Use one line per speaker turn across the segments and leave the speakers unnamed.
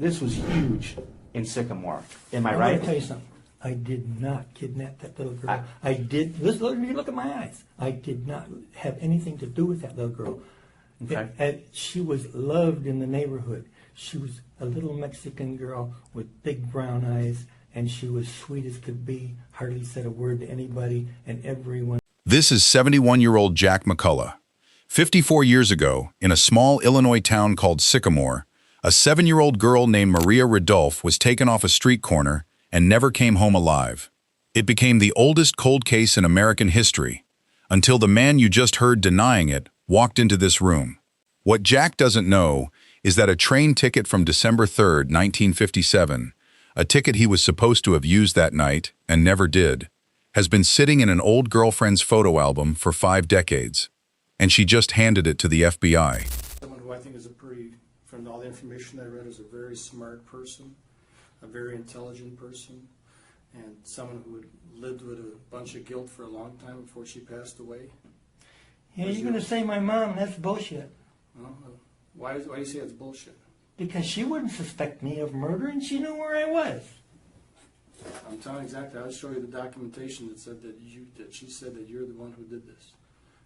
This was huge in Sycamore. Am I
I'm
right?
going to tell you something. I did not kidnap that little girl. I did. Look at my eyes. I did not have anything to do with that little girl.
Okay.
She was loved in the neighborhood. She was a little Mexican girl with big brown eyes, and she was sweet as could be. Hardly said a word to anybody, and everyone.
This is 71-year-old Jack McCullough. 54 years ago, in a small Illinois town called Sycamore, a 7-year-old girl named Maria Ridulph was taken off a street corner and never came home alive. It became the oldest cold case in American history, until the man you just heard denying it walked into this room. What Jack doesn't know is that a train ticket from December 3rd, 1957, a ticket he was supposed to have used that night and never did, has been sitting in an old girlfriend's photo album for 5 decades, and she just handed it to the FBI.
Someone who I think is from all the information I read, is a very smart person, a very intelligent person, and someone who had lived with a bunch of guilt for a long time before she passed away.
Yeah, you're going to say my mom, that's bullshit.
Well, why do you say it's bullshit?
Because she wouldn't suspect me of murder, and she knew where I was.
I'm telling you exactly. I'll show you the documentation that said that she said that you're the one who did this,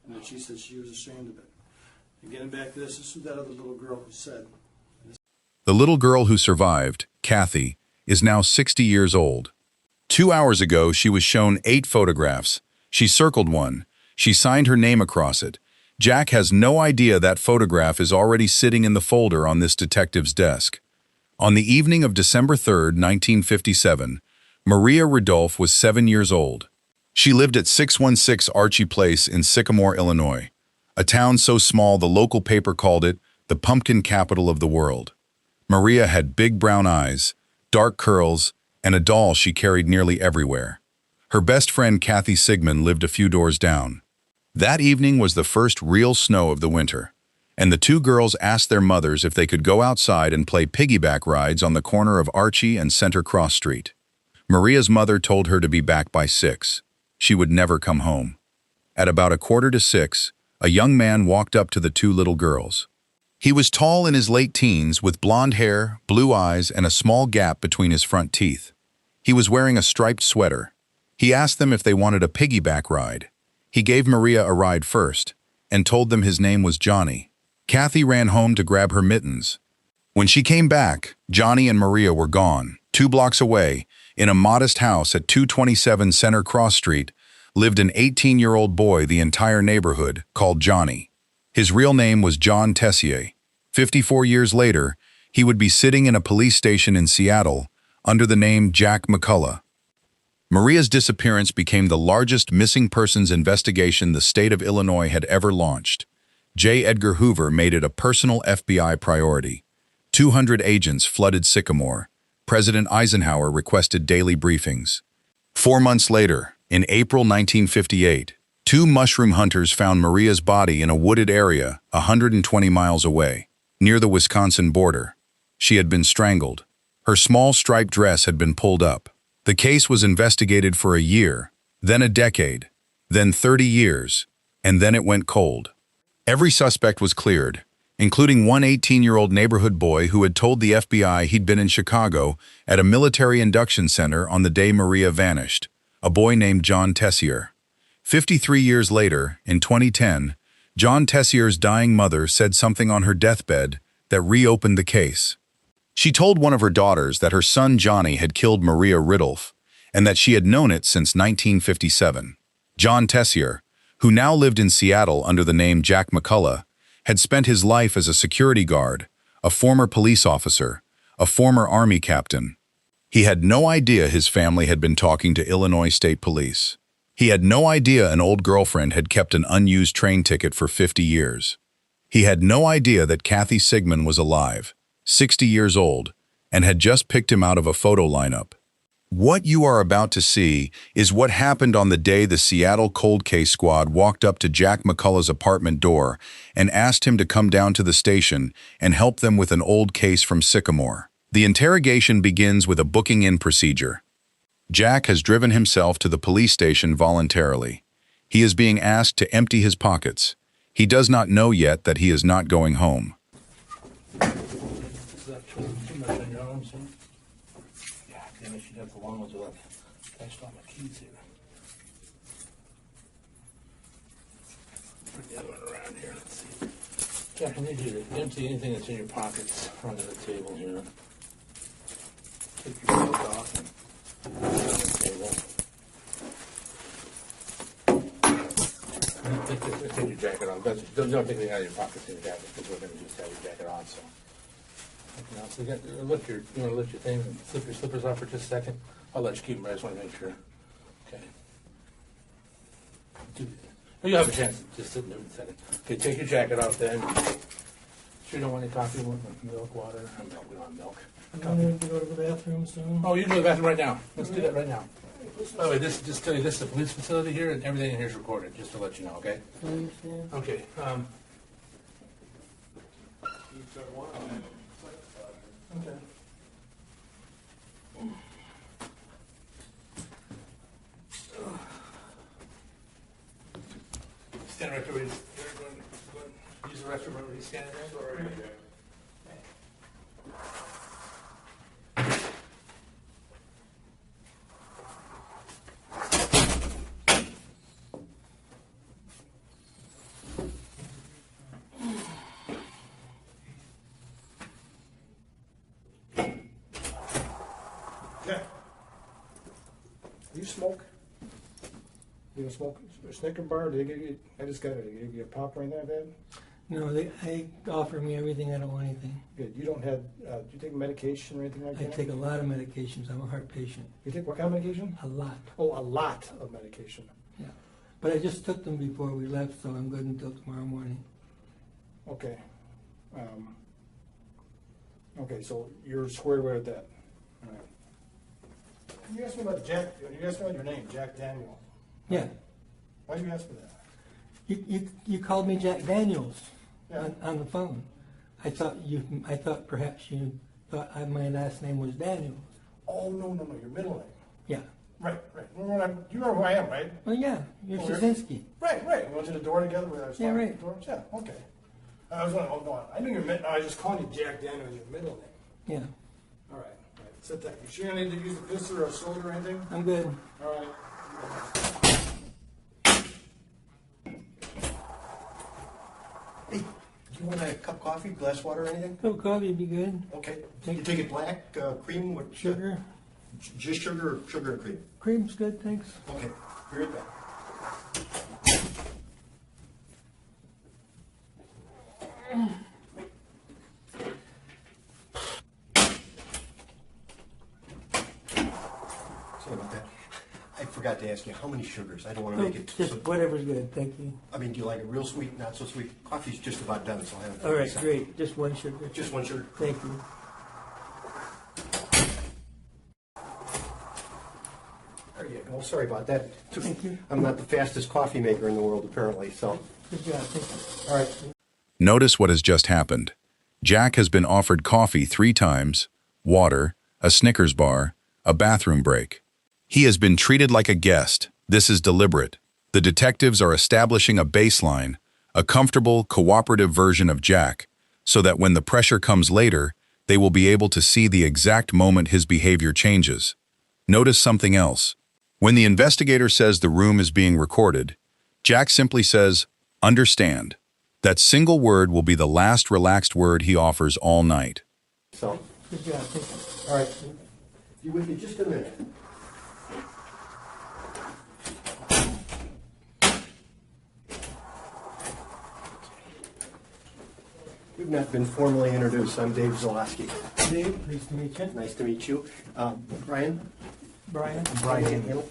and that she said she was ashamed of it. And getting back to this is that other little girl who said.
The little girl who survived, Kathy, is now 60 years old. 2 hours ago, she was shown 8 photographs. She circled one. She signed her name across it. Jack has no idea that photograph is already sitting in the folder on this detective's desk. On the evening of December 3rd, 1957, Maria Ridulph was 7 years old. She lived at 616 Archie Place in Sycamore, Illinois, a town so small the local paper called it the pumpkin capital of the world. Maria had big brown eyes, dark curls, and a doll she carried nearly everywhere. Her best friend Kathy Sigman lived a few doors down. That evening was the first real snow of the winter, and the 2 girls asked their mothers if they could go outside and play piggyback rides on the corner of Archie and Center Cross Street. Maria's mother told her to be back by 6. She would never come home. At about 5:45, a young man walked up to the 2 little girls. He was tall in his late teens with blonde hair, blue eyes, and a small gap between his front teeth. He was wearing a striped sweater. He asked them if they wanted a piggyback ride. He gave Maria a ride first and told them his name was Johnny. Kathy ran home to grab her mittens. When she came back, Johnny and Maria were gone. 2 blocks away, in a modest house at 227 Center Cross Street, lived an 18-year-old boy the entire neighborhood called Johnny. His real name was John Tessier. 54 years later, he would be sitting in a police station in Seattle under the name Jack McCullough. Maria's disappearance became the largest missing persons investigation the state of Illinois had ever launched. J. Edgar Hoover made it a personal FBI priority. 200 agents flooded Sycamore. President Eisenhower requested daily briefings. 4 months later, in April 1958, 2 mushroom hunters found Maria's body in a wooded area 120 miles away, near the Wisconsin border. She had been strangled. Her small striped dress had been pulled up. The case was investigated for a year, then a decade, then 30 years, and then it went cold. Every suspect was cleared, including one 18-year-old neighborhood boy who had told the FBI he'd been in Chicago at a military induction center on the day Maria vanished, a boy named John Tessier. 53 years later, in 2010, John Tessier's dying mother said something on her deathbed that reopened the case. She told one of her daughters that her son Johnny had killed Maria Ridulph and that she had known it since 1957. John Tessier, who now lived in Seattle under the name Jack McCullough, had spent his life as a security guard, a former police officer, a former Army captain. He had no idea his family had been talking to Illinois State Police. He had no idea an old girlfriend had kept an unused train ticket for 50 years. He had no idea that Kathy Sigman was alive, 60 years old, and had just picked him out of a photo lineup. What you are about to see is what happened on the day the Seattle Cold Case Squad walked up to Jack McCullough's apartment door and asked him to come down to the station and help them with an old case from Sycamore. The interrogation begins with a booking-in procedure. Jack has driven himself to the police station voluntarily. He is being asked to empty his pockets. He does not know yet that he is not going home.
Too much,
room, sir? Yeah, damn, I should have the long ones without attached all my keys here. Put the other one around here, let's see. Jack, I need you to empty anything that's in your pockets onto the table here. Take your coat off and put it on the table. Take your jacket on. Don't take anything out of your pockets in your jacket because we're going to just have your jacket on. So, so you want to lift your things and slip your slippers off for just a second. I'll let you keep them. I just want to make sure. Okay. You'll have a chance to just sit in there in a second. Okay, take your jacket off then. Sure you don't want any coffee? You want milk, water? Milk. We don't have milk.
I'm going to go to the bathroom soon.
Oh, you can go to the bathroom right now. Let's do that right now. By the way, just tell you, this is a police facility here, and everything in here is recorded, just to let you know, okay?
I understand.
Okay. Okay. Stand right there. Use the restroom where he's standing there.
Yeah. You smoke? You don't smoke a Snicker bar? Did they give you, I just got it. Did they give you a pop or anything like that?
No, they offer me everything. I don't want anything.
Good. You don't have, do you take medication or anything like
I
that?
take a lot of medications. I'm a heart patient.
You take what kind of medication?
A lot.
Oh, a lot of medication.
Yeah. But I just took them before we left, so I'm good until tomorrow morning.
Okay. Okay, so you're squared away with that. All right. You asked me about Jack. You asked me about your name, Jack Daniel.
Yeah.
Why did you ask for that?
You called me Jack Daniels
Yeah.
on the phone. I thought perhaps you thought my last name was Daniels.
Oh, no, your middle name.
Yeah.
Right. You know who I am, right?
Well, yeah. You're
Oh, you're-
Szynski.
Right. We went to the door together. Where I was
Yeah,
talking
right.
to the doors. Yeah, okay. I was wondering, oh, no, I knew your middle. I was just calling you Jack Daniel as your middle name.
Yeah.
All right. Sit tight. You sure you need to use a pistol or a sword or anything?
I'm good.
All right.
Hey, do you want a cup of coffee, glass of water, or anything?
Oh, coffee would be good.
Okay. You take it black, cream, what?
Sugar.
Just sugar or sugar and cream?
Cream's good, thanks.
Okay. Be right back. Sorry about that. I forgot to ask you, how many sugars? I don't want to
Oh,
make it
just
so...
whatever's good, thank you.
I mean, do you like it real sweet, not so sweet? Coffee's just about done, so I have...
All right, great. Just one sugar.
Just one sugar?
Thank you.
There you go. Sorry about that.
Thank you.
I'm not the fastest coffee maker in the world, apparently, so...
Good job. Thank you.
All right.
Notice what has just happened. Jack has been offered coffee 3 times, water, a Snickers bar, a bathroom break. He has been treated like a guest. This is deliberate. The detectives are establishing a baseline, a comfortable, cooperative version of Jack, so that when the pressure comes later, they will be able to see the exact moment his behavior changes. Notice something else. When the investigator says the room is being recorded, Jack simply says, "Understand." That single word will be the last relaxed word he offers all night.
So,
Good job. Thank you.
all right. You with me just a minute. We've not been formally introduced. I'm Dave Zalowski.
Dave, nice to meet you.
Nice to meet you. Brian?
Brian.
Brian.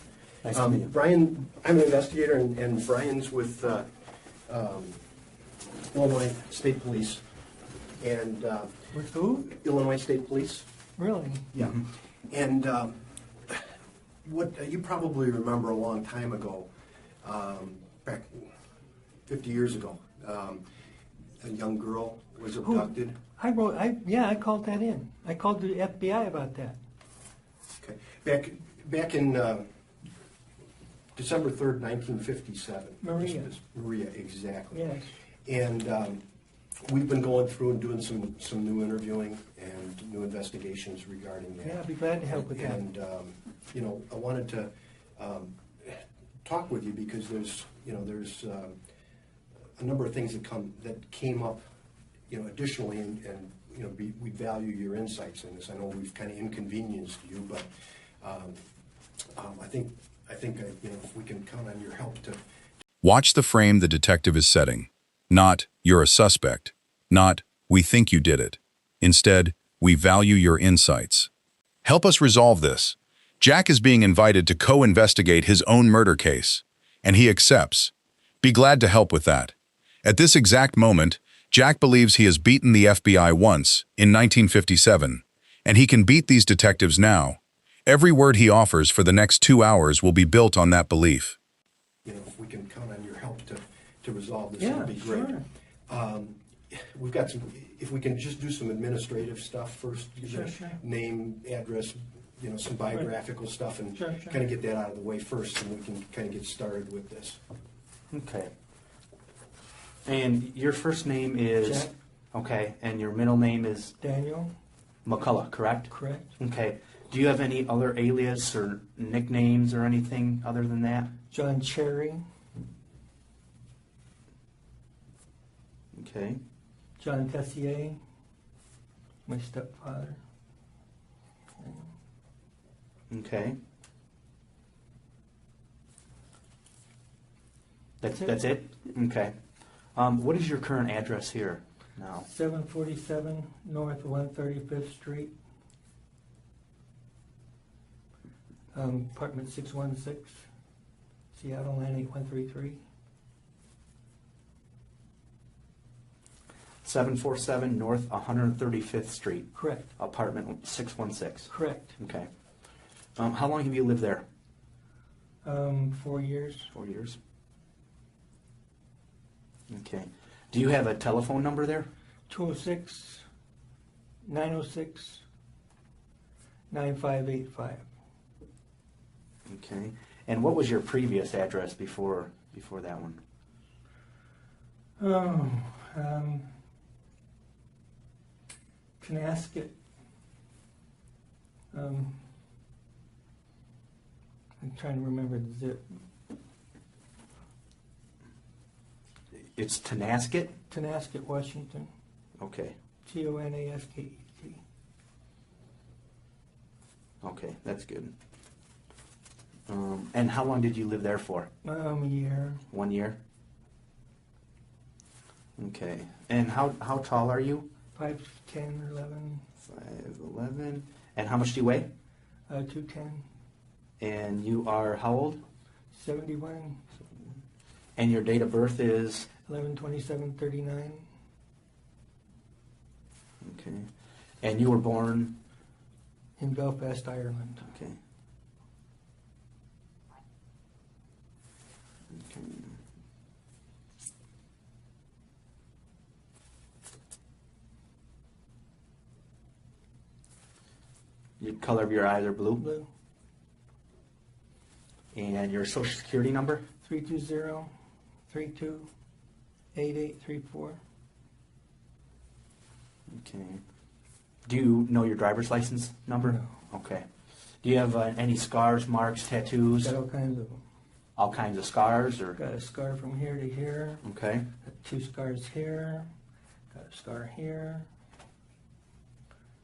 Nice to meet you. Brian, I'm an investigator, and Brian's with Illinois State Police. And
With who?
Illinois State Police.
Really?
Yeah. And what you probably remember a long time ago, back 50 years ago, a young girl was abducted.
I called that in. I called the FBI about that.
Okay. Back in December 3rd, 1957.
Maria.
Maria, exactly.
Yes.
And we've been going through and doing some new interviewing and new investigations regarding that.
Yeah, I'd be glad to help with that.
And, you know, I wanted to talk with you because there's a number of things that came up, you know, additionally, and you know, we value your insights in this. I know we've kind of inconvenienced you, but I think you know, if we can count on your help to.
Watch the frame the detective is setting. Not, you're a suspect. Not, we think you did it. Instead, we value your insights. Help us resolve this. Jack is being invited to co-investigate his own murder case, and he accepts. Be glad to help with that. At this exact moment, Jack believes he has beaten the FBI once, in 1957, and he can beat these detectives now. Every word he offers for the next 2 hours will be built on that belief.
You know, if we can count on your help to resolve this,
Yeah,
that'd be great.
sure.
We've got some, if we can just do some administrative stuff first,
Sure.
name, address, you know, some biographical stuff, and
Sure.
kind of get that out of the way first, and we can kind of get started with this.
Okay. And your first name is?
Jack.
Okay, and your middle name is
Daniel,
McCullough, correct?
correct?
Okay. Do you have any other alias or nicknames or anything other than that?
John Cherry,
Okay.
John Tessier, my stepfather.
Okay.
That's it.
That's it? Okay. What is your current address here now?
747 North 135th Street, apartment 616, Seattle 98133.
747 North 135th Street,
Correct,
apartment 616.
correct.
Okay. How long have you lived there?
4 years.
4 years. Okay. Do you have a telephone number there?
206 906 9585.
Okay. And what was your previous address before that one?
Oh, Canasket. I'm trying to remember the zip.
It's Tonasket?
Tonasket, Washington.
Okay.
Tonasket.
Okay, that's good. And how long did you live there for?
A year.
1 year? Okay. And how tall are you?
5'10", 11,
5'11". And how much do you weigh?
210,
And you are how old?
71,
And your date of birth is?
11/27/39.
Okay. And you were born?
In Belfast, Ireland.
Okay. Okay. Your color of your eyes are blue?
Blue.
And your social security number?
320-32-8834.
Okay. Do you know your driver's license number?
No.
Okay. Do you have any scars, marks, tattoos?
Got all kinds of them.
All kinds of scars, or?
Got a scar from here to here.
Okay.
Got 2 scars here. Got a scar here.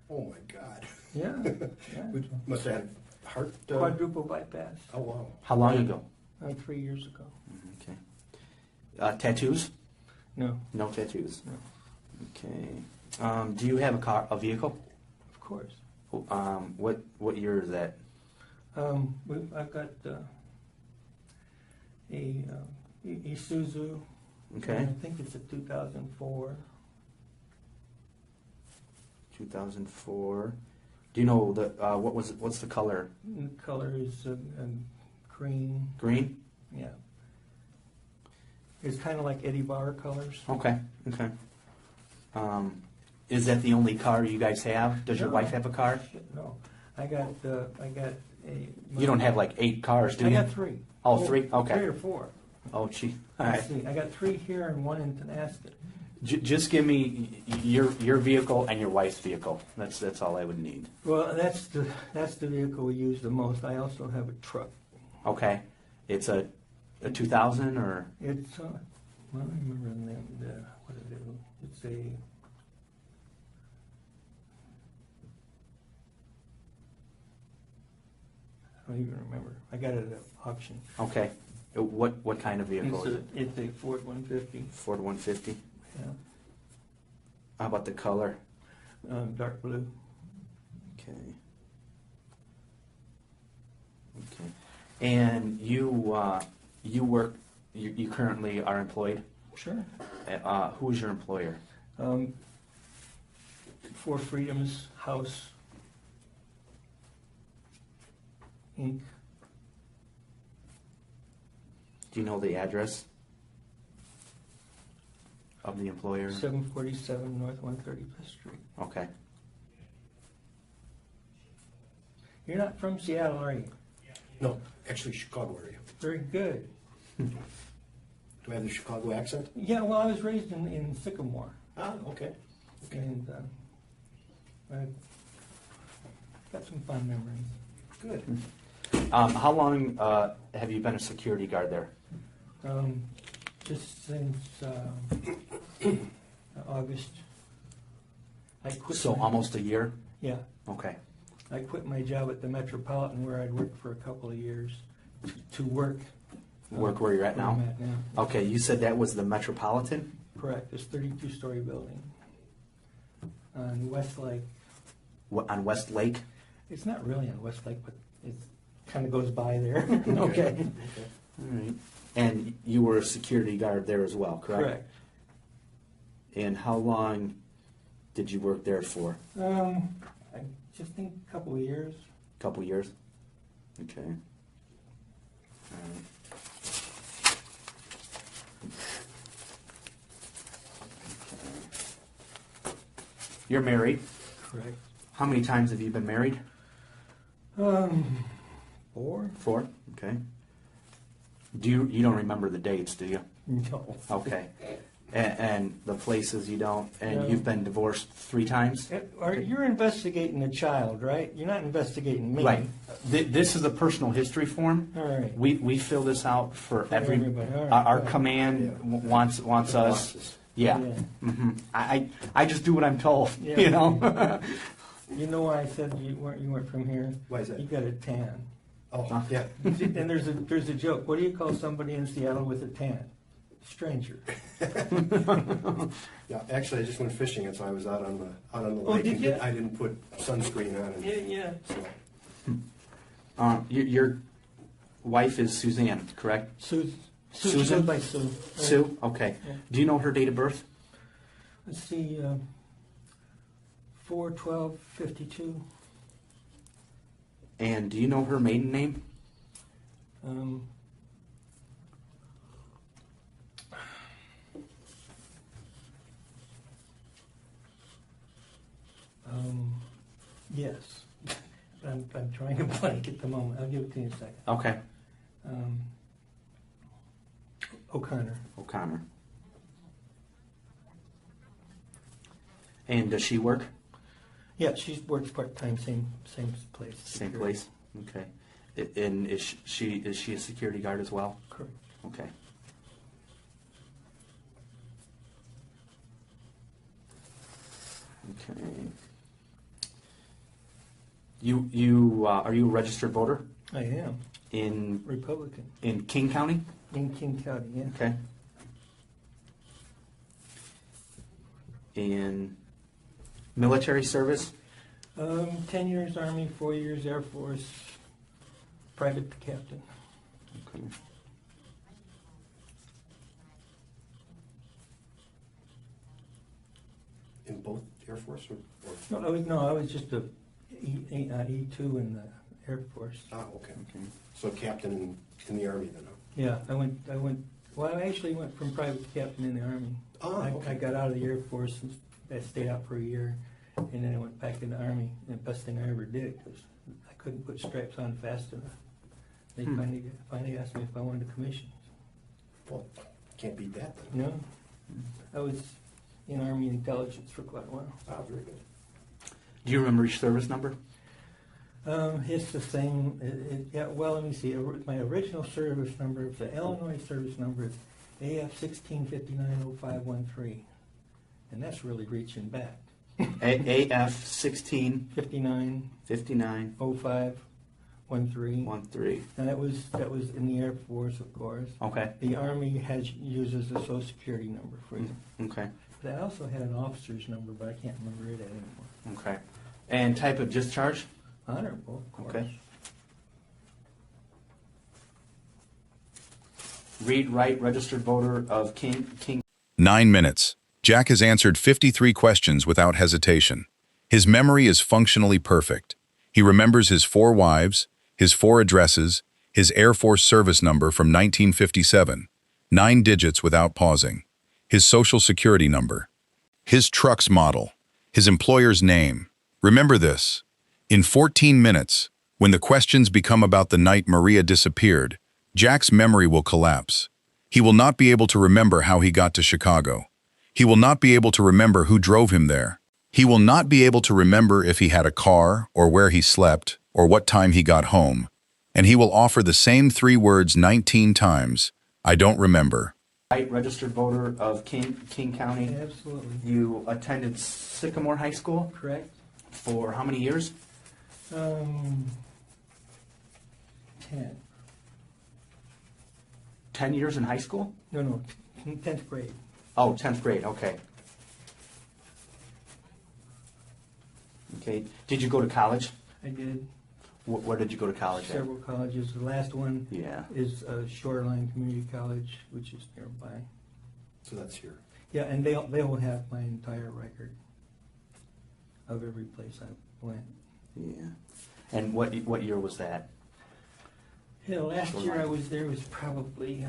Oh my God.
Yeah. Yeah.
We must have had heart.
Quadruple bypass.
Oh wow.
How long ago?
3 years ago.
Okay. Tattoos?
No,
No tattoos.
no.
Okay. Do you have a vehicle?
Of course.
What year is that?
I've got a Isuzu.
Okay.
I think it's a 2004.
2004. Do you know what's the color?
The color is green.
Green?
Yeah. It's kind of like Eddie Bauer colors.
Okay. Okay. Is that the only car you guys have? Does your
No.
wife have a car?
No, I got a.
You don't have like 8 cars, do
I
you?
got 3.
Oh, 3? Okay.
3 or 4.
Oh, gee. All right.
I got 3 here and 1 in Tonasket.
Just give me your vehicle and your wife's vehicle. That's all I would need.
Well, that's the vehicle we use the most. I also have a truck.
Okay. It's a 2000 or?
It's, well, I remember what it is. It's a, I don't even remember. I got it at auction.
Okay. What kind of vehicle is it?
It's a Ford 150.
Ford 150.
Yeah.
How about the color?
Dark blue.
Okay. Okay. And you work. You currently are employed.
Sure.
Who's your employer?
Four Freedoms House Inc.
Do you know the address of the employer?
747 North 135th Street.
Okay.
You're not from Seattle, are you?
No, actually Chicago area.
Very good.
Do I have the Chicago accent?
Yeah, well, I was raised in Sycamore,
Ah, okay.
and I got some fun memories.
Good.
How long have you been a security guard there?
Just since August. I quit.
So
my-
almost a year?
Yeah,
Okay.
I quit my job at the Metropolitan where I'd worked for a couple of years to work.
Work where you're at
where
now?
I'm at now.
Okay, you said that was the Metropolitan?
Correct. It's 32-story building on Westlake.
What, on West Lake?
It's not really on Westlake, but it kind of goes by there. Okay.
All right. And you were a security guard there as well, correct?
Correct.
And how long did you work there for?
I just think a couple of years.
A couple years? Okay. All right. Okay. You're married.
Correct.
How many times have you been married?
4?
4? Okay. You don't remember the dates, do you?
No.
Okay. And the places you don't, and
No.
you've been divorced 3 times?
You're investigating a child, right? You're not investigating me.
Right. This is a personal history form.
All right.
We fill this out for every,
everybody. All right,
our
good.
command
Yeah.
wants us.
Bosses.
Yeah.
Yeah.
I just do what I'm told,
Yeah.
you know?
You know why I said you weren't from here?
Why is that?
You got a tan.
Oh, yeah.
And there's a joke. What do you call somebody in Seattle with a tan? Stranger.
Yeah, actually, I just went fishing, and so I was out on the
Oh,
lake.
did
and
you?
I didn't put sunscreen on. And,
Yeah.
so,
Your wife is Suzanne, correct?
Sue. She
Susan?
goes by Sue.
Sue? Okay.
Yeah.
Do you know her date of birth?
Let's see. 4/12/52.
And do you know her maiden name?
Yes. I'm trying to blank at the moment. I'll give it to you in a second.
Okay.
O'Connor.
O'Connor. And does she work?
Yeah, she works part-time, same place.
Same place? Okay. And is she a security guard as well?
Correct.
Okay. Okay. Are you a registered voter
I am.
in
Republican.
King County?
In King County, yeah.
Okay. In military service?
10 years Army, 4 years Air Force, private to captain.
Okay.
in both Air Force or
No, I was just a E2 in the Air Force.
okay.
Okay.
So captain in the Army then, huh?
Yeah, I actually went from private to captain in the Army.
Oh, okay.
I got out of the Air Force and I stayed out for a year, and then I went back in the Army, and the best thing I ever did, because I couldn't put stripes on fast enough. They finally asked me if I wanted a commission.
Well, can't beat that then.
No, I was in Army intelligence for quite a while.
Oh, very good.
Do you remember your service number?
It's the same. Yeah. Well, let me see. My original service number, the Illinois service number, is AF 16590513, and that's really reaching back.
AF 16
59
59
0513.
13.
And that was in the Air Force, of course.
Okay.
The Army uses the Social Security number for you.
Okay.
But I also had an officer's number, but I can't remember it anymore.
Okay. And type of discharge?
Honorable, of course.
Okay. Read, write, registered voter of King.
9 minutes. Jack has answered 53 questions without hesitation. His memory is functionally perfect. He remembers his 4 wives, his 4 addresses, his Air Force service number from 1957, 9 digits without pausing, his Social Security number, his truck's model, his employer's name. Remember this. In 14 minutes, when the questions become about the night Maria disappeared, Jack's memory will collapse. He will not be able to remember how he got to Chicago. He will not be able to remember who drove him there. He will not be able to remember if he had a car, or where he slept, or what time he got home. And he will offer the same 3 words 19 times. I don't remember.
Right, registered voter of King County.
Absolutely.
You attended Sycamore High School
Correct?
for how many years?
10.
10 years in high school?
No, 10th grade.
Oh, 10th grade, okay. Okay. Did you go to college?
I did
Where did you go to college at?
several colleges. The last one
Yeah.
is Shoreline Community College, which is nearby.
So that's here.
Yeah, and they will have my entire record of every place I went.
Yeah. And what year was that?
Yeah, last year I was there was probably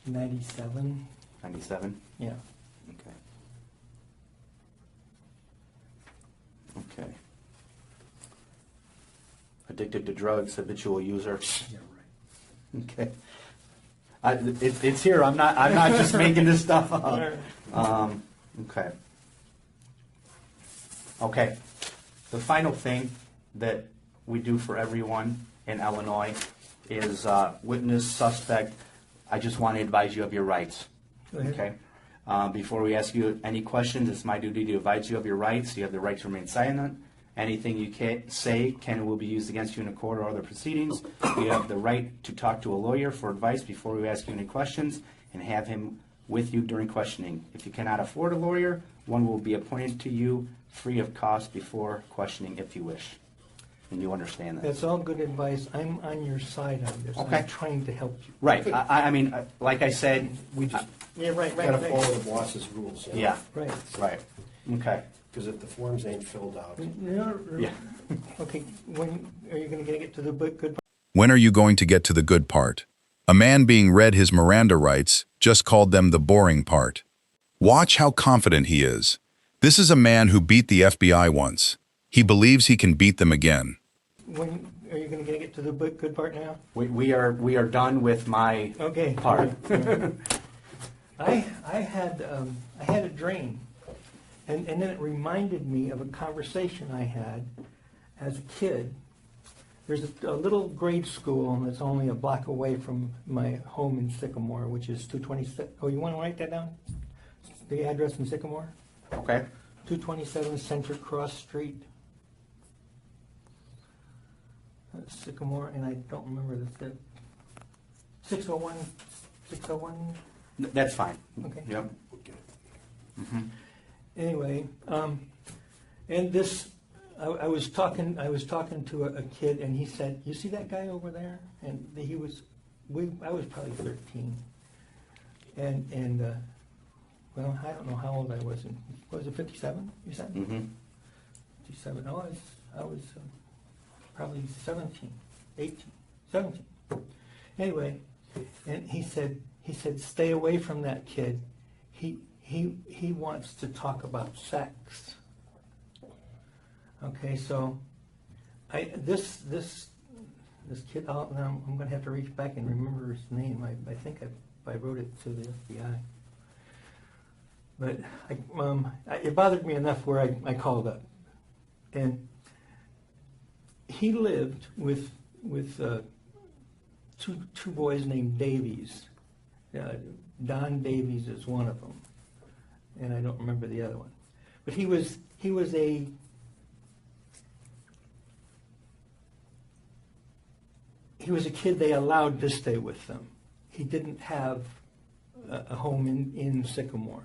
97.
97?
Yeah.
Okay. Okay. Addicted to drugs, habitual user.
Yeah, right.
Okay. It's here. I'm not just making this stuff up. Okay. Okay. The final thing that we do for everyone in Illinois is witness, suspect. I just want to advise you of your rights.
Go ahead.
Okay. Before we ask you any questions, it's my duty to advise you of your rights. You have the right to remain silent. Anything you say can and will be used against you in a court or other proceedings. You have the right to talk to a lawyer for advice before we ask you any questions and have him with you during questioning. If you cannot afford a lawyer, one will be appointed to you free of cost before questioning if you wish. And you understand that.
That's all good advice. I'm on your side on this.
Okay.
I'm trying to help you.
Right. I mean, like I said,
We just
Yeah, right.
gotta follow the boss's rules.
yeah.
Right.
Right. Okay.
Because if the forms ain't filled out,
Yeah.
Okay, when are you going to get to the good part?
When are you going to get to the good part? A man being read his Miranda rights just called them the boring part. Watch how confident he is. This is a man who beat the FBI once. He believes he can beat them again.
When are you going to get to the good part now?
We are done with my
Okay.
part.
I had a dream, and then it reminded me of a conversation I had as a kid. There's a little grade school that's only a block away from my home in Sycamore, which is 227. Oh, you want to write that down? The address in Sycamore?
Okay.
227 Center Cross Street. Sycamore, and I don't remember the 601. 601.
That's fine.
Okay.
Yep.
Anyway, and this, I was talking to a kid, and he said, "You see that guy over there?" And I was probably 13, and well, I don't know how old I was. Was it 57? You said 57. No, I was probably 17, 18, 17. Anyway, and he said, "Stay away from that kid. He wants to talk about sex." Okay, so this kid. I'm going to have to reach back and remember his name. I think I I wrote it to the FBI. But it bothered me enough where I called up. And he lived with two boys named Davies. Don Davies is one of them, and I don't remember the other one. But he was a kid they allowed to stay with them. He didn't have a home in Sycamore.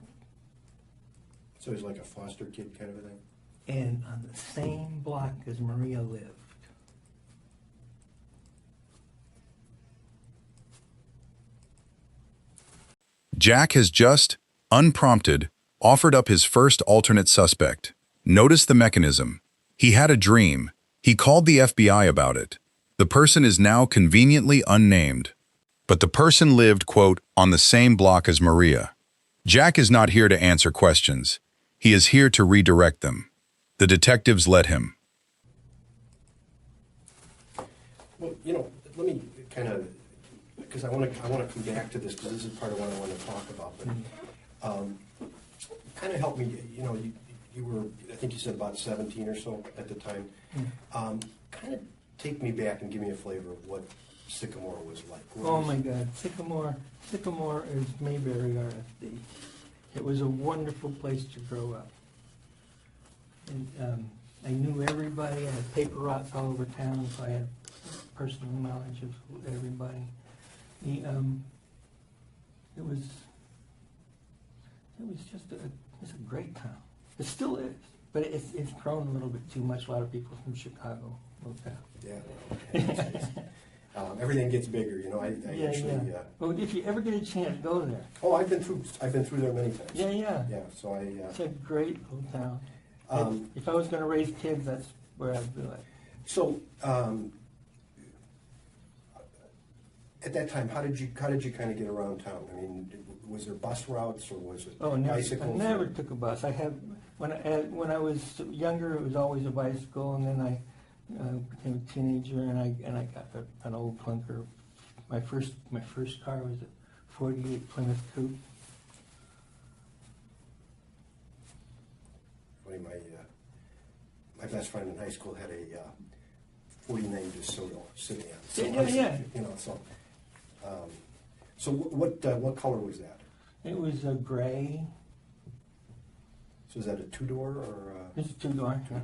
So he's like a foster kid kind of a thing?
And on the same block as Maria lived.
Jack has just, unprompted, offered up his first alternate suspect. Notice the mechanism. He had a dream. He called the FBI about it. The person is now conveniently unnamed. But the person lived, quote, on the same block as Maria. Jack is not here to answer questions. He is here to redirect them. The detectives let him.
Well, let me kind of, because I want to come back to this, because this is part of what I want to talk about. But kind of help me. You were, I think you said about 17 or so at the time. Kind of take me back and give me a flavor of what Sycamore was like.
My God, Sycamore is Mayberry RFD. It was a wonderful place to grow up. And I knew everybody. I had paper routes all over town, so I had personal knowledge of everybody. It was just a great town. It still is, but it's grown a little bit too much. A lot of people from Chicago moved out.
Yeah. Everything gets bigger,
Yeah. Well, if you ever get a chance, go there.
Oh, I've been through there many times.
Yeah.
Yeah. So
It's a great little town. If I was going to raise kids, that's where I'd be like.
So, at that time, how did you kind of get around town? I mean, was there bus routes or was it bicycles?
I never took a bus. I had when I was younger, it was always a bicycle, and then I became a teenager, and I got an old clunker. My first car was a '48 Plymouth Coupe.
My best friend in high school had a 49 DeSoto sedan.
Yeah.
So what color was that?
It was a gray.
So is that a two-door or?
It's a two-door. Yeah.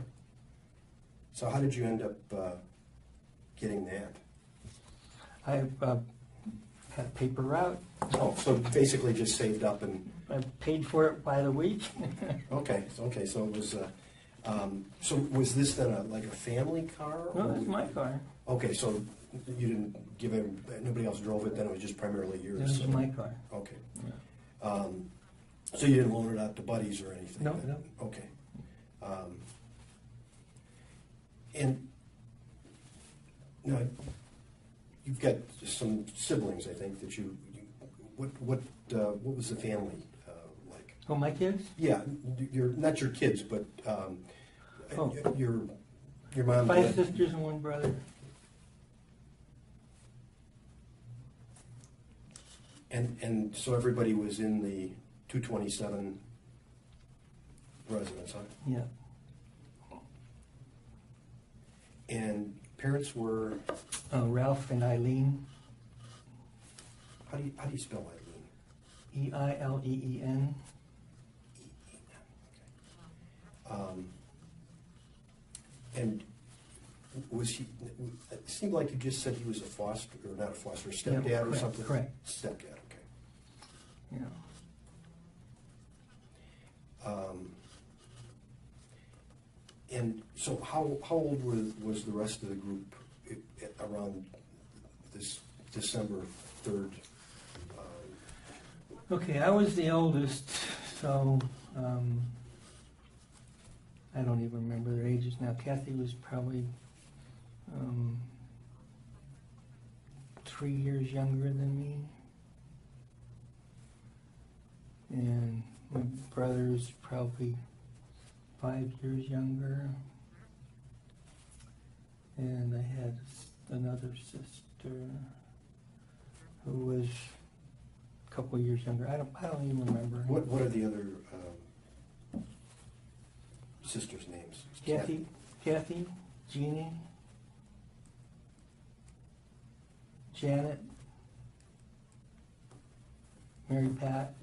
So how did you end up getting that?
I had a paper route.
Oh, so basically just saved up and.
I paid for it by the week.
Okay. So it was. So was this then like a family car?
No, it was my car.
Okay, so you didn't give him. Nobody else drove it. Then it was just primarily yours.
It was my car.
Okay.
Yeah.
So you didn't loan it out to buddies or anything?
No.
Okay. And now you've got some siblings, I think, that you what was the family like?
Oh, my kids?
Yeah, you're not your kids, but your mom.
5 sisters and 1 brother.
And so everybody was in the 227 residence, huh?
Yeah.
And parents were.
Ralph and Eileen.
How do you spell Eileen?
Eileen.
And was he? It seemed like you just said he was a foster, or not a foster, stepdad,
Yeah,
or
correct,
something.
correct.
Stepdad. Okay.
Yeah.
And so, how old was the rest of the group around this December 3rd?
Okay, I was the oldest, so I don't even remember their ages now. Kathy was probably 3 years younger than me. And my brother's probably 5 years younger. And I had another sister who was a couple of years younger. I don't even remember.
What are the other sisters' names?
Kathy, Jeannie, Janet, Mary Pat,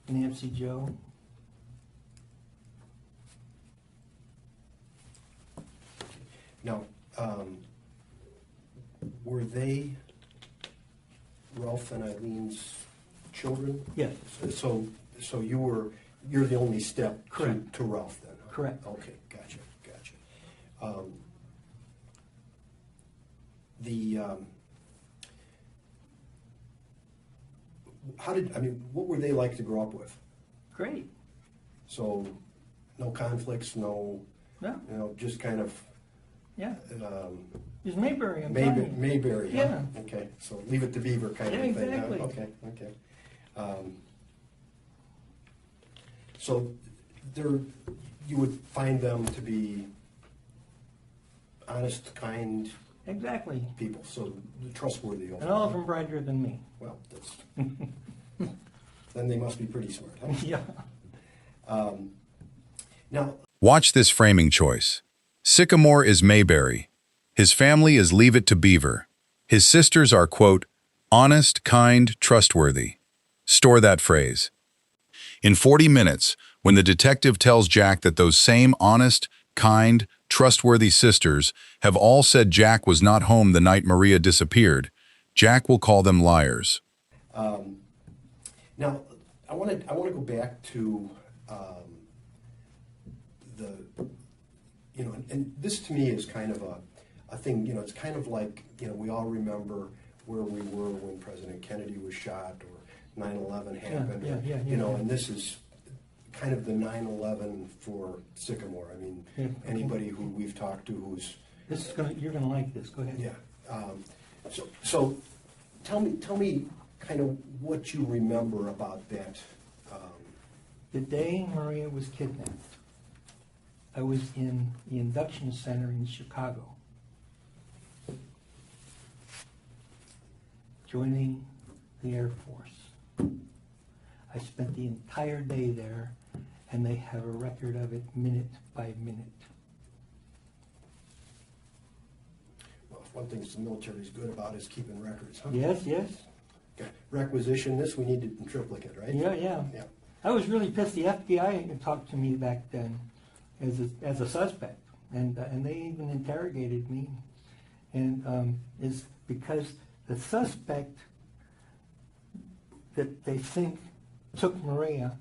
Nancy Jo.
Now, were they Ralph and Eileen's children?
Yes.
So you're the only step
Correct.
to Ralph then? Huh?
Correct.
Okay, gotcha. What were they like to grow up with?
Great.
So, no conflicts, no,
No.
just kind of.
Yeah. It's Mayberry.
Mayberry. Huh?
Yeah.
Okay. So leave it to Beaver kind
Yeah,
of thing.
exactly.
Huh? Okay. So you would find them to be honest, kind
Exactly.
people. So trustworthy.
And all of them brighter than me.
Well, that's. Then they must be pretty smart. Huh?
Yeah.
Now.
Watch this framing choice. Sycamore is Mayberry. His family is Leave It to Beaver. His sisters are, quote, honest, kind, trustworthy. Store that phrase. In 40 minutes, when the detective tells Jack that those same honest, kind, trustworthy sisters have all said Jack was not home the night Maria disappeared, Jack will call them liars.
Now, I want to go back to and this to me is kind of a thing. It's kind of like we all remember where we were when President Kennedy was shot or 9/11 happened.
Yeah.
And this is kind of the 9/11 for Sycamore. I mean,
Yeah, okay.
anybody who we've talked to who's
You're gonna like this. Go ahead.
yeah. So tell me kind of what you remember about that.
The day Maria was kidnapped, I was in the induction center in Chicago, joining the Air Force. I spent the entire day there, and they have a record of it minute by minute.
Well, if one thing the military is good about is keeping records. Huh?
Yes.
Okay. Requisition this, we need it in triplicate, right?
Yeah. I was really pissed. The FBI talked to me back then as a suspect, and they even interrogated me, and is because the suspect that they think took Maria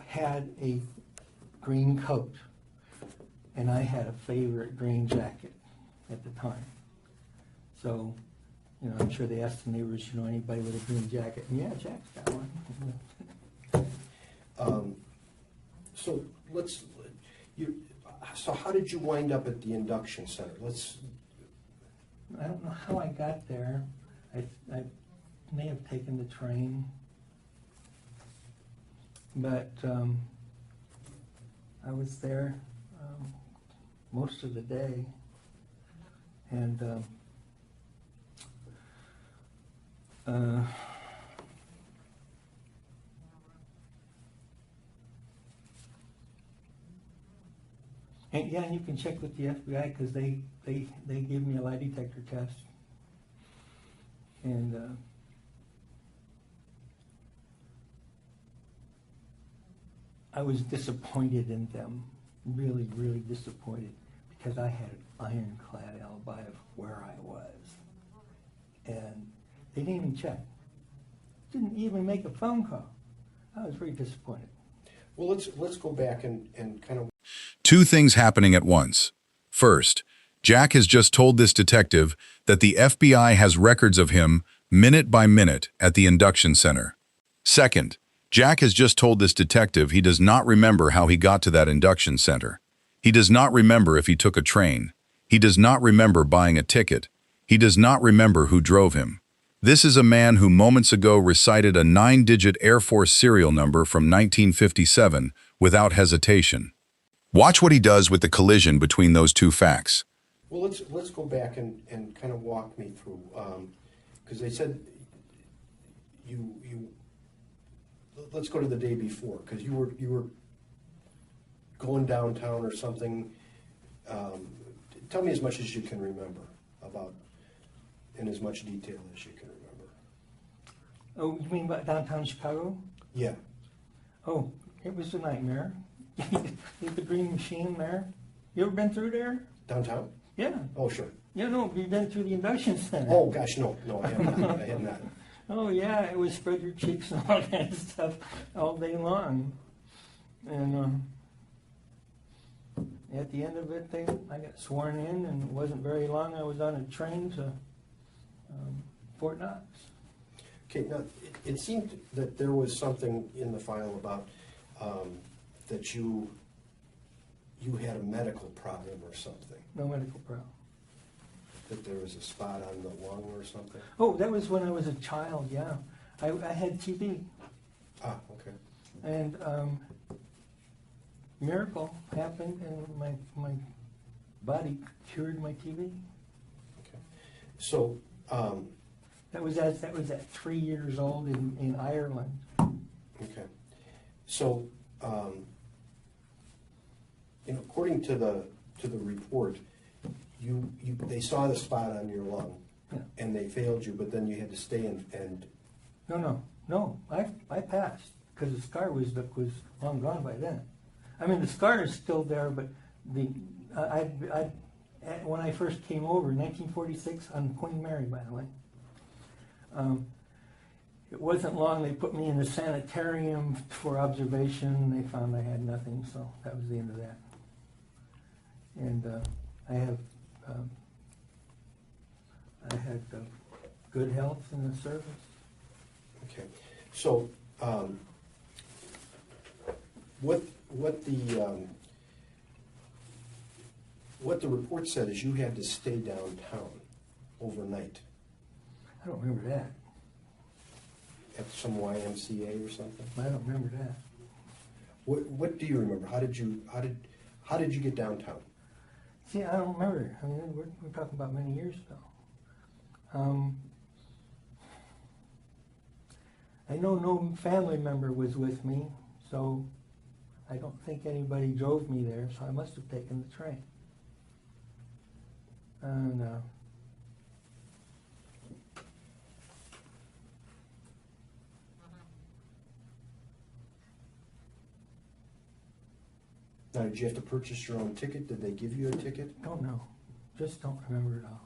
had a green coat, and I had a favorite green jacket at the time. So, I'm sure they asked the neighbors, anybody with a green jacket, and yeah, Jack's got one.
So so how did you wind up at the induction center?
I don't know how I got there. I may have taken the train, but I was there most of the day, and and you can check with the FBI because they gave me a lie detector test, and I was disappointed in them, really, really disappointed, because I had an ironclad alibi of where I was, and they didn't even check, didn't even make a phone call. I was very disappointed.
Well, let's go back and kind of.
Two things happening at once. First, Jack has just told this detective that the FBI has records of him minute by minute at the induction center. Second, Jack has just told this detective he does not remember how he got to that induction center. He does not remember if he took a train. He does not remember buying a ticket. He does not remember who drove him. This is a man who moments ago recited a 9-digit Air Force serial number from 1957 without hesitation. Watch what he does with the collision between those two facts.
Well, let's go back and kind of walk me through, because they said let's go to the day before, because you were going downtown or something. Tell me as much as you can remember about, in as much detail as you can remember.
Oh, you mean about downtown Chicago?
Yeah.
Oh, it was a nightmare. The Green Machine there. You ever been through there?
Downtown?
Yeah.
Oh, sure.
Yeah, no, you've been through the induction center.
Oh, gosh, no, I have not. I have not.
Oh, yeah, it was spread your cheeks and all that stuff all day long. And at the end of it, I got sworn in, and it wasn't very long. I was on a train to Fort Knox.
Okay, now, it seemed that there was something in the file about that you had a medical problem or something,
No medical problem.
that there was a spot on the lung or something.
Oh, that was when I was a child, yeah. I had TB,
Ah, okay.
and miracle happened, and my body cured my TB.
Okay. So,
That was at 3 years old in Ireland.
okay. So, according to the report, they saw the spot on your lung,
Yeah.
and they failed you, but then you had to stay and
No. I passed because the scar was long gone by then. I mean, the scar is still there, but when I first came over in 1946 on Queen Mary, by the way. It wasn't long. They put me in the sanitarium for observation. They found I had nothing, so that was the end of that. And I had good health in the service.
okay. So, what the report said is you had to stay downtown overnight
I don't remember that.
at some YMCA or something.
I don't remember that.
What do you remember? How did you get downtown?
See, I don't remember. I mean, we're talking about many years ago. I know no family member was with me, so I don't think anybody drove me there, so I must have taken the train. And
Now, did you have to purchase your own ticket? Did they give you a ticket?
don't know. Just don't remember it all.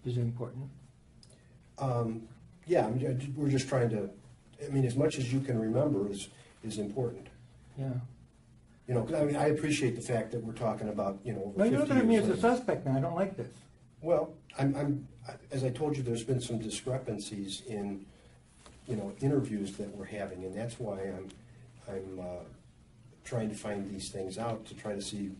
Is it important?
Yeah, we're just trying to. I mean, as much as you can remember is important.
Yeah.
'Cause, I mean, I appreciate the fact that we're talking about over
No,
50
you're looking at me
years
as a
later.
suspect now. I don't like this.
Well, as I told you, there's been some discrepancies in interviews that we're having, and that's why I'm trying to find these things out to try to see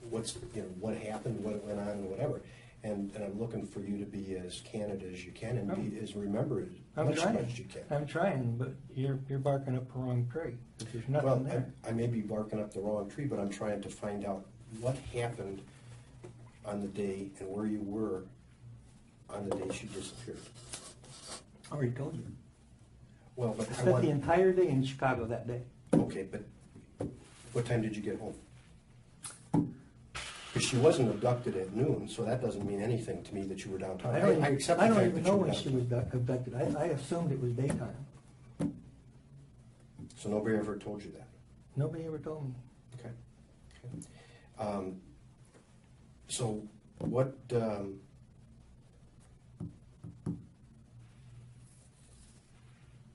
what happened, what went on, and whatever. And I'm looking for you to be as candid as you can and be as remember as
I'm
much
trying.
as you can.
I'm trying, but you're barking up the wrong tree. There's nothing
Well,
there.
I may be barking up the wrong tree, but I'm trying to find out what happened on the day and where you were on the day she disappeared.
I already told you.
Well, but
I
I
spent
want.
the entire day in Chicago that day.
Okay, but what time did you get home? Because she wasn't abducted at noon, so that doesn't mean anything to me that you were downtown.
I don't
accept the
even
fact that
know
you were
when she
downtown.
was abducted. I assumed it was daytime.
So nobody ever told you that?
Nobody ever told me.
Okay. So what,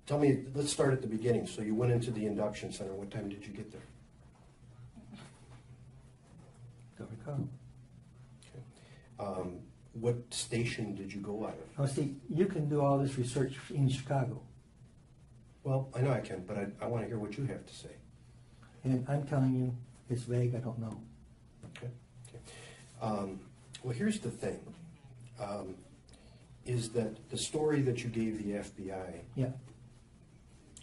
tell me, let's start at the beginning. So you went into the induction center. What time did you get there?
Don't recall.
Okay. What station did you go out of?
Oh, see, you can do all this research in Chicago,
Well, I know I can, but I want to hear what you have to say.
and I'm telling you, it's vague. I don't know.
Okay. Well, here's the thing, is that the story that you gave the FBI
Yeah.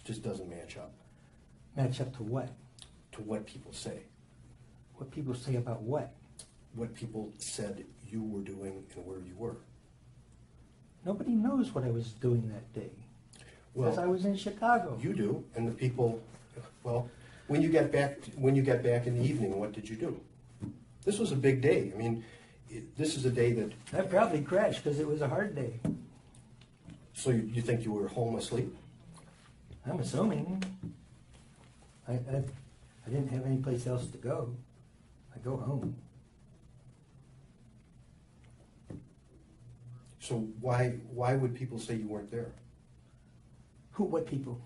just doesn't match up
Match up to what?
to what people say,
What people say about what?
what people said you were doing and where you were.
Nobody knows what I was doing that day. Because I was in Chicago.
You do, and the people, well, when you get back in the evening, what did you do? This was a big day. I mean, this is a day that...
I probably crashed because it was a hard day.
So you think you were home asleep?
I'm assuming. I didn't have any place else to go. I go home.
So why would people say you weren't there?
Who? What people?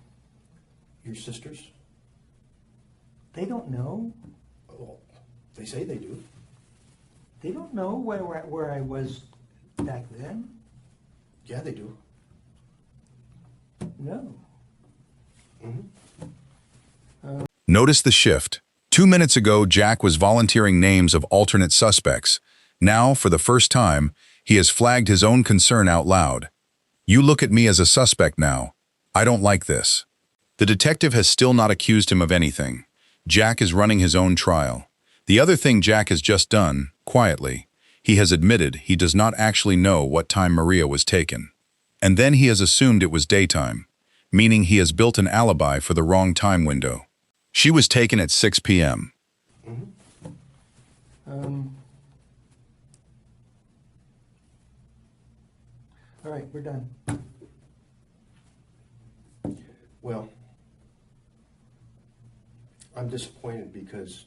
Your sisters?
They don't know.
Well, they say they do.
They don't know where I was back then.
Yeah, they do.
No.
Notice the shift. 2 minutes ago, Jack was volunteering names of alternate suspects. Now, for the first time, he has flagged his own concern out loud. You look at me as a suspect now. I don't like this. The detective has still not accused him of anything. Jack is running his own trial. The other thing Jack has just done, quietly, he has admitted he does not actually know what time Maria was taken. And then he has assumed it was daytime, meaning he has built an alibi for the wrong time window. She was taken at 6 p.m.
All right, we're done.
Well, I'm disappointed because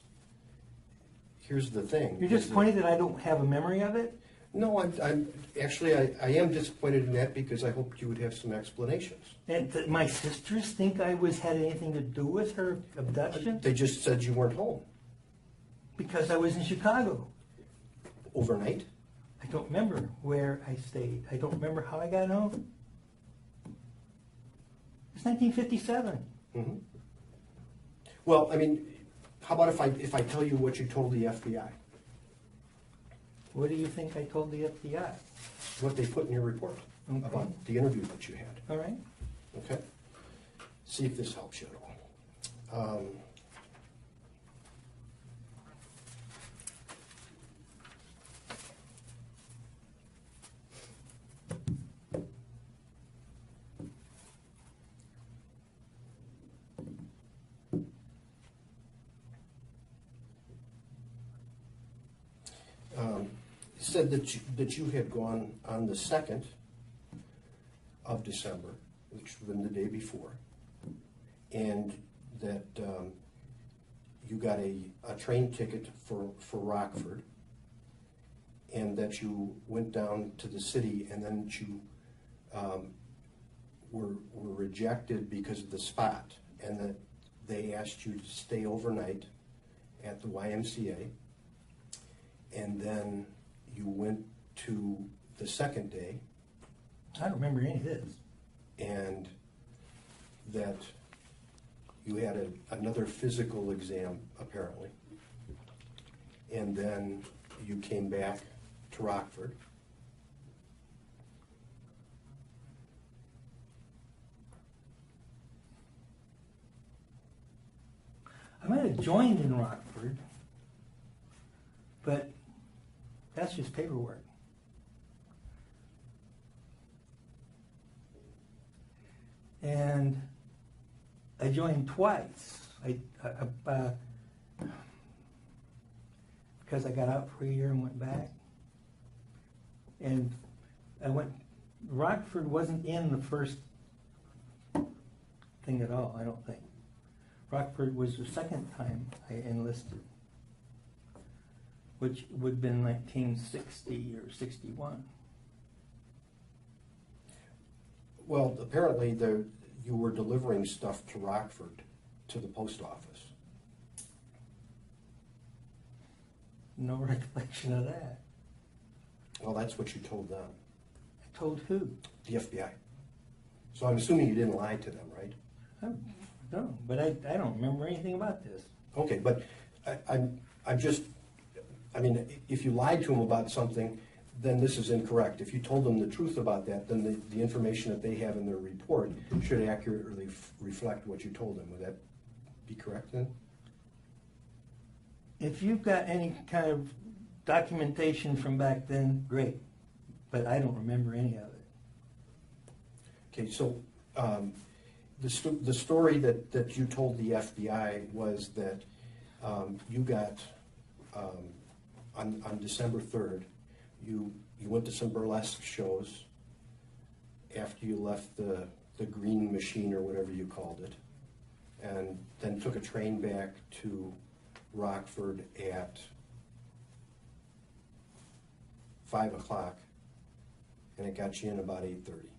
here's the thing.
You're disappointed that I don't have a memory of it?
No, I'm actually, I am disappointed in that because I hoped you would have some explanations.
And my sisters think I had anything to do with her abduction?
They just said you weren't home
Because I was in Chicago.
overnight.
I don't remember where I stayed. I don't remember how I got home. It's 1957.
Mhm. Well, I mean, how about if I tell you what you told the FBI?
What do you think I told the FBI?
What they put in your report
Okay.
about the interview that you had.
All right.
Okay? See if this helps you at all. Said that you had gone on the 2nd of December, which would have been the day before, and that you got a train ticket for Rockford, and that you went down to the city, and then you were rejected because of the spot, and that they asked you to stay overnight at the YMCA, and then you went to the second day,
I don't remember any of this.
and that you had another physical exam, apparently, and then you came back to Rockford.
I might have joined in Rockford, but that's just paperwork. And I joined twice. Because I got out for a year and went back. And Rockford wasn't in the first thing at all, I don't think. Rockford was the second time I enlisted, which would have been 1960 or 61.
Well, apparently you were delivering stuff to Rockford, to the post office.
No recollection of that.
Well, that's what you told them,
I told who?
the FBI. So I'm assuming you didn't lie to them, right?
No, but I don't remember anything about this.
Okay, but I'm just, I mean, if you lied to them about something, then this is incorrect. If you told them the truth about that, then the information that they have in their report should accurately reflect what you told them. Would that be correct then?
If you've got any kind of documentation from back then, great. But I don't remember any of it.
Okay, so the story that you told the FBI was that you got, on December 3rd, you went to some burlesque shows after you left the green machine or whatever you called it, and then took a train back to Rockford at 5 o'clock, and it got you in about 8:30.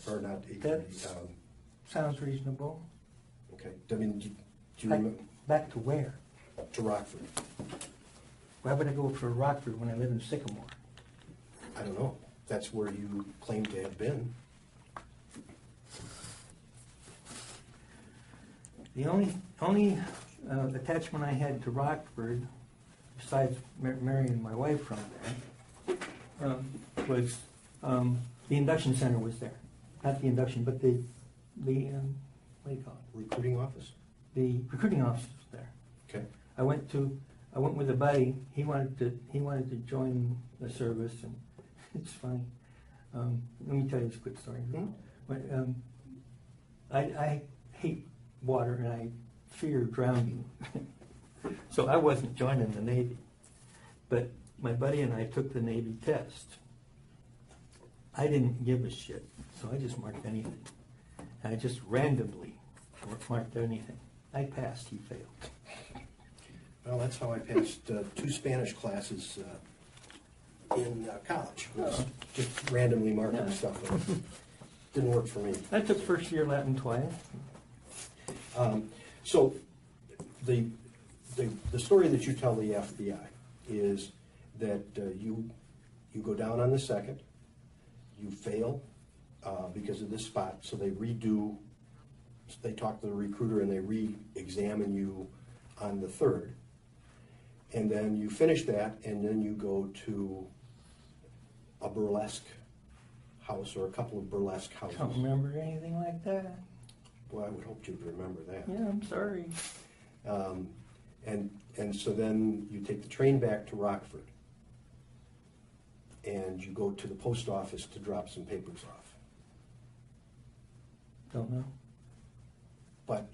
Or not 8:30.
Sounds reasonable.
Okay, I mean, do you
Back,
remember?
back to where?
To Rockford.
Why would I go for Rockford when I live in Sycamore?
I don't know. That's where you claim to have been.
The only attachment I had to Rockford, besides marrying my wife from there, was the induction center was there. Not the induction, but the what do you call it?
Recruiting office?
The recruiting office was there.
Okay.
I went with a buddy. He wanted to join the service, and it's funny. Let me tell you this quick story.
Hmm?
I hate water and I fear drowning, so I wasn't joining the Navy. But my buddy and I took the Navy test. I didn't give a shit, so I just marked anything. I just randomly marked anything. I passed. He failed.
Well, that's how I passed 2 Spanish classes in college. Was just randomly marking
Yeah.
stuff. Didn't work for me.
I took first year Latin twice.
So the story that you tell the FBI is that you go down on the 2nd, you fail because of this spot, so they talk to the recruiter and they re-examine you on the 3rd, and then you finish that, and then you go to a burlesque house or a couple of burlesque houses.
Don't remember anything like that.
Well, I would hope you'd remember that.
Yeah, I'm sorry.
And so then you take the train back to Rockford, and you go to the post office to drop some papers off.
Don't know.
But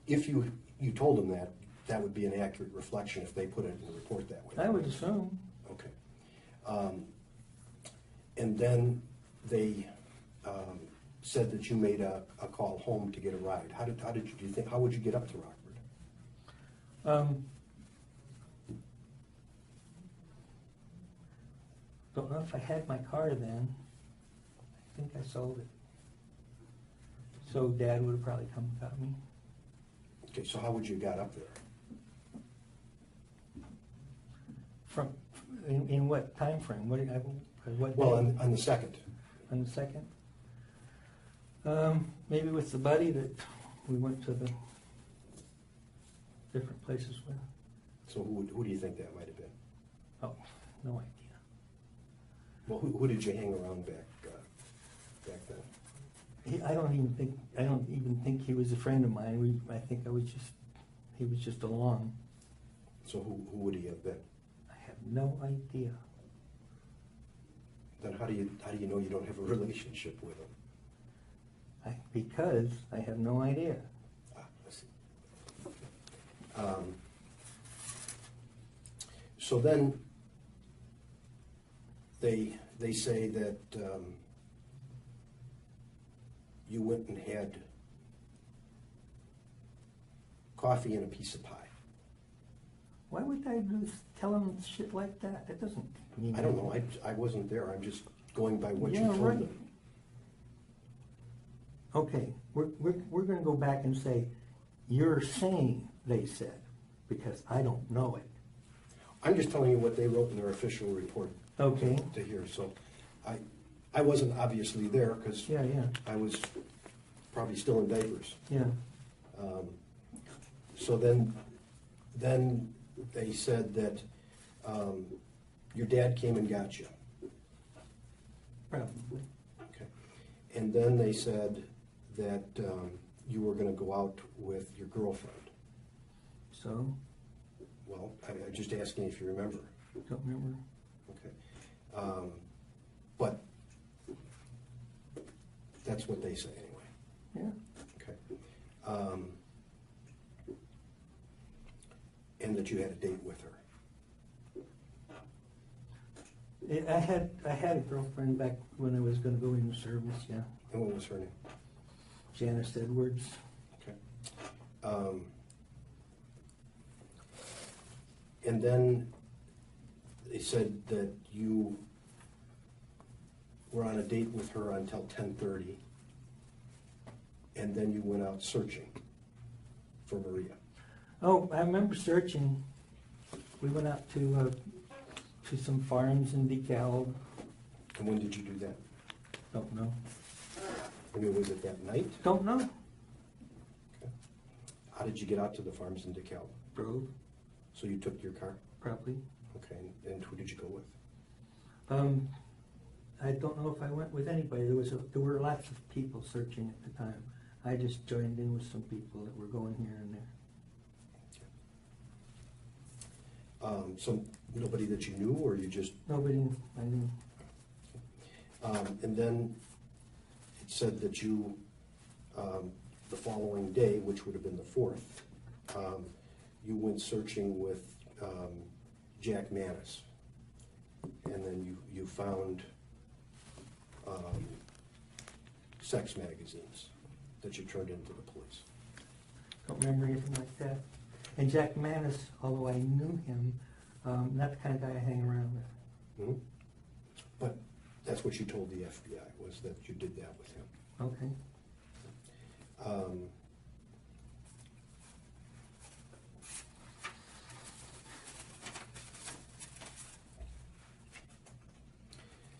if you told them that would be an accurate reflection if they put it in the report that way.
I would assume.
Okay. And then they said that you made a call home to get a ride. How would you get up to Rockford?
Don't know if I had my car then. I think I sold it. So Dad would have probably come and got me.
Okay, so how would you got up there?
From in what time frame? What
Well,
day?
on the 2nd.
On the 2nd? Maybe with the buddy that we went to the different places with.
So who do you think that might have been?
Oh, no idea.
Well, who did you hang around back then?
I don't even think he was a friend of mine. I think he was just along.
So who would he have been?
I have no idea.
Then how do you know you don't have a relationship with him?
Because I have no idea.
I see. So then they say that you went and had coffee and a piece of pie.
Why would I tell him shit like that? That doesn't mean
I don't know. I wasn't there. I'm just going by what you
Yeah,
told
right.
them.
Okay, we're going to go back and say, you're saying they said, because I don't know it.
I'm just telling you what they wrote in their official report
Okay.
to here. So I wasn't obviously there because
Yeah.
I was probably still in diapers.
Yeah.
So then they said that your dad came and got you.
Probably.
Okay. And then they said that you were going to go out with your girlfriend.
So,
Well, I'm just asking if you remember.
don't remember.
Okay. But That's what they say anyway.
Yeah.
Okay. And that you had a date with her.
I had a girlfriend back when I was going to go in the service, yeah.
And what was her name?
Janice Edwards.
Okay. And then they said that you were on a date with her until 10:30, and then you went out searching for Maria.
Oh, I remember searching. We went out to some farms in DeKalb.
And when did you do that?
Don't know.
I mean, was it that night?
Don't know.
Okay. How did you get out to the farms in DeKalb?
Drove,
So you took your car?
probably.
Okay. And who did you go with?
I don't know if I went with anybody. There were lots of people searching at the time. I just joined in with some people that were going here and there.
So nobody that you knew, or you just...
Nobody I knew.
And then it said that you, the following day, which would have been the 4th, you went searching with Jack Manis. And then you found sex magazines that you turned into the police.
Don't remember anything like that. And Jack Manis, although I knew him, not the kind of guy I hang around with.
Mhm. But that's what you told the FBI, was that you did that with him.
Okay.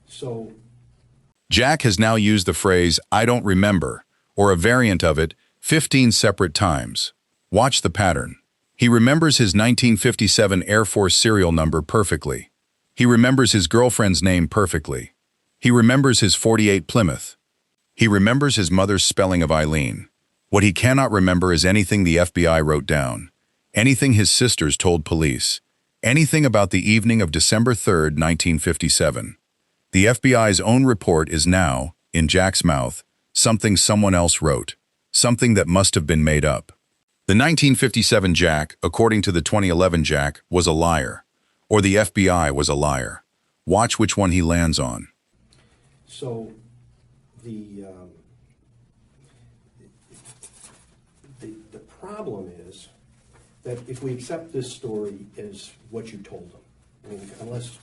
So
Jack has now used the phrase, "I don't remember," or a variant of it, 15 separate times. Watch the pattern. He remembers his 1957 Air Force serial number perfectly. He remembers his girlfriend's name perfectly. He remembers his '48 Plymouth. He remembers his mother's spelling of Eileen. What he cannot remember is anything the FBI wrote down, anything his sisters told police, anything about the evening of December 3rd, 1957. The FBI's own report is now, in Jack's mouth, something someone else wrote, something that must have been made up. The 1957 Jack, according to the 2011 Jack, was a liar, or the FBI was a liar. Watch which one he lands on.
So the problem is that if we accept this story as what you told them, I mean, unless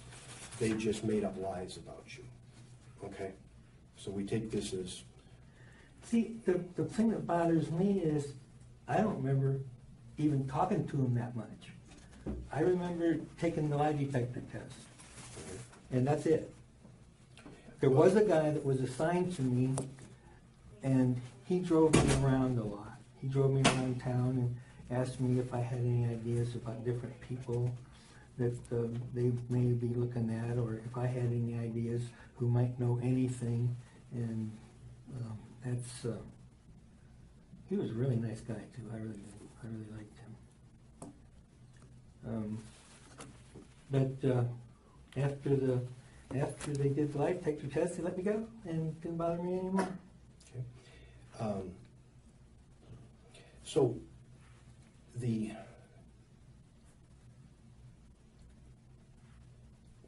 they just made up lies about you, okay? So we take this as...
See, the thing that bothers me is I don't remember even talking to him that much. I remember taking the lie detector test, and that's it. There was a guy that was assigned to me, and he drove me around a lot. He drove me around town and asked me if I had any ideas about different people that they may be looking at, or if I had any ideas who might know anything. And he was a really nice guy too. I really liked him. But after they did the lie detector test, they let me go and didn't bother me anymore.
Okay. So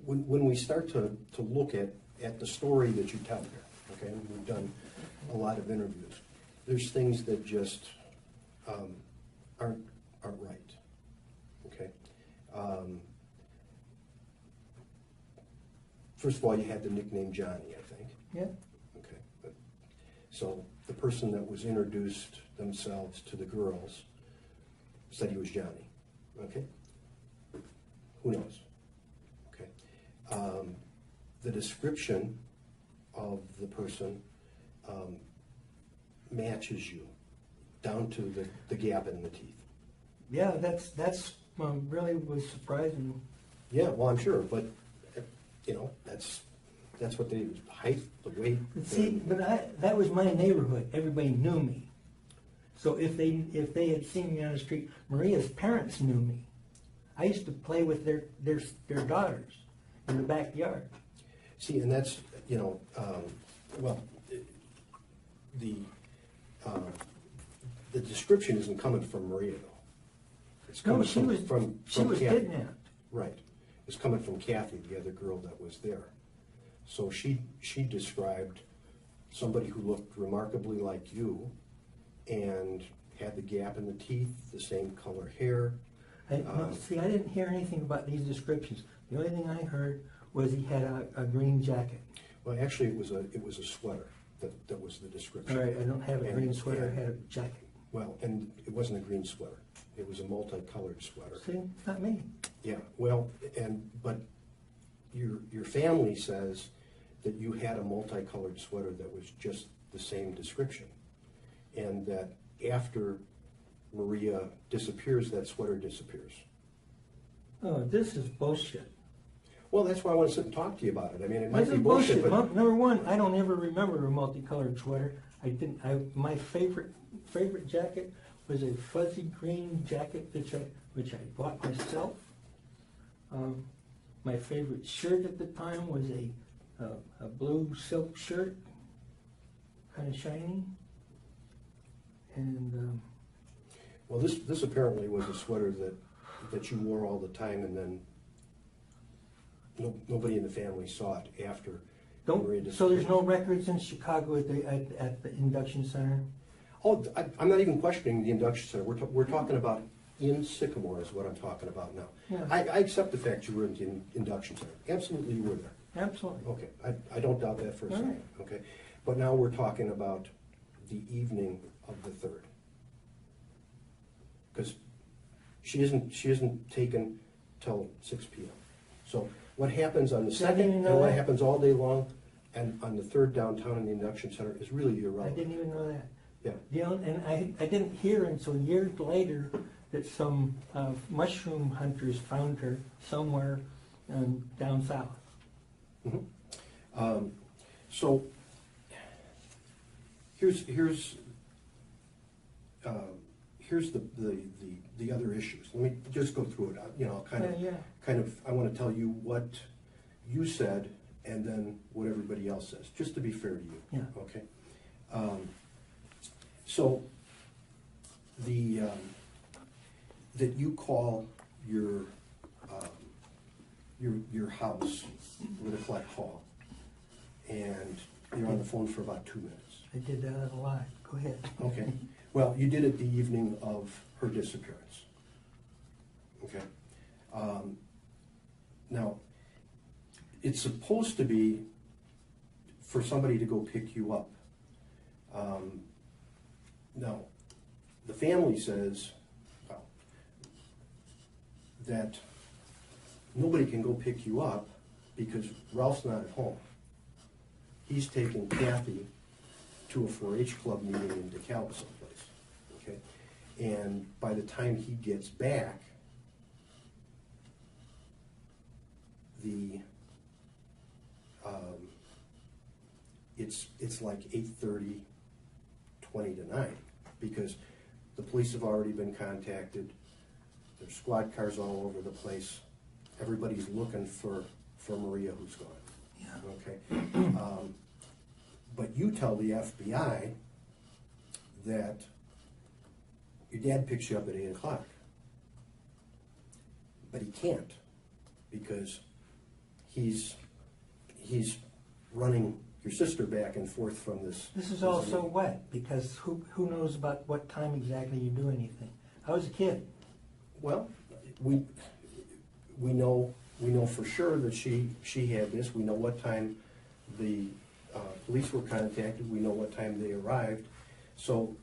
when we start to look at the story that you tell here, okay, we've done a lot of interviews, there's things that just aren't right, okay? First of all, you had the nickname Johnny, I think.
Yeah.
Okay. So the person that was introduced themselves to the girls said he was Johnny. Okay? Who knows? Okay. The description of the person matches you down to the gap in the teeth.
Yeah, that's really was surprising.
Yeah, well, I'm sure, but that's what they height, the weight.
See, but that was my neighborhood. Everybody knew me. So if they had seen me on the street, Maria's parents knew me. I used to play with their daughters in the backyard.
See, and that's, well, the description isn't coming from Maria, though. It's
No,
coming
she was
from Kathy.
kidnapped.
Right. It's coming from Kathy, the other girl that was there. So she described somebody who looked remarkably like you and had the gap in the teeth, the same color hair.
See, I didn't hear anything about these descriptions. The only thing I heard was he had a green jacket.
Well, actually, it was a sweater that was the description.
All right, I don't have a
And-
green sweater, I
and-
had a jacket.
Well, and it wasn't a green sweater. It was a multicolored sweater.
See, not me.
Yeah, well, but your family says that you had a multicolored sweater that was just the same description, and that after Maria disappears, that sweater disappears.
Oh, this is bullshit.
Well, that's why I want to sit and talk to you about it. I mean, it might
This
be
is
bullshit,
bullshit.
but
Number one, I don't ever remember a multicolored sweater. My favorite jacket was a fuzzy green jacket which I bought myself. My favorite shirt at the time was a blue silk shirt, kind of shiny. And
well, this apparently was a sweater that you wore all the time, and then nobody in the family saw it after Maria disappeared.
so there's no records in Chicago at the induction center.
Oh, I'm not even questioning the induction center. We're talking about in Sycamore is what I'm talking about now.
Yeah.
I accept the fact you were in the induction center. Absolutely, you were there.
Absolutely.
Okay, I don't doubt that for a
All
second.
right.
Okay, but now we're talking about the evening of the 3rd, because she isn't taken till 6 p.m. So what happens on the
See, I didn't
2nd
even know
and what
that.
happens all day long, and on the 3rd downtown in the induction center is really
I
irrelevant.
didn't even know that.
Yeah.
And I didn't hear until years later that some mushroom hunters found her somewhere down south.
Mhm. So here's the other issues. Let me just go through it. I want to tell you what you said and then what everybody else says, just to be fair to you.
Yeah.
Okay. So that you call your house with a collect call, and you're on the phone for about 2 minutes.
I did that a lot. Go ahead.
Okay. Well, you did it the evening of her disappearance. Okay. Now, it's supposed to be for somebody to go pick you up. Now, the family says, well, that nobody can go pick you up because Ralph's not at home. He's taking Kathy to a 4-H club meeting in DeKalb someplace, okay? And by the time he gets back, it's like 8:30, 20 to 9, because the police have already been contacted. There's squad cars all over the place. Everybody's looking for Maria, who's gone.
Yeah.
Okay. But you tell the FBI that your dad picks you up at 8 o'clock. But he can't, because he's running your sister back and forth from this.
This is all so wet because who knows about what time exactly you do anything. I was a kid.
Well, we know for sure that she had this. We know what time the police were contacted. We know what time they arrived. So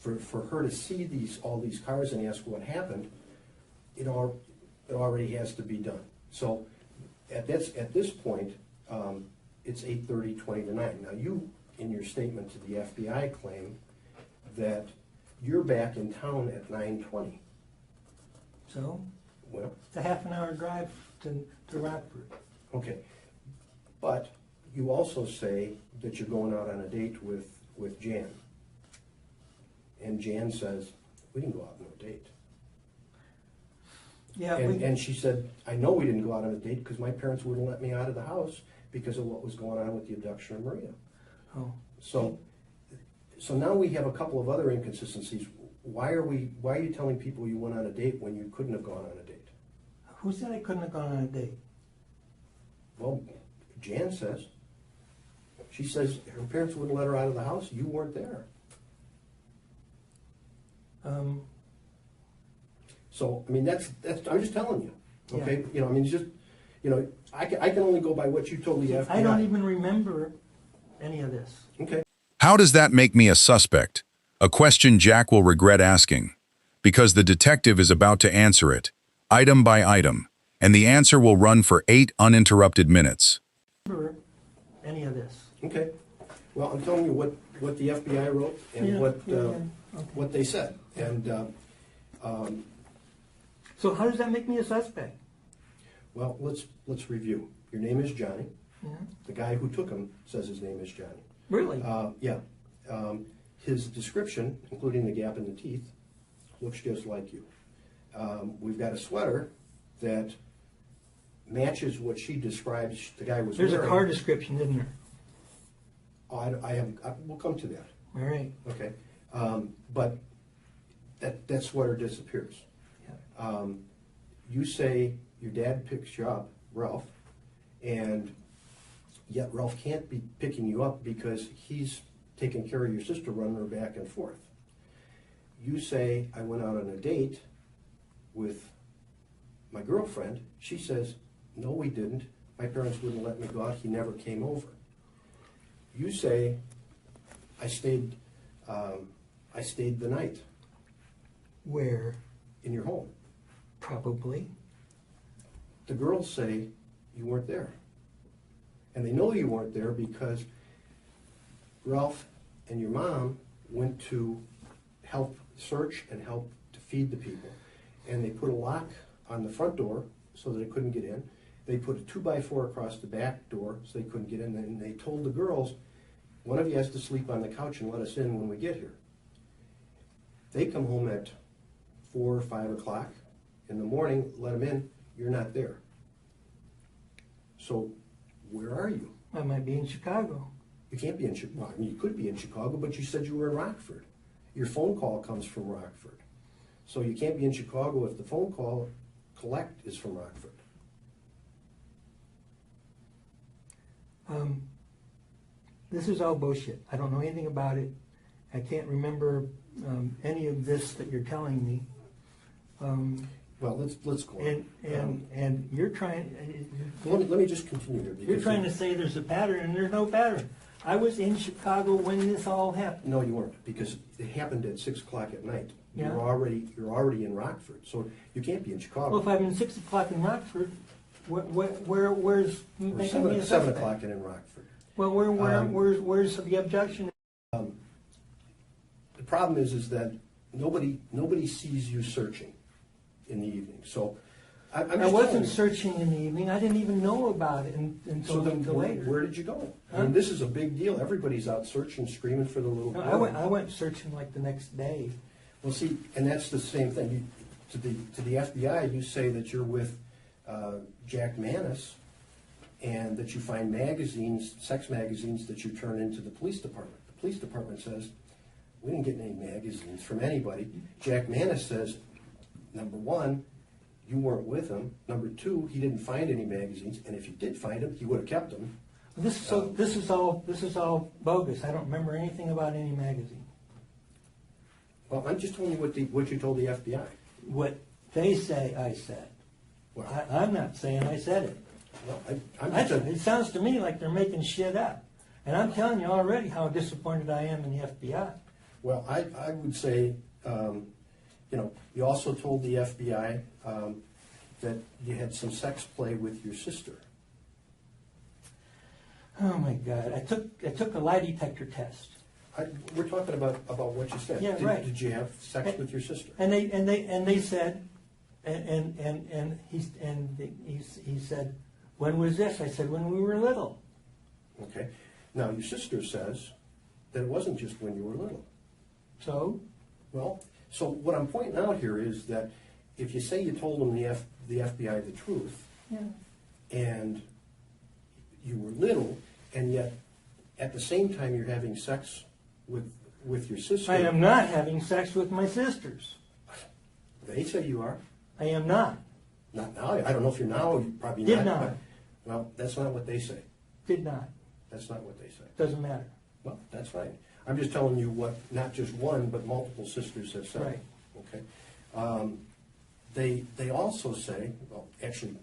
for her to see all these cars and ask what happened, it already has to be done. So at this point, it's 8:30, 20 to 9. Now you, in your statement to the FBI, claim that you're back in town at 9:20.
So
Well,
it's a half an hour drive to Rockford.
okay. But you also say that you're going out on a date with Jan. And Jan says, we didn't go out on a date.
Yeah,
And she said, I know we didn't go out on a date because my parents wouldn't let me out of the house because of what was going on with the abduction of Maria.
Oh,
So So now we have a couple of other inconsistencies. Why are you telling people you went on a date when you couldn't have gone on a date?
Who said I couldn't have gone on a date?
Well, Jan says. She says her parents wouldn't let her out of the house. You weren't there. So, I mean, that's. I'm just telling you. Okay?
Yeah.
I mean, it's just, I can only go by what you told the FBI.
I don't even remember any of this.
Okay.
How does that make me a suspect? A question Jack will regret asking, because the detective is about to answer it, item by item, and the answer will run for 8 uninterrupted minutes.
Remember any of this?
Okay. Well, I'm telling you what the FBI wrote and
Okay.
what they said. And
So how does that make me a suspect?
well, let's review. Your name is Johnny.
Yeah.
The guy who took him says his name is Johnny.
Really?
Yeah. His description, including the gap in the teeth, looks just like you. We've got a sweater that matches what she describes the guy was
There's
wearing.
a car description, isn't there?
Oh, we'll come to that.
All right.
Okay. But that sweater disappears.
Yeah.
You say your dad picks you up, Ralph, and yet Ralph can't be picking you up because he's taking care of your sister, running her back and forth. You say, I went out on a date with my girlfriend. She says, no, we didn't. My parents wouldn't let me go out. He never came over. You say, I stayed the night
Where?
in your home.
Probably.
The girls say you weren't there. And they know you weren't there because Ralph and your mom went to help search and help to feed the people. And they put a lock on the front door so that they couldn't get in. They put a 2x4 across the back door so they couldn't get in. And they told the girls, one of you has to sleep on the couch and let us in when we get here. They come home at 4 or 5 o'clock in the morning, let them in, you're not there. So where are you?
I might be in Chicago.
You can't be in Chicago. Well, I mean, you could be in Chicago, but you said you were in Rockford. Your phone call comes from Rockford. So you can't be in Chicago if the phone call collect is from Rockford.
This is all bullshit. I don't know anything about it. I can't remember any of this that you're telling me.
Well, let's go on.
And you're trying.
Let me just continue here.
You're trying to say there's a pattern, and there's no pattern. I was in Chicago when this all happened.
No, you weren't, because it happened at 6 o'clock at night.
Yeah.
You're already in Rockford, so you can't be in Chicago.
Well, if I'm in 6 o'clock in Rockford, where's
Or
making me a
7
suspect?
o'clock and in Rockford.
Well, where's the objection?
The problem is that nobody sees you searching in the evening. So I'm just
I wasn't
telling you.
searching in the evening. I didn't even know about it until,
So then,
until later.
where did you go?
Huh?
I mean, this is a big deal. Everybody's out searching, screaming for the little
No,
girl.
I went searching like the next day.
Well, see, and that's the same thing. To the FBI, you say that you're with Jack Manis, and that you find magazines, sex magazines, that you turn into the police department. The police department says, we didn't get any magazines from anybody. Jack Manis says, number one, you weren't with him. Number two, he didn't find any magazines, and if he did find them, he would have kept them.
This is all bogus. I don't remember anything about any magazine.
Well, I'm just telling you what you told the FBI.
What they say, I said.
Well,
I'm not saying I said it.
well, I'm just
It sounds to me like they're making shit up. And I'm telling you already how disappointed I am in the FBI.
well, I would say, you also told the FBI that you had some sex play with your sister.
Oh my God! I took a lie detector test,
We're talking about what you said.
Yeah, right.
Did you have sex with your sister?
and they said, and he said, when was this? I said, when we were little.
Okay. Now, your sister says that it wasn't just when you were little.
So
Well, so what I'm pointing out here is that if you say you told them the FBI the truth,
yeah.
and you were little, and yet at the same time you're having sex with with your sister.
I am not having sex with my sisters.
They say you are.
I am not.
Not now. I don't know if you're now. You're probably
Did
not.
not.
But, well, that's not what they say.
Did not.
That's not what they say.
Doesn't matter.
Well, that's fine. I'm just telling you what not just one, but multiple sisters have said.
Right.
Okay. They also say, well, actually,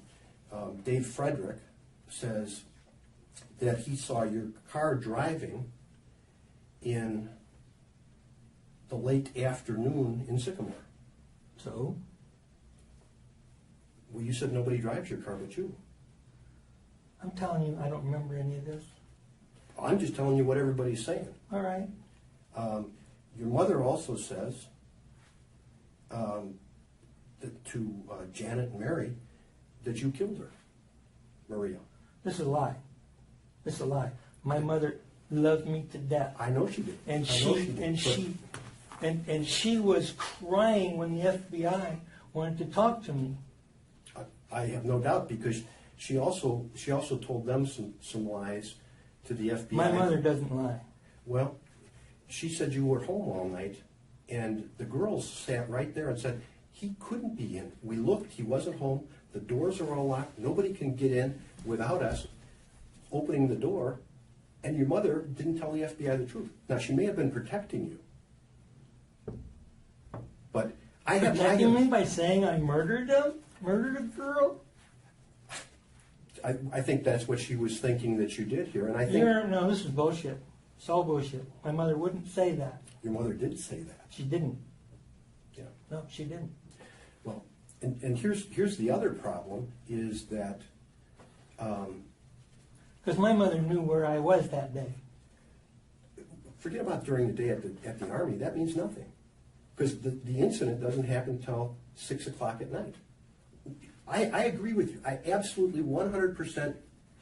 Dave Frederick says that he saw your car driving in the late afternoon in Sycamore.
So?
Well, you said nobody drives your car but you.
I'm telling you, I don't remember any of this.
I'm just telling you what everybody's saying.
All right.
Your mother also says that to Janet and Mary that you killed her, Maria.
This is a lie. This is a lie. My mother loved me to death.
I know she did.
And
I know did,
and she was crying when the FBI wanted to talk to me.
I have no doubt, because she also told them some lies to the FBI.
My mother doesn't lie.
Well, she said you were home all night, and the girls sat right there and said he couldn't be in. We looked, he wasn't home. The doors are all locked. Nobody can get in without us opening the door. And your mother didn't tell the FBI the truth. Now, she may have been protecting you, but I have.
Protecting me by saying I murdered them? Murdered a girl?
I think that's what she was thinking that you did here, and I think
No, this is bullshit. It's all bullshit. My mother wouldn't say that.
your mother did say that.
She didn't.
Yeah.
No, she didn't.
Well, and here's the other problem is that.
Because my mother knew where I was that day.
Forget about during the day at the Army. That means nothing, because the incident doesn't happen until 6 o'clock at night. I agree with you. I absolutely 100%,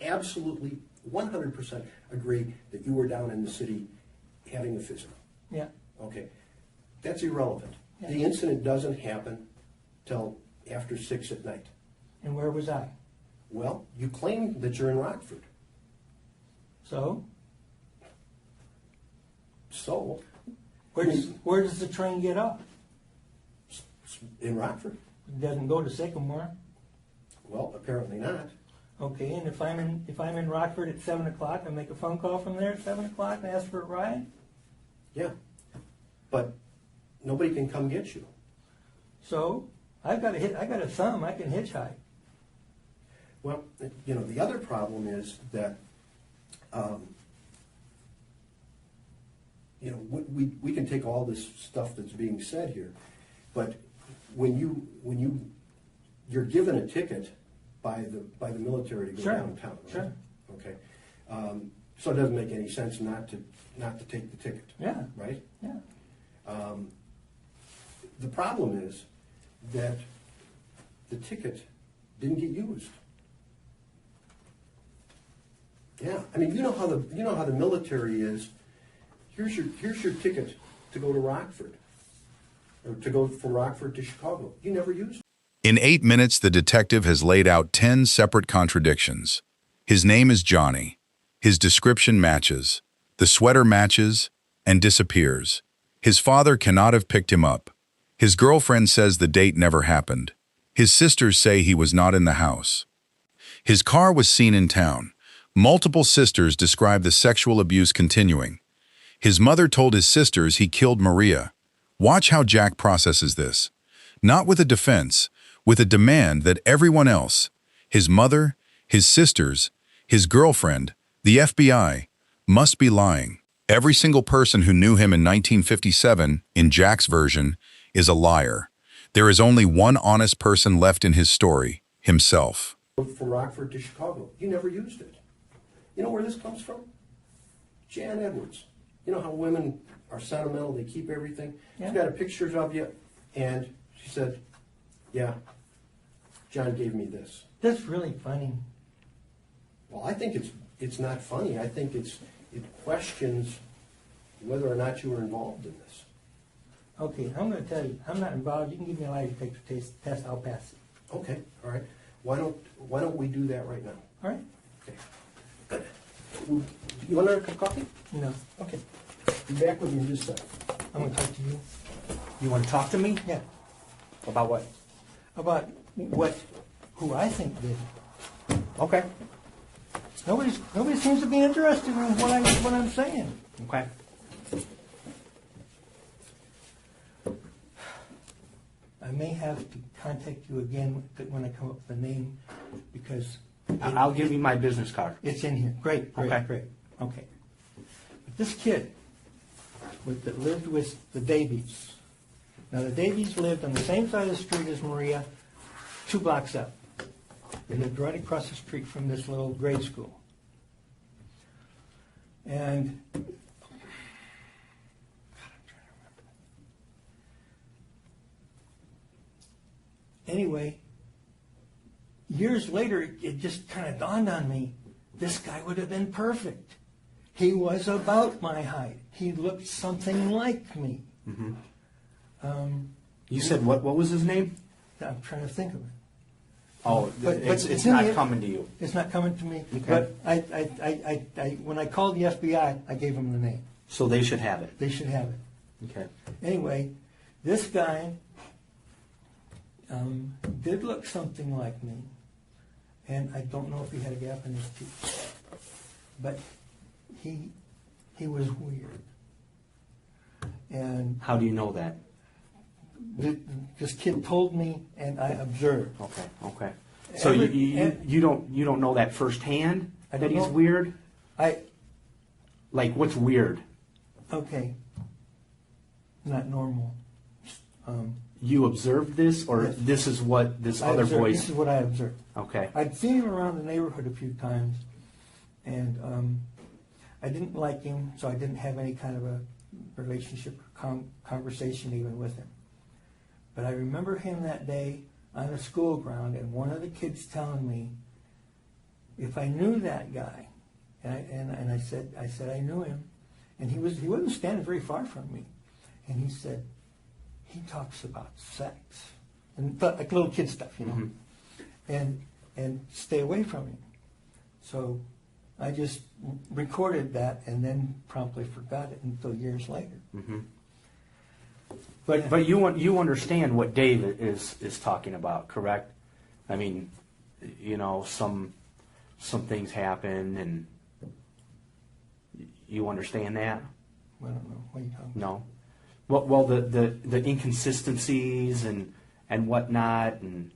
absolutely 100% agree that you were down in the city having a physical.
Yeah.
Okay, that's irrelevant.
Yeah.
The incident doesn't happen till after 6 at night.
And where was I?
Well, you claim that you're in Rockford.
So?
So,
Where does the train get off?
in Rockford?
It doesn't go to Sycamore.
Well, apparently not.
Okay, and if I'm in Rockford at 7 o'clock, I make a phone call from there at 7 o'clock and ask for a ride?
Yeah, but nobody can come get you.
So I got a thumb. I can hitchhike.
Well, you know, the other problem is that, you know, we can take all this stuff that's being said here, but when you're given a ticket by the military to go
Sure,
downtown, right?
sure.
Okay, so it doesn't make any sense not to take the ticket.
Yeah.
Right.
Yeah.
The problem is that the ticket didn't get used. Yeah, I mean, you know how the military is. Here's your ticket to go to Rockford, or to go from Rockford to Chicago. You never use it.
In 8 minutes, the detective has laid out 10 separate contradictions. His name is Johnny. His description matches. The sweater matches and disappears. His father cannot have picked him up. His girlfriend says the date never happened. His sisters say he was not in the house. His car was seen in town. Multiple sisters describe the sexual abuse continuing. His mother told his sisters he killed Maria. Watch how Jack processes this. Not with a defense, with a demand that everyone else, his mother, his sisters, his girlfriend, the FBI, must be lying. Every single person who knew him in 1957, in Jack's version, is a liar. There is only one honest person left in his story, himself.
From Rockford to Chicago. You never used it. You know where this comes from? Jan Edwards. You know how women are sentimental, they keep everything?
Yeah.
She's got a picture of you, and she said, yeah, John gave me this.
That's really funny.
Well, I think it's not funny. I think it questions whether or not you were involved in this.
Okay, I'm going to tell you, I'm not involved. You can give me a lie detector test. I'll pass it.
Okay, all right. Why don't we do that right now?
All right?
Okay. Good. You want another cup of coffee?
No.
Okay.
Be back with you in just a second. I'm going to talk to you.
You want to talk to me?
Yeah.
About what?
About who I think did it.
Okay.
Nobody seems to be interested in what I'm saying.
Okay.
I may have to contact you again when I come up with a name, because
I'll give you my business card.
it's in here. Great. Okay. But this kid that lived with the Davies. Now, the Davies lived on the same side of the street as Maria, 2 blocks up. They lived right across the street from this little grade school. And God, I'm trying to remember. Anyway, years later, it just kind of dawned on me, this guy would have been perfect. He was about my height. He looked something like me.
Mm-hmm. You said what was his name?
I'm trying to think of it.
Oh,
But
it's not coming to you.
It's not coming to me.
Okay.
But I when I called the FBI, I gave them the name.
So they should have it.
They should have it.
Okay.
Anyway, this guy did look something like me, and I don't know if he had a gap in his teeth, but he was weird. And
How do you know that?
this kid told me, and I observed.
Okay. So you don't know that firsthand
I
that
don't
he's
know.
weird?
I
Like, what's weird?
okay, not normal.
You observed this, or
Yes.
this is what this
I
other
observed-
boy?
This is what I observed.
Okay.
I'd seen him around the neighborhood a few times, and I didn't like him, so I didn't have any kind of a relationship or conversation even with him. But I remember him that day on a school ground, and one of the kids telling me, if I knew that guy, and I said I knew him, and he wasn't standing very far from me, and he said, he talks about sex and like little kid stuff, you know, and stay away from him. So I just recorded that and then promptly forgot it until years later.
Mm-hmm. But you understand what Dave is talking about, correct? I mean, you know, some things happen, and you understand that?
I don't know. What are you talking about?
No. Well, the inconsistencies and whatnot, and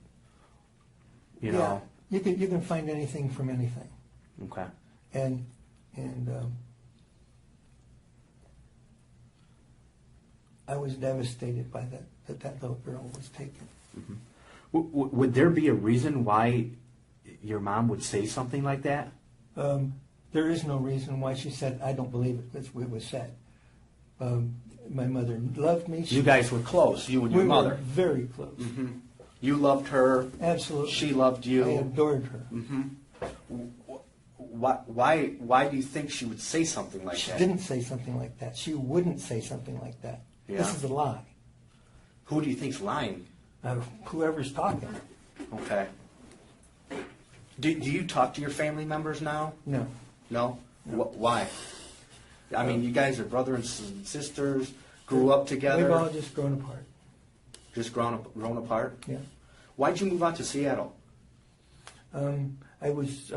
you know.
Yeah, you can find anything from anything,
Okay.
and I was devastated by that little girl was taken.
Mm-hmm. Would there be a reason why your mom would say something like that?
There is no reason why. She said, I don't believe it. That's what it was said. My mother loved me.
You guys were close, you and your
we
mother.
were very close.
Mm-hmm. You loved her.
Absolutely.
She loved you.
I adored her.
Mm-hmm. Why do you think she would say something like
She
that?
didn't say something like that. She wouldn't say something like that.
Yeah.
This is a lie.
Who do you think's lying?
Whoever's talking.
Okay. Do you talk to your family members now?
No.
No? Why? I mean, you guys are brothers and sisters, grew up together.
We've all just grown apart.
Just grown apart?
Yeah.
Why'd you move out to Seattle?
I was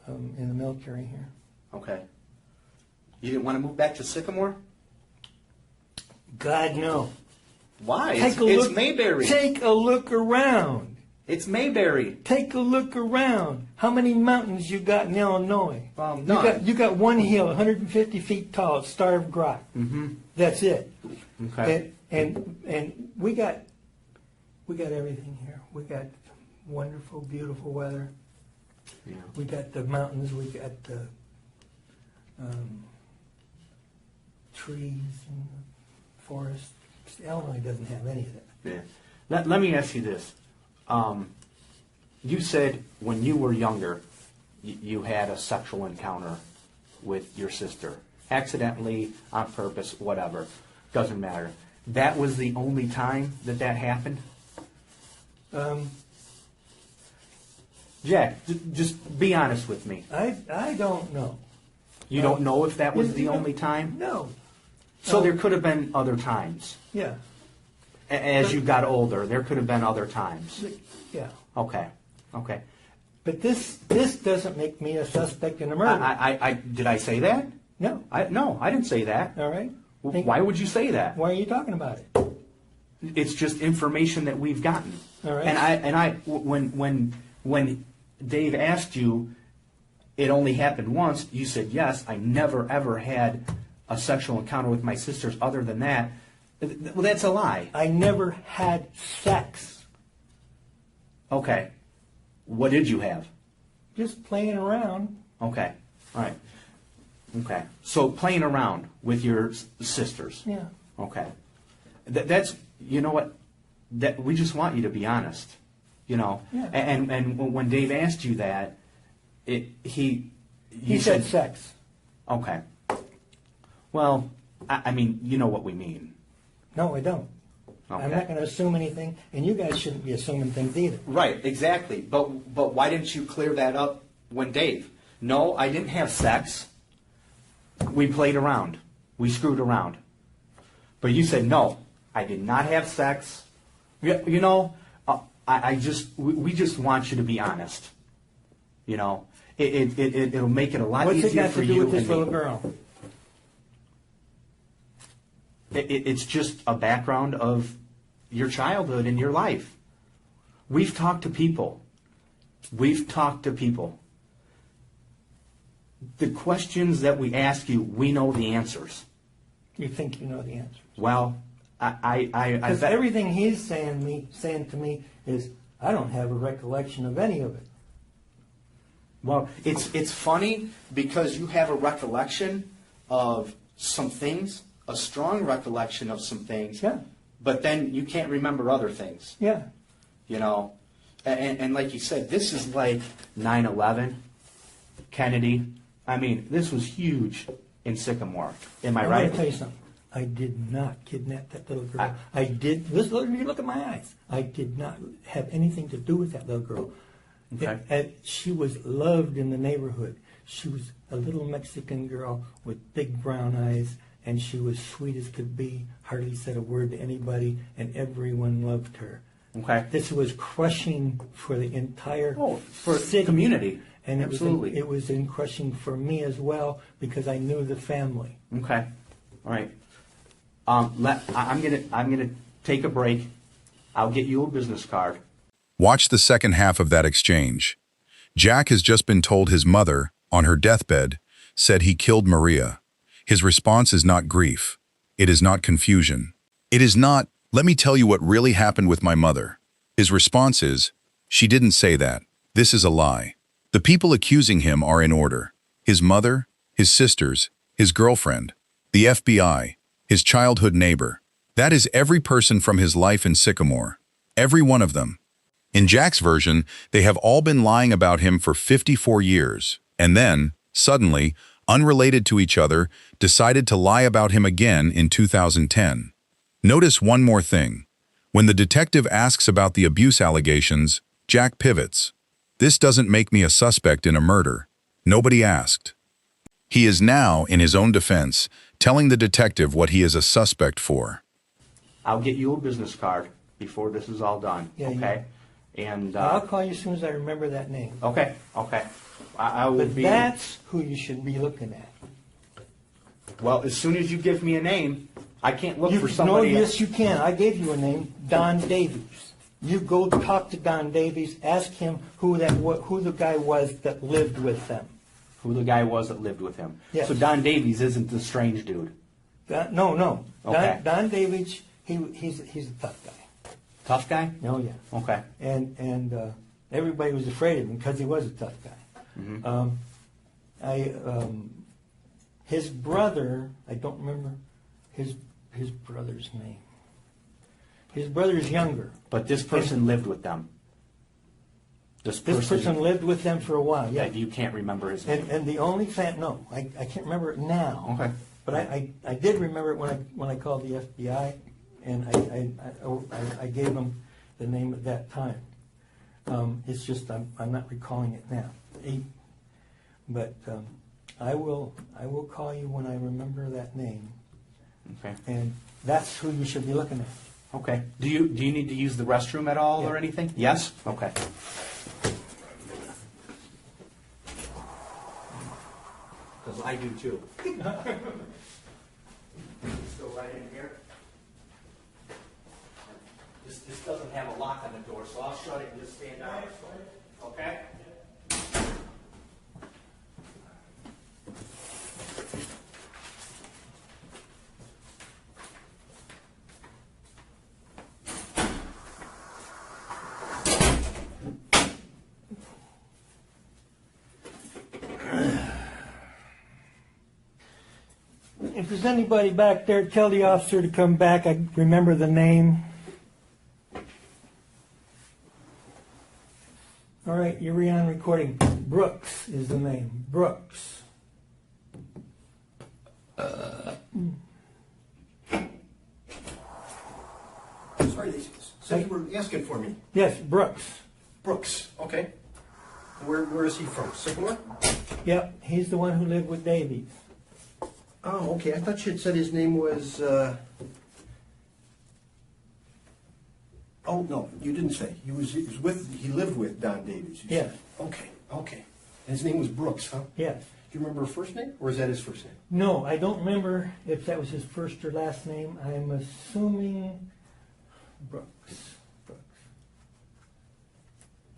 in the military here.
Okay. You didn't want to move back to Sycamore?
God, no.
Why?
Take
It's Mayberry.
Take a look around.
It's Mayberry.
Take a look around. How many mountains you got in Illinois?
None.
You got one hill, 150 feet tall, Starved Rock.
Mm-hmm.
That's it.
Okay.
And we got everything here. We got wonderful, beautiful weather.
Yeah.
We got the mountains. We got the trees and the forest. Illinois doesn't have any of that.
Yeah. Let me ask you this. You said when you were younger, you had a sexual encounter with your sister. Accidentally, on purpose, whatever. Doesn't matter. That was the only time that happened? Jack, just be honest with me.
I don't know.
You don't know if that was the
You know,
only time?
No.
So there could have been other times.
Yeah,
As you got older, there could have been other times.
yeah.
Okay, okay.
But this doesn't make me a suspect in a murder.
Did I say that?
No.
No, I didn't say that.
All right.
Why would you say that?
Why are you talking about it?
It's just information that we've gotten.
All right.
When Dave asked you, it only happened once. You said yes. I never ever had a sexual encounter with my sisters. Other than that, well, that's a lie.
I never had sex.
Okay. What did you have?
Just playing around.
Okay. All right. Okay. So playing around with your sisters.
Yeah.
Okay. That's, you know what? That we just want you to be honest. You know.
Yeah.
And when Dave asked you that, he
said sex.
Okay. Well, I mean, you know what we mean.
No, I don't.
Okay.
I'm not going to assume anything, and you guys shouldn't be assuming things either.
Right, exactly. But why didn't you clear that up when Dave? No, I didn't have sex. We played around. We screwed around. But you said, no, I did not have sex. You know, we just want you to be honest. You know, it'll make it a lot
What's
easier
it got
for
to
you.
do with this
and me.
little girl?
It's just a background of your childhood and your life. We've talked to people. We've talked to people. The questions that we ask you, we know the answers.
You think you know the answer?
Well, I
Because
bet
everything he's saying to me is, I don't have a recollection of any of it.
Well, it's funny because you have a recollection of some things, a strong recollection of some things,
Yeah.
but then you can't remember other things,
Yeah.
you know. And like you said, this is like 9/11, Kennedy. I mean, this was huge in Sycamore. Am I
I'm
right?
going to tell you something. I did not kidnap that little girl. I did. Look at my eyes. I did not have anything to do with that little girl.
Okay.
She was loved in the neighborhood. She was a little Mexican girl with big brown eyes, and she was sweet as could be. Hardly said a word to anybody, and everyone loved her.
Okay.
This was crushing for the entire
For
city.
community.
And
Absolutely.
it was in crushing for me as well because I knew the family.
Okay. All right. I'm gonna take a break. I'll get you a business card.
Watch the second half of that exchange. Jack has just been told his mother, on her deathbed, said he killed Maria. His response is not grief. It is not confusion. It is not, let me tell you what really happened with my mother. His response is, she didn't say that. This is a lie. The people accusing him are in order. His mother, his sisters, his girlfriend, the FBI, his childhood neighbor. That is every person from his life in Sycamore. Every one of them. In Jack's version, they have all been lying about him for 54 years, and then, suddenly, unrelated to each other, decided to lie about him again in 2010. Notice one more thing. When the detective asks about the abuse allegations, Jack pivots. This doesn't make me a suspect in a murder. Nobody asked. He is now, in his own defense, telling the detective what he is a suspect for.
I'll get you a business card before this is all done.
Yeah,
okay. And
I'll call you as soon as I remember that name.
okay. I will
But
be.
that's who you should be looking at.
Well, as soon as you give me a name, I can't look for
No,
somebody.
yes, you can. I gave you a name, Don Davies. You go talk to Don Davies. Ask him who the guy was that lived with them.
Who the guy was that lived with him.
Yes.
So Don Davies isn't the strange dude.
No.
Okay.
Don Davies. He's a tough guy.
Tough guy?
Oh yeah.
Okay.
And everybody was afraid of him because he was a tough guy.
Mm-hmm.
His brother, I don't remember his brother's name. His brother's younger.
But this person lived with them. This
This person lived with them for a while. Yeah.
that you can't remember his name.
And the only no, I can't remember it now.
Okay.
But I did remember it when I called the FBI, and I gave them the name at that time. It's just I'm not recalling it now. But I will call you when I remember that name,
Okay.
And that's who you should be looking at.
Okay. Do you need to use the restroom at all or
Yeah.
anything? Yes? Okay. Because I do too. Just go right in here. This doesn't have a lock on the door, so I'll shut it and just stand out. Okay?
If there's anybody back there, tell the officer to come back. I remember the name. All right, you're on recording. Brooks is the name. Brooks.
Sorry, they said you were asking for me.
Yes, Brooks.
Brooks, okay. Where is he from? Sycamore?
Yep, he's the one who lived with Davies.
Oh, okay. I thought you had said his name was. Oh no, you didn't say. He was with. He lived with Don Davies. You
Yes.
said. Okay. Okay. And his name was Brooks, huh?
Yes.
Do you remember her first name, or is that his first name?
No, I don't remember if that was his first or last name. I'm assuming Brooks. Brooks.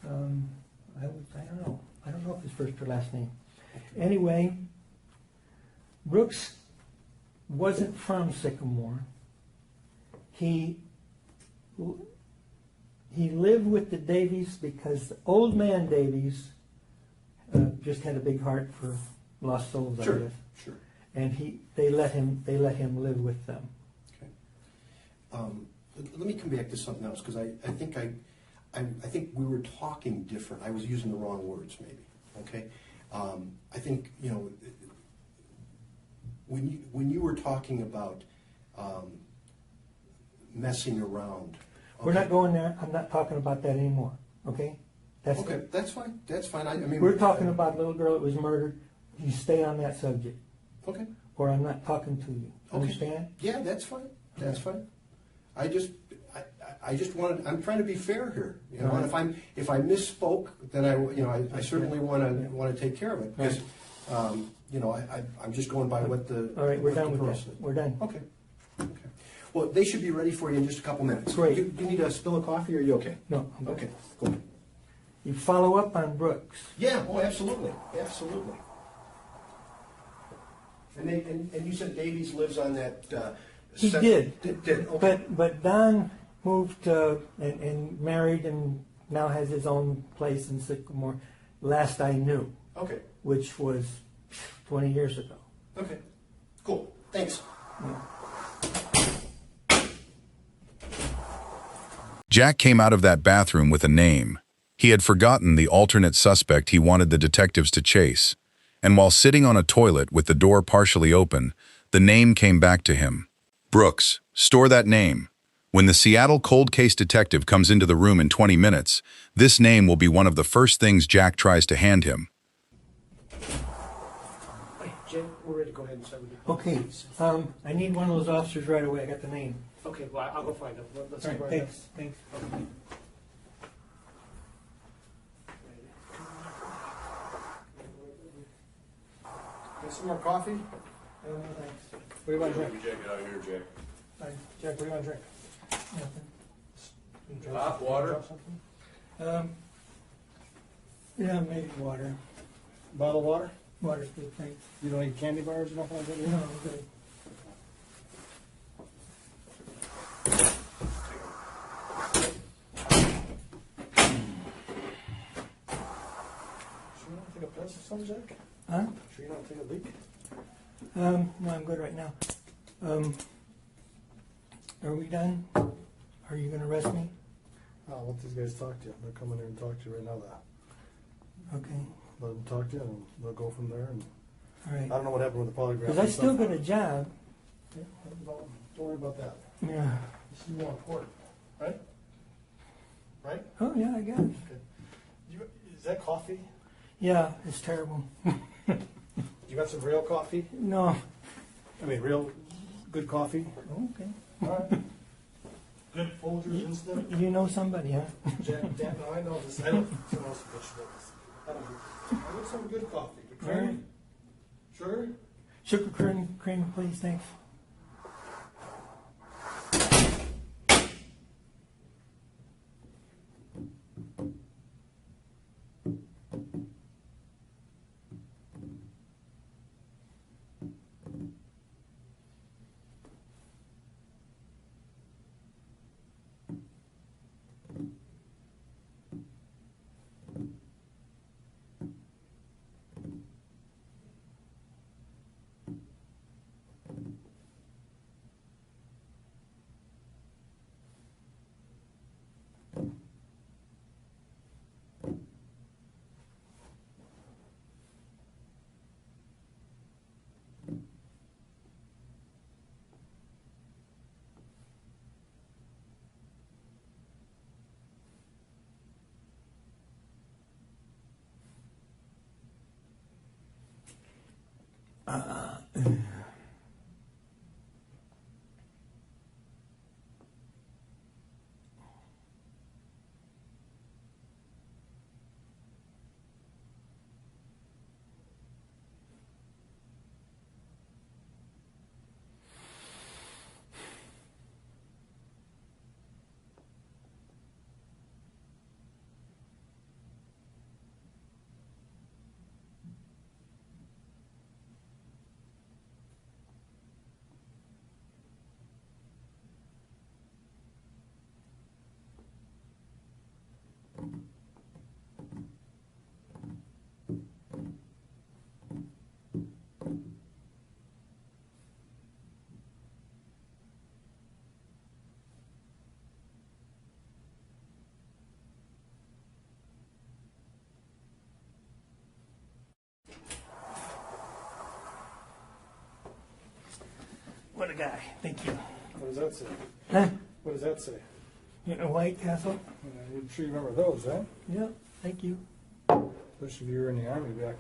I don't know. I don't know if his first or last name. Anyway, Brooks wasn't from Sycamore. He lived with the Davies because the old man Davies just had a big heart for lost souls, I guess.
Sure.
And they let him live with them.
Okay. Let me come back to something else because I think we were talking different. I was using the wrong words, maybe. Okay. I think when you were talking about messing around.
We're not going there. I'm not talking about that anymore. Okay.
Okay, that's fine. That's fine. I mean,
we're talking about a little girl that was murdered. You stay on that subject,
Okay.
or I'm not talking to you.
Okay.
Understand?
Yeah, that's fine. That's fine. I just wanted. I'm trying to be fair here. You know,
Right.
and if I misspoke, then I certainly want to take care of it because I'm just going by what the.
All right, we're
what
done
the
with
girl
that.
said.
We're done.
Okay. Okay. Well, they should be ready for you in just a couple minutes.
Great.
Do you need a spill of coffee, or are you okay?
No. I'm
Okay.
good.
Cool.
You follow up on Brooks.
Yeah. Oh, absolutely. Absolutely. And you said Davies lives on that.
He did.
Did. Okay.
But Don moved and married and now has his own place in Sycamore. Last I knew,
Okay.
which was 20 years ago.
Okay. Cool. Thanks.
Jack came out of that bathroom with a name. He had forgotten the alternate suspect he wanted the detectives to chase. And while sitting on a toilet with the door partially open, the name came back to him. Brooks, store that name. When the Seattle cold case detective comes into the room in 20 minutes, this name will be one of the first things Jack tries to hand him.
Hey, Jim, we're ready to go ahead and start with the...
Okay. I need one of those officers right away. I got the name.
Okay, well, I'll go find them. Let's
All
go
right.
right now.
Thanks.
Got some more coffee?
Thanks.
What do you want to drink?
Jack, get out of here, Jack.
Hi, Jack, what do you want to drink?
Nothing.
Hot water?
Drop something?
Yeah, maybe water.
Bottle of water?
Water's good, thanks.
You don't eat candy bars or nothing like that?
No, I'm good.
Sure you don't take a piss or something, Jack?
Huh?
Sure you don't take a leak?
No, I'm good right now. Are we done? Are you going to arrest me?
I'll let these guys talk to you. They'll come in here and talk to you right now. Though.
Okay.
Let them talk to you and they'll go from there. And
All
I
right.
don't know what happened with the polygraph.
Because I
and
still
stuff.
got a job.
Yeah, don't worry about that.
Yeah.
This is more important, right? Right?
Oh, yeah, I guess.
Is that coffee?
Yeah, it's terrible.
You got some real coffee?
No.
I mean, real Good coffee.
Okay.
All right. Good Folgers and stuff.
You know somebody, huh?
Jack, no, I know this. I don't know most vegetables. I want some good coffee. Good
All right.
cream. Sugar?
Sugar cream, please, thanks. What a guy. Thank you.
What does that say?
Huh?
What does that say?
You know, White Castle?
I'm sure you remember those, huh?
Yeah, thank you.
Especially if you were in the Army back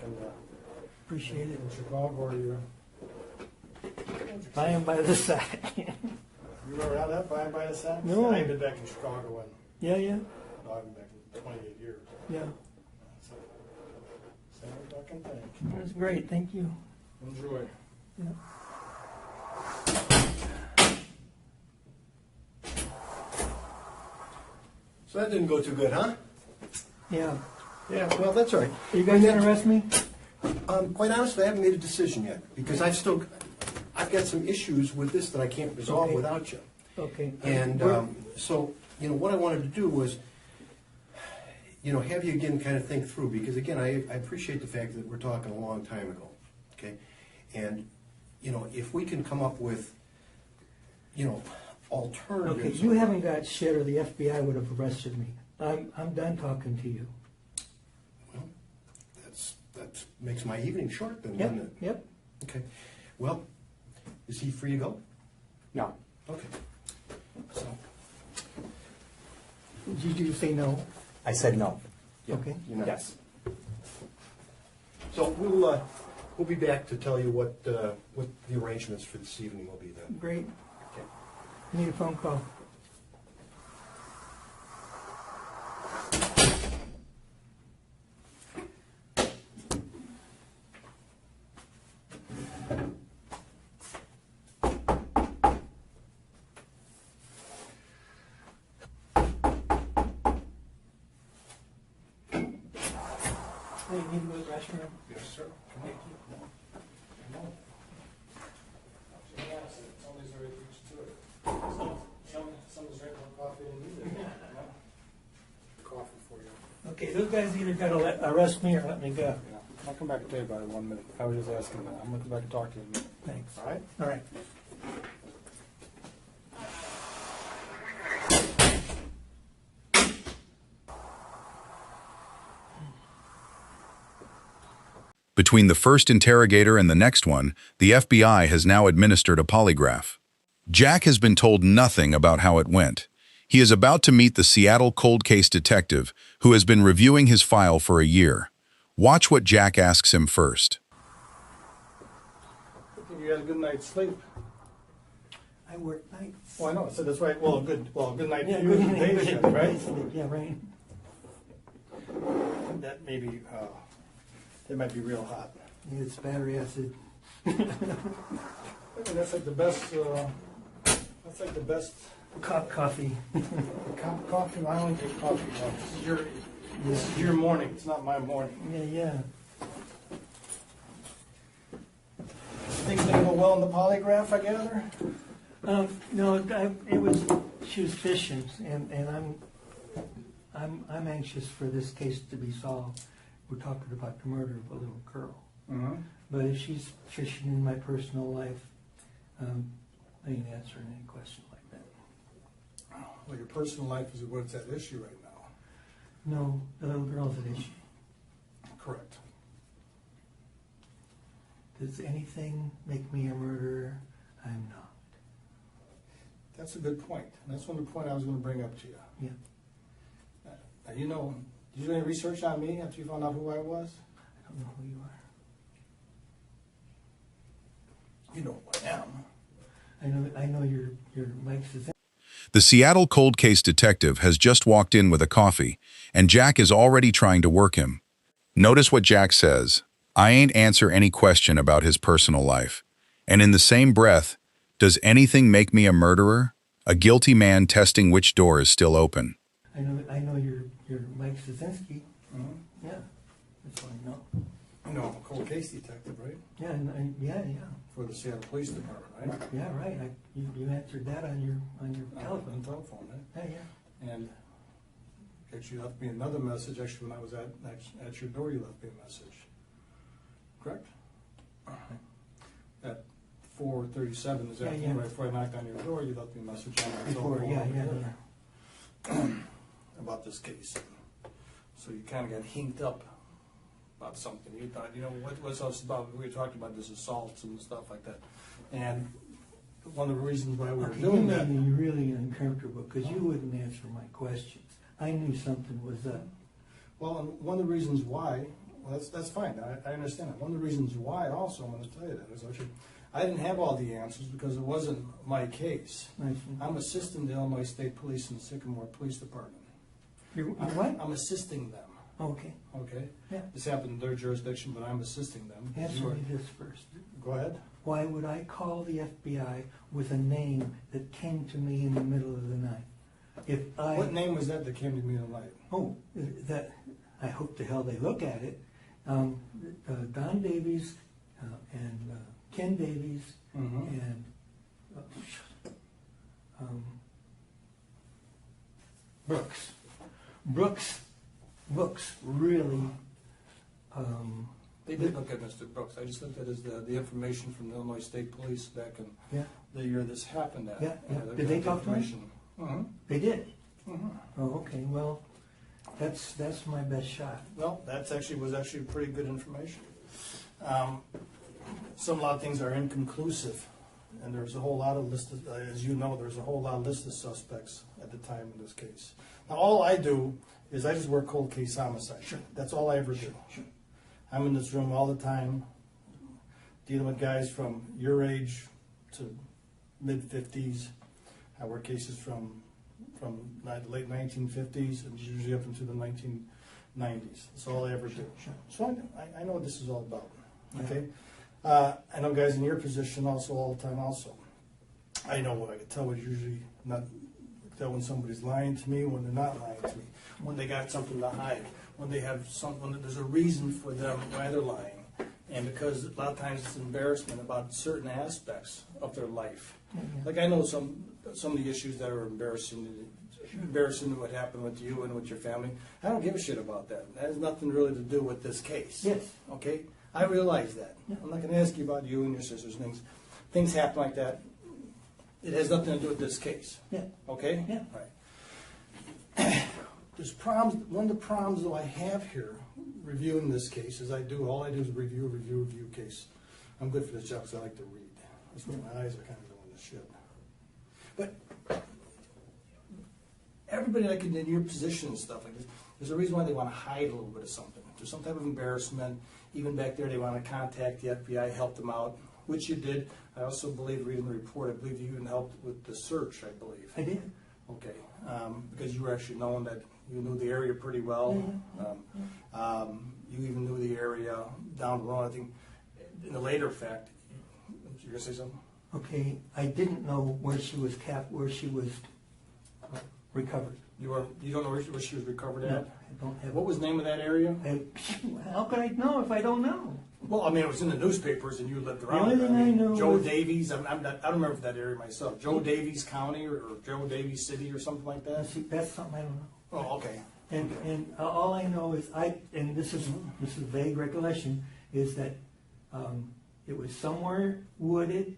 Appreciate it.
in Chicago or you.
By and by the side.
You remember how that by the side?
No.
I've been back in Chicago when
Yeah, yeah,
I've been back in 28 years.
yeah.
So, same fucking thing.
That's great. Thank you.
Enjoy.
Yeah.
So that didn't go too good, huh?
Yeah.
Yeah, well, that's all right.
Are you guys gonna arrest me?
Quite honestly, I haven't made a decision yet, because I've got some issues with this that I can't resolve
Okay.
without you.
Okay.
And so, what I wanted to do was, have you again kind of think through, because again, I appreciate the fact that we're talking a long time ago, okay? And, if we can come up with,
Okay,
alternatives.
you haven't got shit, or the FBI would have arrested me. I'm done talking to you.
Well, that makes my evening short then,
Yep,
doesn't it?
yep.
Okay. Well, is he free to go?
No.
Okay. So,
Did you say no?
I said no.
Okay.
Yes.
so we'll be back to tell you what the arrangements for this evening will be then.
Great.
Okay.
I need a phone call. Hey, you need to go to the restroom?
Yes, sir. Come on. Come on. Somebody's already reached to it. Someone's drinking coffee and eating it. Coffee for you.
Okay, those guys either gotta arrest me or let me go.
Yeah. I'll come back and tell you about it in 1 minute. I was just asking that. I'm gonna come back and talk to you.
Thanks.
All right?
All right.
Between the first interrogator and the next one, the FBI has now administered a polygraph. Jack has been told nothing about how it went. He is about to meet the Seattle cold case detective, who has been reviewing his file for a year. Watch what Jack asks him first.
I think you had a good night's sleep.
I work nights.
Well, I know, so that's right, well, good night to
Yeah,
you,
good
and
night,
day
good
shift,
night.
right?
Yeah, right.
That may be, that might be real hot.
Yeah, it's battery acid.
I mean, that's like the best
Coffee.
cup of coffee. I only drink coffee. No, this is your morning. It's not my morning.
Yeah.
Things didn't go well in the polygraph, I gather.
No, she was fishing, and I'm anxious for this case to be solved. We're talking about the murder of a little girl.
Mm-hmm.
But if she's fishing in my personal life, I ain't answering any question like that.
Well, your personal life is what's at issue right now.
No, the little girl's an issue.
Correct.
Does anything make me a murderer? I'm not.
That's a good point. And that's one of the point I was going to bring up to you.
Yeah.
Now, you know, did you do any research on me after you found out who I was?
I don't know who you are.
You know who I am.
I know your Mike's is.
The Seattle cold case detective has just walked in with a coffee, and Jack is already trying to work him. Notice what Jack says. I ain't answer any question about his personal life. And in the same breath, does anything make me a murderer? A guilty man testing which door is still open.
I know your Mike Szynski.
Mm-hmm.
Yeah, that's what I know.
No, cold case detective, right?
Yeah, yeah.
For the Seattle Police Department, right?
Yeah, right. You answered that on your
On
telephone.
telephone, right?
Yeah.
And actually, you left me another message. Actually, when I was at your door, you left me a message. Correct? At 4:37 this afternoon, right before I knocked on your door, you left me a message on my cell phone.
Yeah.
About this case. So you kind of got hinked up about something. You thought, what's else about? We were talking about this assaults and stuff like that. And one of the reasons why we were doing that.
You made me really uncomfortable because you wouldn't answer my questions. I knew something was up.
Well, and one of the reasons why, well, that's fine. I understand that. One of the reasons why also, I'm going to tell you that, is actually, I didn't have all the answers because it wasn't my case. I'm assisting the Illinois State Police and the Sycamore Police Department.
You're what?
I'm assisting them.
Okay.
Okay?
Yeah.
This happened in their jurisdiction, but I'm assisting them.
Answer me this first.
Go ahead.
Why would I call the FBI with a name that came to me in the middle of the night?
What name was that came to me tonight?
Oh, that I hope the hell they look at it. Don Davies and Ken Davies and Brooks really.
They did look at Mr. Brooks. I just looked at the information from the Illinois State Police back in the year this happened at.
Yeah. Did they talk to him?
Mm-hmm.
They did.
Mm-hmm.
Oh, okay. Well, that's my best shot.
Well, was actually pretty good information. A lot of things are inconclusive, and there's a whole lot of listed, as you know, there's a whole lot of listed suspects at the time in this case. Now, all I do is I just work cold case homicide.
Sure.
That's all I ever do.
Sure.
I'm in this room all the time, dealing with guys from your age to mid-50s. I work cases from the late 1950s and usually up into the 1990s. That's all I ever do.
Sure.
So I know what this is all about.
Yeah.
Okay. I know guys in your position also all the time. Also, I know what I can tell. What usually not tell when somebody's lying to me, when they're not lying to me, when they got something to hide, when they have something. There's a reason for them why they're lying, and because a lot of times it's embarrassment about certain aspects of their life. Like I know some of the issues that are embarrassing what happened with you and with your family. I don't give a shit about that. That has nothing really to do with this case.
Yes.
Okay? I realize that.
Yeah.
I'm not going to ask you about you and your sisters and things. Things happen like that. It has nothing to do with this case.
Yeah.
Okay?
Yeah.
Right. There's problems. One of the problems that I have here reviewing this case is all I do is review case. I'm good for this job because I like to read. That's where my eyes are kind of going to shit. But everybody like in your position and stuff like this, there's a reason why they want to hide a little bit of something. If there's some type of embarrassment, even back there they want to contact the FBI, help them out, which you did. I also believe reading the report, I believe you even helped with the search, I believe.
I did.
Okay, because you were actually known that you knew the area pretty well. You even knew the area down the road. I think in the later fact, you gonna say something?
Okay, I didn't know where she was recovered.
You don't know where she was recovered
No,
at?
I don't have.
What was the name of that area?
How could I know if I don't know?
Well, I mean, it was in the newspapers and you lived
The
around
only
there.
thing I
mean,
know
Joe
is-
Davies, I don't remember that area myself. Joe Davies County or Joe Davies City or something like that?
See, that's something I don't know.
Oh, okay.
And all I know is and this is vague recollection, is that it was somewhere wooded.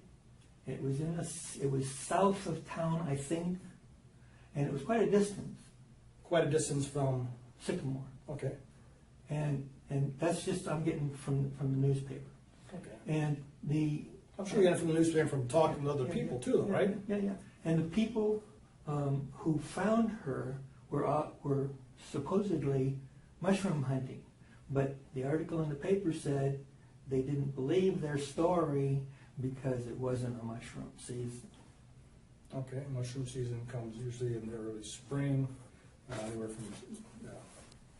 It was south of town, I think, and it was quite a distance.
Quite a distance from,
Sycamore,
okay,
and that's just I'm getting from the newspaper.
okay.
And
I'm sure you got it from the newspaper from talking to other people too, right?
Yeah. And the people who found her were supposedly mushroom hunting, but the article in the paper said they didn't believe their story because it wasn't a mushroom season.
Okay, mushroom season comes usually in the early spring, anywhere from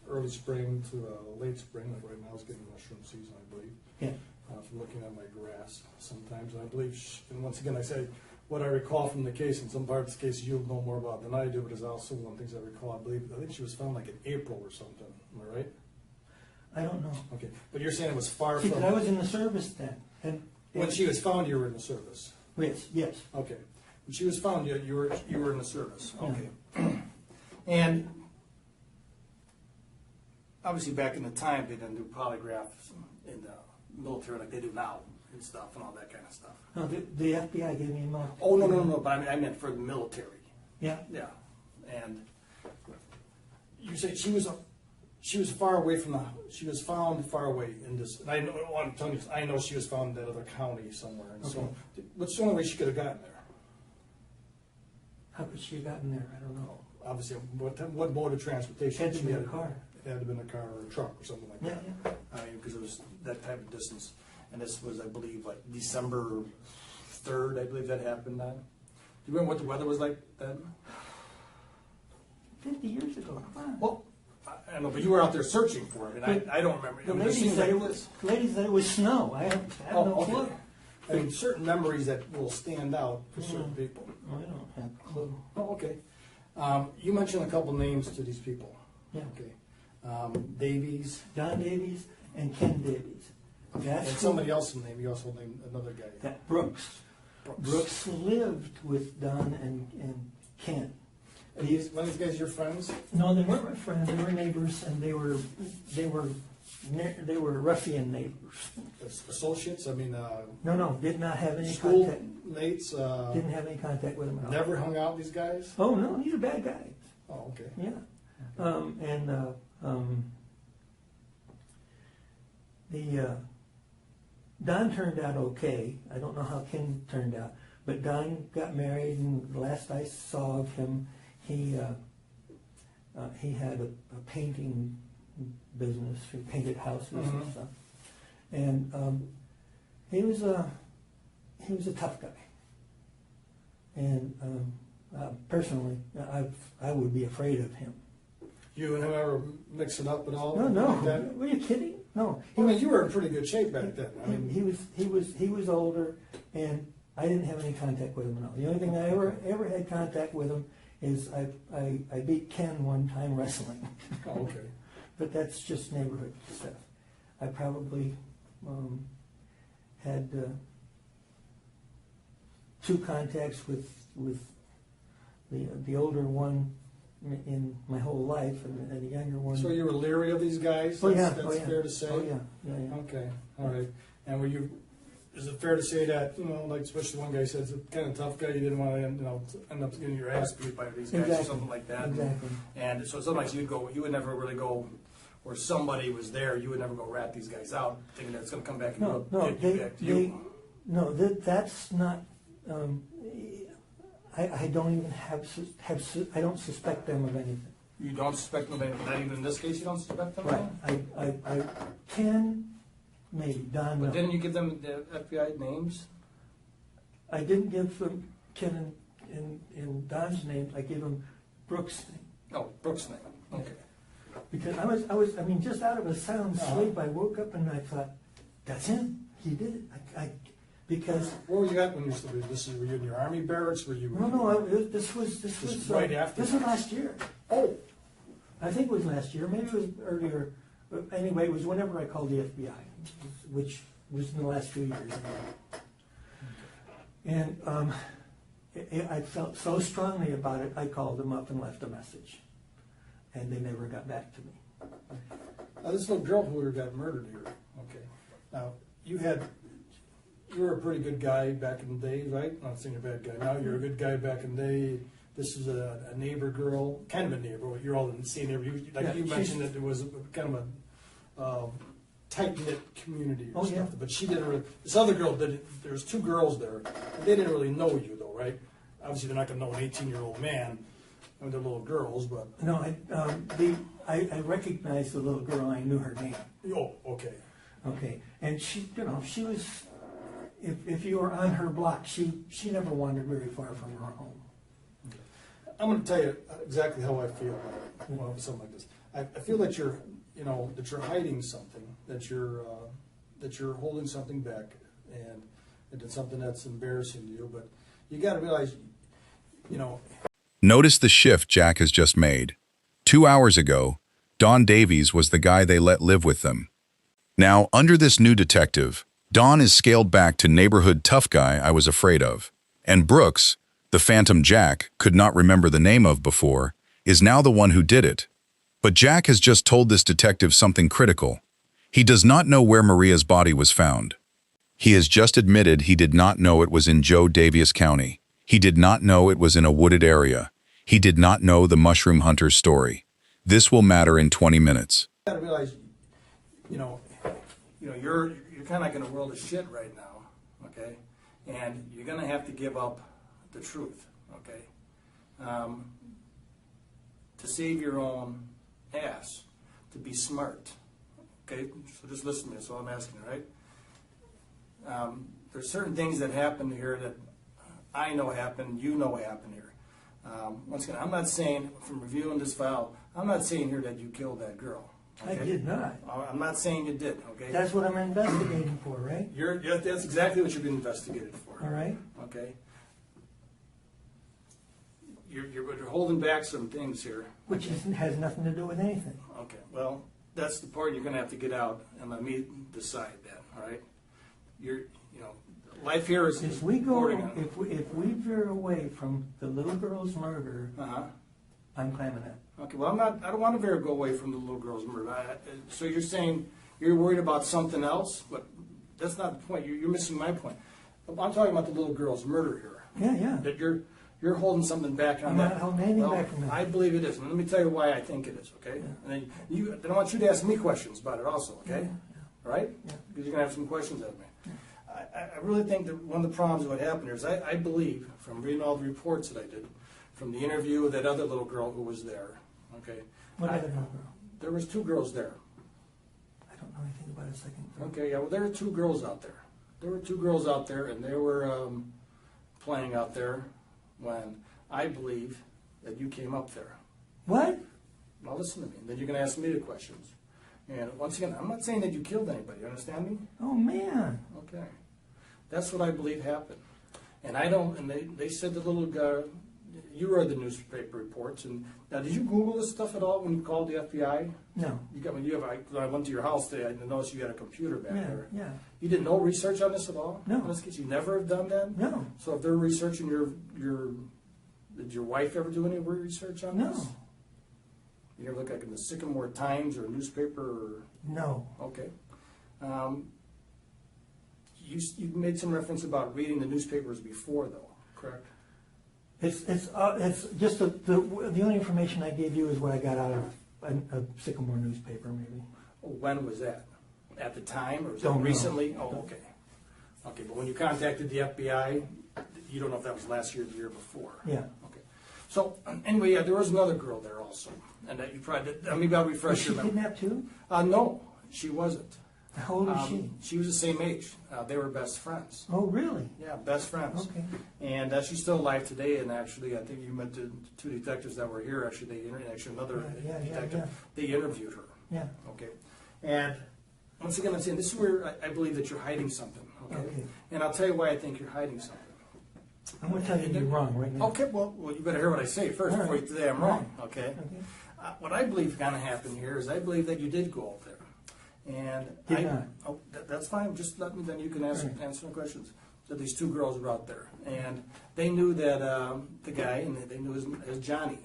early spring to late spring. Like right now, it's getting mushroom season, I believe.
Yeah.
From looking at my grass, sometimes I believe, and once again, I say what I recall from the case. In some parts of the case, you'll know more about than I do, but it's also one of the things I recall. I think she was found like in April or something. Am I right?
I don't know.
Okay, but you're saying it was far
See,
from.
'cause I was in the service then, and
When she was found, you were in the service.
yes.
Okay. When she was found, you were in the service.
Yeah.
Okay. And obviously, back in the time, they didn't do polygraphs in the military like they do now and stuff and all that kind of stuff.
No, the FBI gave me a mark.
Oh no! But I meant for the military.
Yeah.
Yeah. And you said she was far away from the. She was found far away in this. And I know. I'm telling you, I know she was found in that other county somewhere. And so, what's the only way she could have gotten there?
How could she have gotten there? I don't know.
Obviously, what mode of transportation?
Had to
she
be a
had?
car.
It had to been a car or a truck or something like that.
Yeah.
I mean, because it was that type of distance. And this was, I believe, like December 3rd, I believe that happened then. Do you remember what the weather was like then?
50 years ago. Come on.
Well, I know, but you were out there searching for it, and I don't remember.
The
It
lady
seemed
said
like-
it was snow. I have no
Oh, okay.
clue.
I mean, certain memories that will stand out for certain people.
I don't have a clue.
Oh, okay. You mentioned a couple names to these people.
Yeah.
Okay. Davies,
Don Davies and Ken Davies. That's
and
who-
somebody else named, you also named another guy.
That Brooks. Brooks lived with Don and Ken.
And one of these guys your friends?
No, they weren't my friends. They were neighbors, and they were ruffian neighbors.
Associates? I mean,
No, did not have any
school
contact.
mates?
Didn't have any contact with them at all.
Never hung out with these guys?
Oh no, these are bad guys.
Oh, okay.
Yeah. Don turned out okay. I don't know how Ken turned out, but Don got married, and the last I saw of him, he had a painting business. He painted houses and stuff, and he was a tough guy. And personally, I would be afraid of him.
You and him ever mix it up at all?
No.
Like that?
Were you kidding? No.
I mean, you were in pretty good shape back then. I mean,
He was older, and I didn't have any contact with him at all. The only thing I ever had contact with him is I beat Ken one time wrestling.
oh, okay.
But that's just neighborhood stuff. I probably had two contacts with the older one in my whole life, and the younger one.
So you were leery of these guys?
Oh yeah,
That's fair to say?
Oh yeah.
Okay, all right. And were you, is it fair to say that, like especially one guy said, it's a kind of tough guy, you didn't want to end up getting your ass beat by these guys
Exactly.
or something like that?
Exactly.
And so sometimes you would never really go, or somebody was there, you would never go rat these guys out, thinking that it's going to come back and get back to you.
That's not. I don't even I don't suspect them of anything.
You don't suspect them, not even in this case you don't suspect them?
Right. I can maybe Don.
But
No.
didn't you give them the FBI names?
I didn't give them Ken and Don's names. I gave them Brooks' name.
Oh, Brooks' name, okay.
Because I mean, just out of a sound sleep, I woke up and I thought, that's him. He did it. Because
Where were you at when you slept? Were you in your army barracks? Were you?
no, this was
right after
This was last year.
Oh,
I think it was last year. Maybe it was earlier. But anyway, it was whenever I called the FBI, which was in the last few years. And I felt so strongly about it. I called them up and left a message, and they never got back to me.
now this little girl who got murdered here. Okay. Now you were a pretty good guy back in the day, right? I'm not saying you're a bad guy now. You're a good guy back in the day. This is a neighbor girl, kind of a neighbor. You're all in the same neighborhood. You mentioned that it was kind of a tight-knit community or something. But she didn't really, this other girl did. There was two girls there, and they didn't really know you though, right? Obviously, they're not going to know an 18-year-old man. I mean, they're little girls, but
No, I recognized the little girl. I knew her name.
oh, okay.
Okay, and she was. If you were on her block, she never wandered very far from her home.
I'm going to tell you exactly how I feel about something like this. I feel that you're hiding something, that you're holding something back, and it's something that's embarrassing to you. But you got to realize,
Notice the shift Jack has just made. 2 hours ago, Don Davies was the guy they let live with them. Now, under this new detective, Don is scaled back to neighborhood tough guy I was afraid of. And Brooks, the phantom Jack could not remember the name of before, is now the one who did it. But Jack has just told this detective something critical. He does not know where Maria's body was found. He has just admitted he did not know it was in Joe Daviess County. He did not know it was in a wooded area. He did not know the mushroom hunter's story. This will matter in 20 minutes.
you got to realize, you're kind of like in a world of shit right now, okay? And you're going to have to give up the truth, okay? To save your own ass, to be smart, okay? So just listen to me, that's all I'm asking, right? There's certain things that happen here that I know happen, you know happen here. Once again, I'm not saying, from reviewing this file, I'm not saying here that you killed that girl. Okay?
I did not.
I'm not saying you did, okay?
That's what I'm investigating for, right?
That's exactly what you've been investigated for.
All right.
Okay? You're holding back some things here.
Which has nothing to do with anything.
Okay, well, that's the part you're going to have to get out and let me decide that, all right? Life here is
If we go,
reporting on-
if we veer away from the little girl's murder,
Uh-huh.
I'm climbing it.
Okay, well, I don't want to go away from the little girl's murder. So you're saying you're worried about something else, but that's not the point. You're missing my point. I'm talking about the little girl's murder here.
Yeah.
That you're holding something back on
I'm
that.
not holding anything back from that.
I believe it is. And let me tell you why I think it is, okay? And then I want you to ask me questions about it also, okay? All right?
Yeah.
Because you're going to have some questions of me. I really think that one of the problems of what happened here is I believe, from reading all the reports that I did, from the interview of that other little girl who was there, okay?
What other little girl?
There was two girls there.
I don't know anything about a second girl.
Okay, yeah, well, there were two girls out there. There were two girls out there, and they were playing out there when I believe that you came up there.
What?
Now listen to me, then you're going to ask me the questions. And once again, I'm not saying that you killed anybody, you understand me?
Oh, man.
Okay. That's what I believe happened. And I don't, and they said the little guy, you read the newspaper reports, and now did you Google this stuff at all when you called the FBI?
No.
I went to your house today, I noticed you had a computer back there.
Yeah.
You did no research on this at all?
No.
In this case, you never have done that?
No.
So if they're researching did your wife ever do any research on this?
No.
You ever look like in the Sycamore Times or newspaper or?
No.
Okay. You made some reference about reading the newspapers before, though, correct?
It's just the only information I gave you is what I got out of a Sycamore newspaper, maybe.
When was that? At the time, or was
Don't
it
know.
recently? Oh, okay. Okay, but when you contacted the FBI, you don't know if that was last year or the year before?
Yeah.
Okay. So, anyway, yeah, there was another girl there also, and that you probably, maybe I'll
Was
refresh
she
your memory.
kidnapped too?
No, she wasn't.
How old is she?
She was the same age. They were best friends.
Oh, really?
Yeah, best friends.
Okay.
And she's still alive today. And actually, I think you met the two detectives that were here. Actually, another
Yeah,
detective. They interviewed her.
Yeah.
Okay. And once again, I'm saying this is where I believe that you're hiding something. Okay. And I'll tell you why I think you're hiding something.
I'm going to tell you you're wrong right now.
Okay. Well, you better hear what I say first
All
before
right.
you say I'm wrong. Okay.
Okay.
What I believe kind of happened here is I believe that you did go up there. And
Did not.
Oh, that's fine. Just let me, then you can answer some questions. So these two girls were out there, and they knew that the guy, and they knew as Johnny.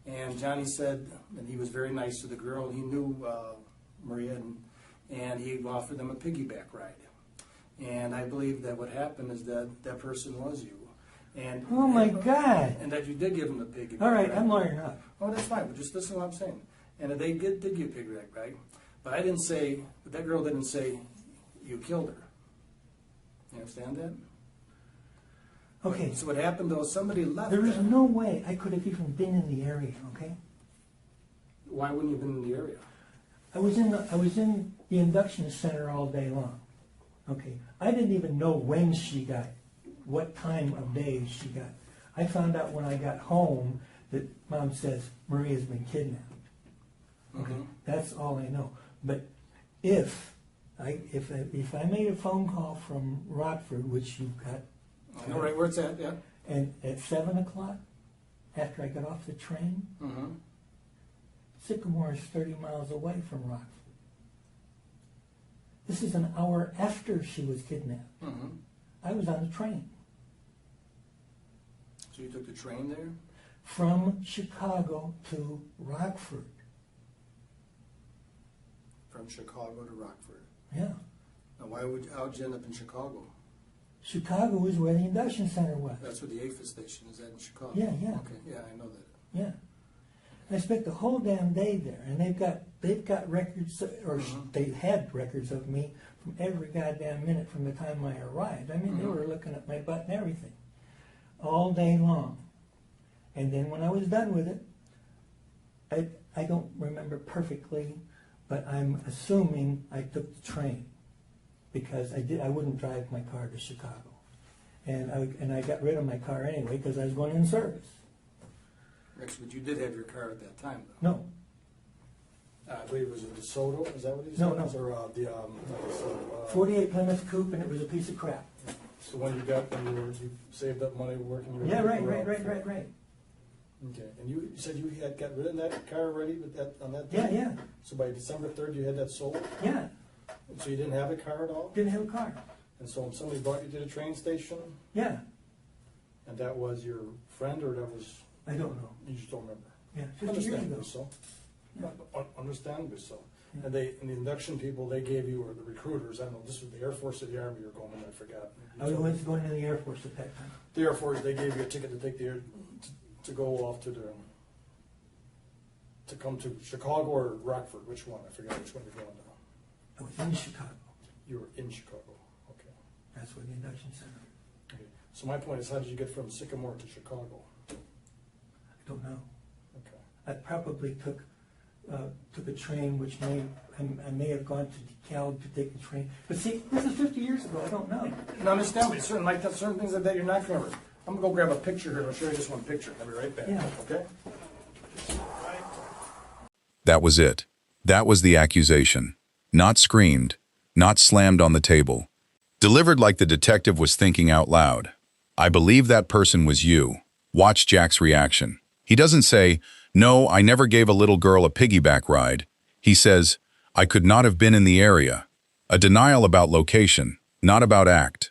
And Johnny said that he was very nice to the girl, and he knew Maria, and he offered them a piggyback ride. And I believe that what happened is that that person was you. And
Oh, my God.
And that you did give them the piggyback.
All right,
ride.
I'm lawyering up.
Oh, that's fine, but just listen to what I'm saying. And they did give you a piggyback ride. But I didn't say, but that girl didn't say you killed her. You understand that?
Okay.
So what happened though, somebody left.
There is
them.
no way I could have even been in the area, okay?
Why wouldn't you have been in the area?
I was in the induction center all day long. Okay. I didn't even know when she got, what time of day she got. I found out when I got home that Mom says Maria's been kidnapped. Okay.
Mhm.
That's all I know. But if I made a phone call from Rockford, which you got,
I know right where it's at, yeah.
and at 7 o'clock, after I got off the train,
Mm-hmm.
Sycamore is 30 miles away from Rockford. This is an hour after she was kidnapped.
Mm-hmm.
I was on the train
So you took the train there?
from Chicago to Rockford.
From Chicago to Rockford.
Yeah.
Now how'd you end up in Chicago?
Chicago is where the induction center was.
That's where the AFIS station is at in Chicago.
Yeah, yeah.
Okay, yeah, I know that.
Yeah. I spent the whole damn day there, and they've got records, or they had records of me from every goddamn minute from the time I arrived. I mean, they were looking at my butt and everything, all day long. And then when I was done with it, I don't remember perfectly, but I'm assuming I took the train because I wouldn't drive my car to Chicago, and I got rid of my car anyway because I was going in service.
Actually, but you did have your car at that time, though.
No,
I believe it was a DeSoto, is that what he
No,
said?
no.
Or the
48 Plymouth Coupe, and it was a piece of crap.
So when you saved up money working.
Yeah, right.
Okay, and you said you had got rid of that car already on that day?
Yeah.
So by December 3rd, you had that sold?
Yeah,
So you didn't have a car at all?
didn't have a car.
And so somebody brought you to the train station,
Yeah,
and that was your friend, or that was,
I don't know.
you just don't remember?
Yeah, 50 years ago.
Understandably so. Understandably so.
Yeah.
And the induction people, they gave you, or the recruiters, I don't know, this was the Air Force or the Army you were going in, I forgot.
I was going to the Air Force at that time.
The Air Force, they gave you a ticket to take to go off to come to Chicago or Rockford, which one? I forgot which one you're going to.
I was in Chicago.
You were in Chicago, okay.
That's where the induction center.
Okay. So my point is, how did you get from Sycamore to Chicago?
I don't know.
Okay.
I probably took a train, which I may have gone to DeKalb to take the train. But see, this is 50 years ago. I don't know.
No, understand, but certain things like that you're not going to remember. I'm going to go grab a picture here, and I'll show you just one picture. I'll be right back,
Yeah.
okay?
That was it. That was the accusation. Not screamed, not slammed on the table. Delivered like the detective was thinking out loud. I believe that person was you. Watch Jack's reaction. He doesn't say, "No, I never gave a little girl a piggyback ride." He says, "I could not have been in the area." A denial about location, not about act.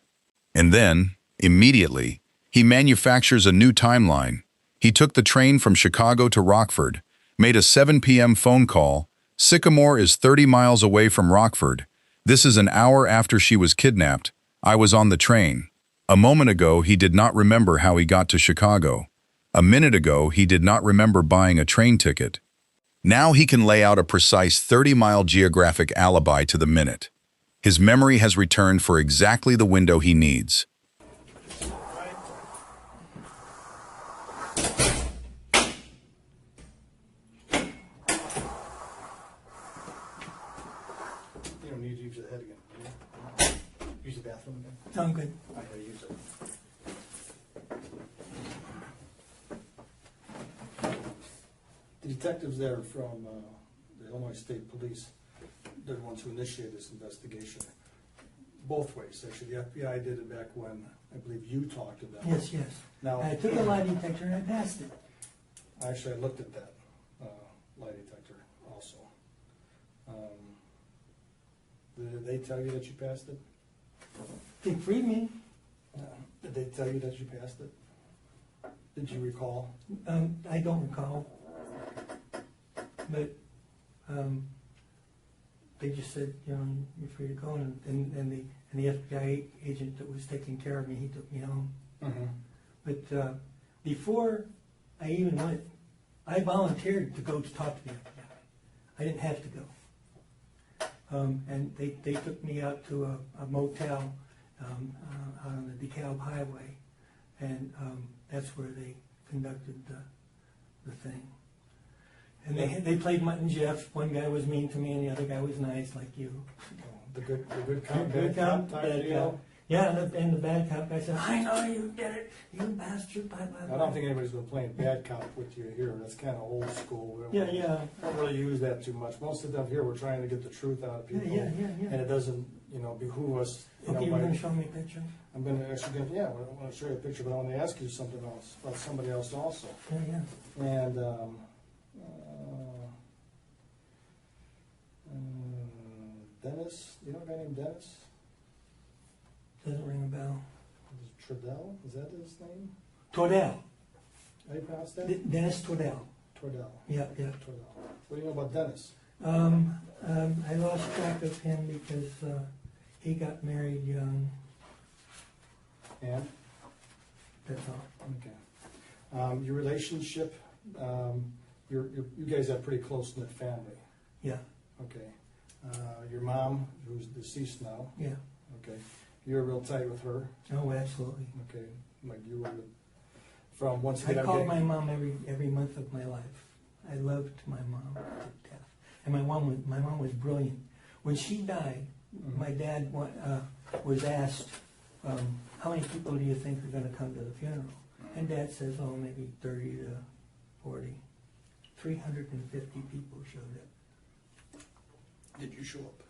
And then, immediately, he manufactures a new timeline. He took the train from Chicago to Rockford, made a 7 p.m. phone call. Sycamore is 30 miles away from Rockford. This is an hour after she was kidnapped. I was on the train. A moment ago, he did not remember how he got to Chicago. A minute ago, he did not remember buying a train ticket. Now he can lay out a precise 30-mile geographic alibi to the minute. His memory has returned for exactly the window he needs.
bathroom again?
I'm good.
I gotta use it.
The detectives there from the Illinois State Police, they're the ones who initiated this investigation. Both ways, actually. The FBI did it back when, I believe, you talked to them.
Yes, yes.
Now,
I took a lie detector and I passed it.
actually, I looked at that lie detector also. Did they tell you that you passed it?
They freed me.
Did they tell you that you passed it? Did you recall?
I don't recall. But they just said, you know, you're free to go. And the FBI agent that was taking care of me, he took me home.
Mm-hmm.
But before I even went, I volunteered to go to talk to the FBI. I didn't have to go. And they took me out to a motel out on the DeKalb Highway. And that's where they conducted the thing. And they played Mutt and Jeff. One guy was mean to me and the other guy was nice, like you.
The good cop,
Good
bad cop
cop,
type
bad
deal?
cop. Yeah, and the bad cop guy said, I know you did it, you bastard, blah, blah, blah.
I don't think anybody's been playing bad cop with you here. That's kind of old school. We don't
Yeah.
don't really use that too much. Most of the time here, we're trying to get the truth out of people.
Yeah.
And it doesn't, behoove us.
Okay, you're going to show me a picture?
I'm going to actually, I want to show you a picture, but I want to ask you something else about somebody else also.
Yeah.
And Dennis, you know a guy named Dennis?
Doesn't ring a bell.
Tordell, is that his name?
Tordell.
How do you pronounce that?
Dennis Tordell.
Tordell.
Yeah.
Tordell. What do you know about Dennis?
I lost track of him because he got married young.
And?
That's all.
Okay. Your relationship, you guys have a pretty close-knit family.
Yeah.
Okay. Your mom, who's deceased now.
Yeah.
Okay. You're real tight with her.
Oh, absolutely.
Okay. Like you were from once
I
again.
called my mom every month of my life. I loved my mom to death, and my mom was brilliant. When she died, my dad was asked, "How many people do you think are going to come to the funeral?" And Dad says, "Oh, maybe 30 to 40." 350 people showed up.
Did you show up?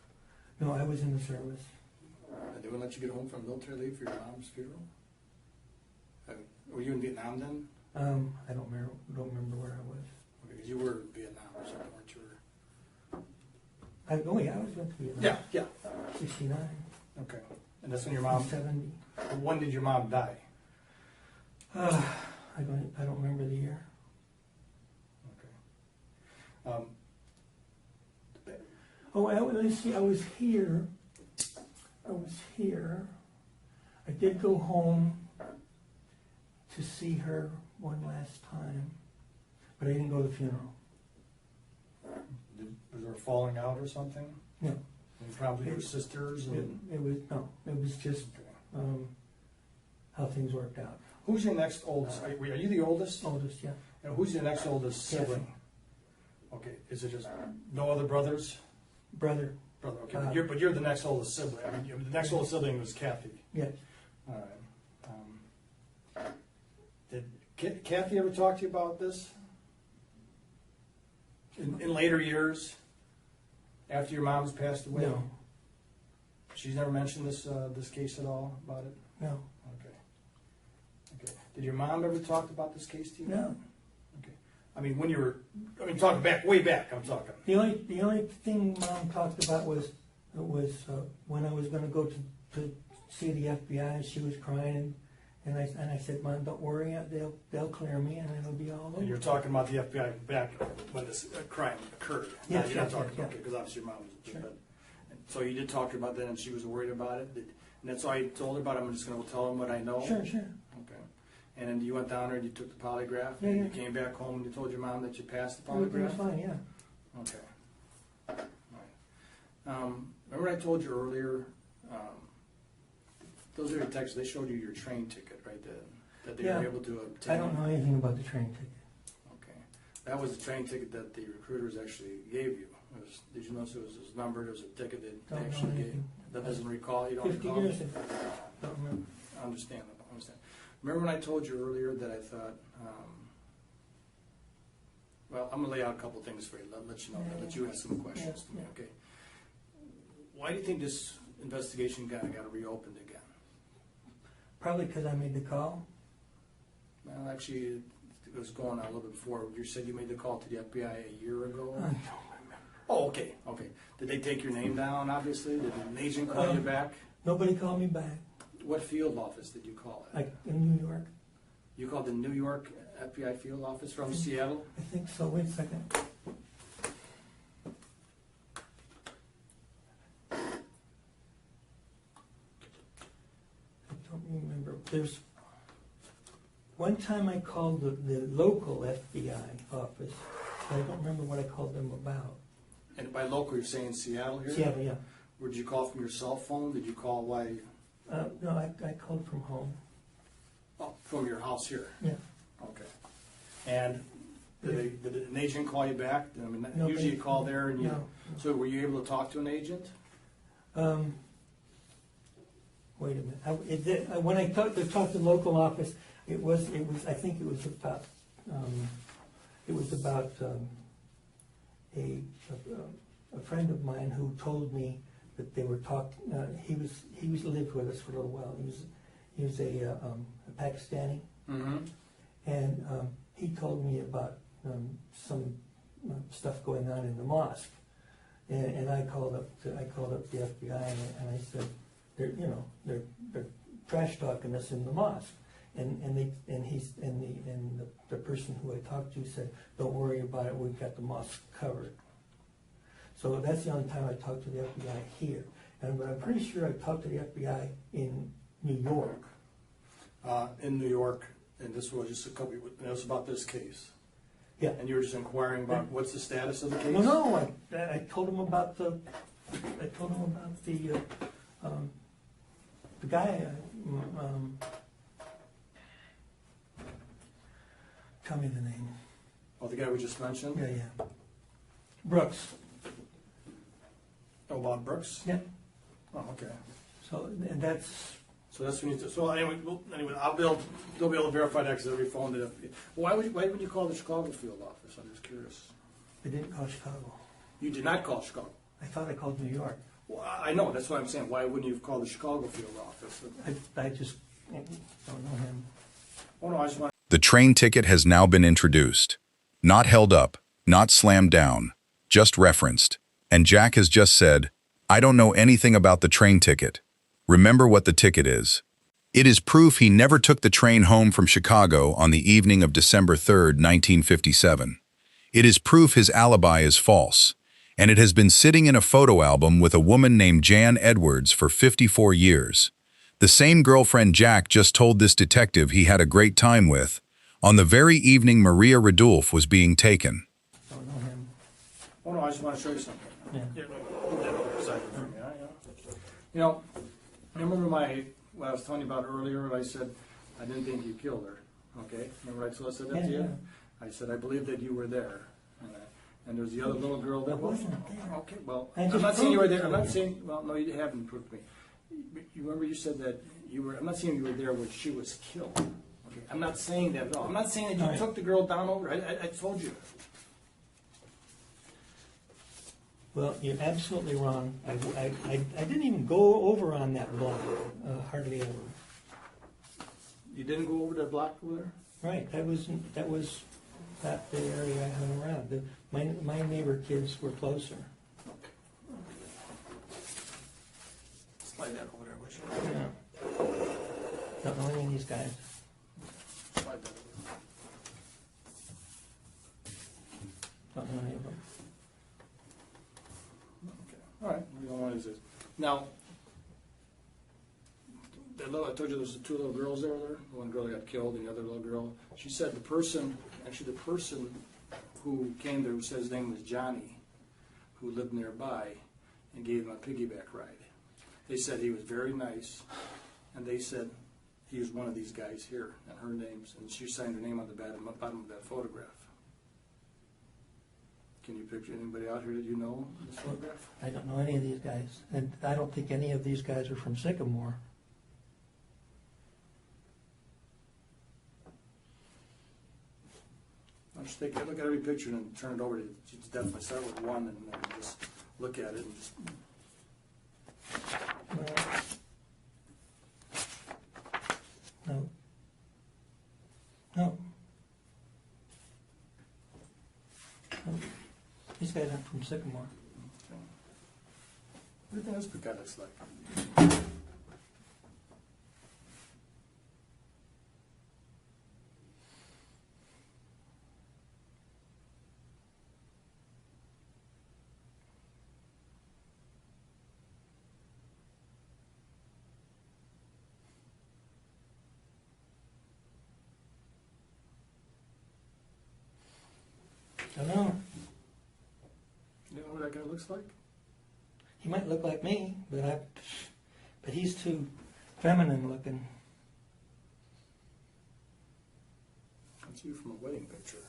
No, I was in the service.
They wouldn't let you get home from military leave for your mom's funeral? Were you in Vietnam then?
I don't remember where I was.
Okay, 'cause you were in Vietnam or something, weren't you?
I was with Vietnam.
Yeah.
69.
Okay. And that's when your mom.
70.
When did your mom die?
I don't remember the year.
Okay.
Oh, let's see. I was here. I did go home to see her one last time, but I didn't go to the funeral.
Was there a falling out or something?
No.
And probably your sisters and.
It was just how things worked out.
Who's your next oldest? Are you the oldest?
Oldest, yeah.
And who's your next oldest sibling? Okay, is it just no other brothers?
Brother.
Brother, okay. But you're the next oldest sibling. I mean, the next oldest sibling was Kathy.
Yes.
All right. Did Kathy ever talk to you about this? In later years, after your mom's passed away?
No.
She's never mentioned this case at all about it?
No.
Okay. Did your mom ever talk about this case to you?
No.
Okay. I mean, talking way back, I'm talking.
The only thing Mom talked about was when I was going to go to see the FBI. She was crying, and I said, "Mom, don't worry, they'll clear me, and it'll be all over."
And you're talking about the FBI back when this crime occurred.
Yes,
You're not
yes,
talking
yes,
about because obviously your mom was
Sure.
but so you did talk to her about that, and she was worried about it. And that's all you told her about. I'm just going to tell them what I know.
Sure.
Okay. And then you went down there and you took the polygraph.
Yeah,
and
yeah.
you came back home and you told your mom that you passed the
Everything was
polygraph.
fine, yeah.
Okay. All right. Remember I told you earlier, those are your texts, they showed you your train ticket, right? That they
Yeah.
were able to obtain.
I don't know anything about the train ticket.
Okay. That was the train ticket that the recruiters actually gave you. It did you notice it was numbered, there was a ticket that
Don't
they
know
actually gave?
anything.
That doesn't recall, you don't
50
recall?
years ago. Don't remember.
I understand. Remember when I told you earlier that I thought, well, I'm gonna lay out a couple things for you, let you know, let you ask some questions to me, okay? Why do you think this investigation got reopened again?
Probably because I made the call.
Well, actually, it was going on a little bit before. You said you made the call to the FBI a year ago?
I don't remember.
Oh, okay. Did they take your name down, obviously? Did an agent call you back?
Nobody called me back.
What field office did you call it?
Like in New York.
You called the New York FBI field office from Seattle?
I think so. Wait a second. I don't remember. There's one time I called the local FBI office. I don't remember what I called them about.
And by local, you're saying Seattle here?
Seattle, yeah.
Or did you call from your cell phone? Did you call
No, I called from home.
from your house here?
Yeah.
Okay. And did an agent call you back? I mean,
No,
usually
they-
you call there and you.
No.
So were you able to talk to an agent?
Wait a minute. When I talked to the local office, it was. I think it was about. A friend of mine who told me that they were talking. He lived with us for a little while. He was a Pakistani,
Mm-hmm.
and he told me about some stuff going on in the mosque. And I called up the FBI and I said, they're trash talking us in the mosque. And the person who I talked to said, don't worry about it, we've got the mosque covered. So that's the only time I talked to the FBI here. But I'm pretty sure I talked to the FBI in New York.
In New York, and this was just it was about this case.
Yeah.
And you were just inquiring about what's the status of the case?
Well, no, I told him about the guy. Tell me the name.
Oh, the guy we just mentioned?
Yeah. Brooks.
Oh, Bob Brooks?
Yeah.
Oh, okay.
So and that's.
So that's when you. So anyway, they'll be able to verify that because every phone that. Why would you call the Chicago field office? I'm just curious.
I didn't call Chicago.
You did not call Chicago.
I thought I called New York.
Well, I know. That's what I'm saying. Why wouldn't you have called the Chicago field office?
I just don't know him.
Oh no, I just want.
The train ticket has now been introduced. Not held up, not slammed down, just referenced. And Jack has just said, I don't know anything about the train ticket. Remember what the ticket is. It is proof he never took the train home from Chicago on the evening of December 3rd, 1957. It is proof his alibi is false, and it has been sitting in a photo album with a woman named Jan Edwards for 54 years. The same girlfriend Jack just told this detective he had a great time with, on the very evening Maria Ridulph was being taken.
Don't know him.
Oh no, I just want to show you something.
Yeah.
Move that over beside you for me, You know, remember what I was telling you about earlier when I said I didn't think you killed her, okay? Remember I said that to you?
Yeah.
I said I believe that you were there. And there was the other little girl that
I wasn't there.
Okay, well,
I
I'm
just
not saying you were there.
proved
I'm
it
not
to
saying, well, no, you haven't proved to me. You remember you said that you were, I'm not saying you were there when she was killed. Okay, I'm not saying that at all. I'm not saying that you
All right.
took the girl down over. I told you.
Well, you're absolutely wrong. I didn't even go over on that block, hardly ever.
You didn't go over that block over there?
Right, that was not the area I hung around. My neighbor kids were closer.
Slide that over there, would you?
Yeah. Don't know any of these guys.
Slide that over.
Don't know any of them.
Okay. All right. We don't want to use this. Now, that little, I told you there was the two little girls there. One girl got killed, and the other little girl. She said the person who came there, who said his name was Johnny, who lived nearby, and gave him a piggyback ride. They said he was very nice, and they said he was one of these guys here, and her name's, and she signed her name on the bottom of that photograph. Can you picture anybody out here that you know in this photograph?
I don't know any of these guys, and I don't think any of these guys are from Sycamore.
I'll just look at every picture and turn it over. You definitely start with one and then just look at it and just.
No. No. No. These guys aren't from Sycamore.
Okay. What do you think this guy looks like?
I don't know.
You know what that guy looks like?
He might look like me, but he's too feminine looking.
That's you from a wedding picture.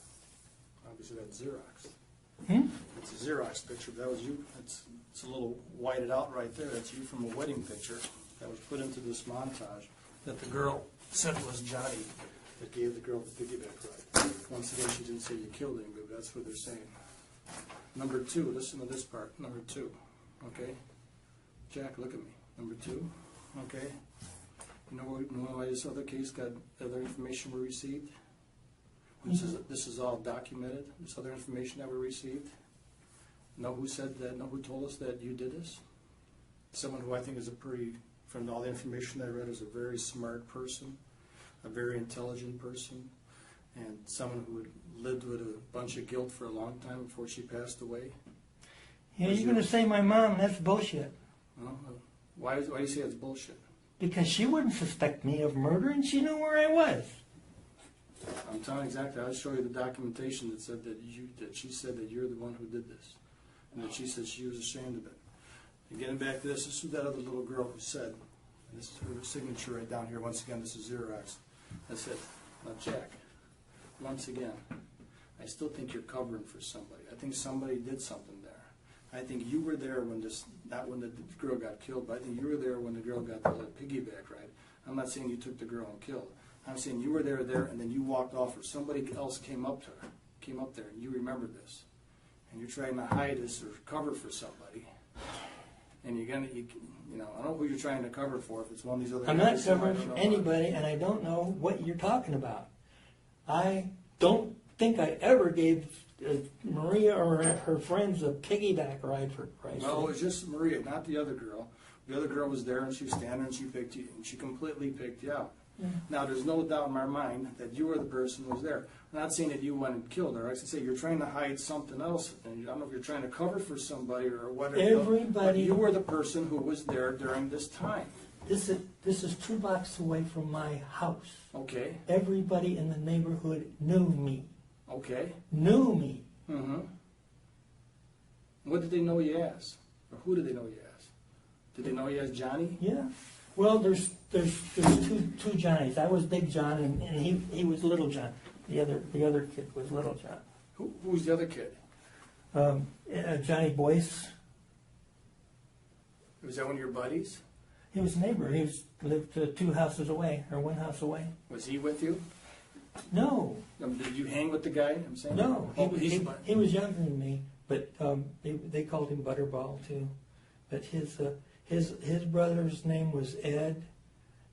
Obviously that's Xerox.
Hmm?
It's a Xerox picture, but that was you. It's a little whited out right there. That's you from a wedding picture that was put into this montage that the girl said was Johnny that gave the girl the piggyback ride. Once again, she didn't say you killed him, but that's what they're saying. Number two, listen to this part. Number two, okay? Jack, look at me. Number two, okay? You know why this other case got other information we received? This is all documented, this other information that we received. Know who said that, know who told us that you did this? Someone who I think is from all the information I read, is a very smart person, a very intelligent person, and someone who had lived with a bunch of guilt for a long time before she passed away.
Yeah, you're going to say my mom, that's bullshit.
Well, why do you say it's bullshit?
Because she wouldn't suspect me of murder, and she knew where I was.
I'm telling you exactly. I'll show you the documentation that said that she said that you're the one who did this, and that she said she was ashamed of it. And getting back to this is that other little girl who said, and this is her signature right down here. Once again, this is Xerox. I said, now Jack, once again, I still think you're covering for somebody. I think somebody did something there. I think you were there when not when the girl got killed, but I think you were there when the girl got the little piggyback ride. I'm not saying you took the girl and killed. I'm saying you were there, and then you walked off, or somebody else came up there, and you remembered this, and you're trying to hide this or cover for somebody, and I don't know who you're trying to cover for. If it's one of these other
I'm
guys,
not covering for anybody, and I don't know what you're talking about. I don't think I ever gave Maria or her friends a piggyback ride, for Christ's sake.
No, it was just Maria, not the other girl. The other girl was there, and she was standing, and she picked you, and she completely picked you out. Now, there's no doubt in my mind that you were the person who was there. I'm not saying that you went and killed her. I say you're trying to hide something else. And I don't know if you're trying to cover for somebody or whatever.
Everybody.
But you were the person who was there during this time.
This is 2 blocks away from my house.
Okay.
Everybody in the neighborhood knew me.
Okay.
Knew me.
Mm-hmm. What did they know you as? Or who did they know you as? Did they know you as Johnny?
Yeah. Well, there's two Johnnies. I was Big John, and he was Little John. The other kid was Little John.
Who's the other kid?
Johnny Boyce.
Was that one of your buddies?
He was a neighbor. He lived 2 houses away, or 1 house away.
Was he with you?
No.
Did you hang with the guy? I'm saying.
No.
Oh,
he was younger than me, but they called him Butterball too. But his brother's name was Ed,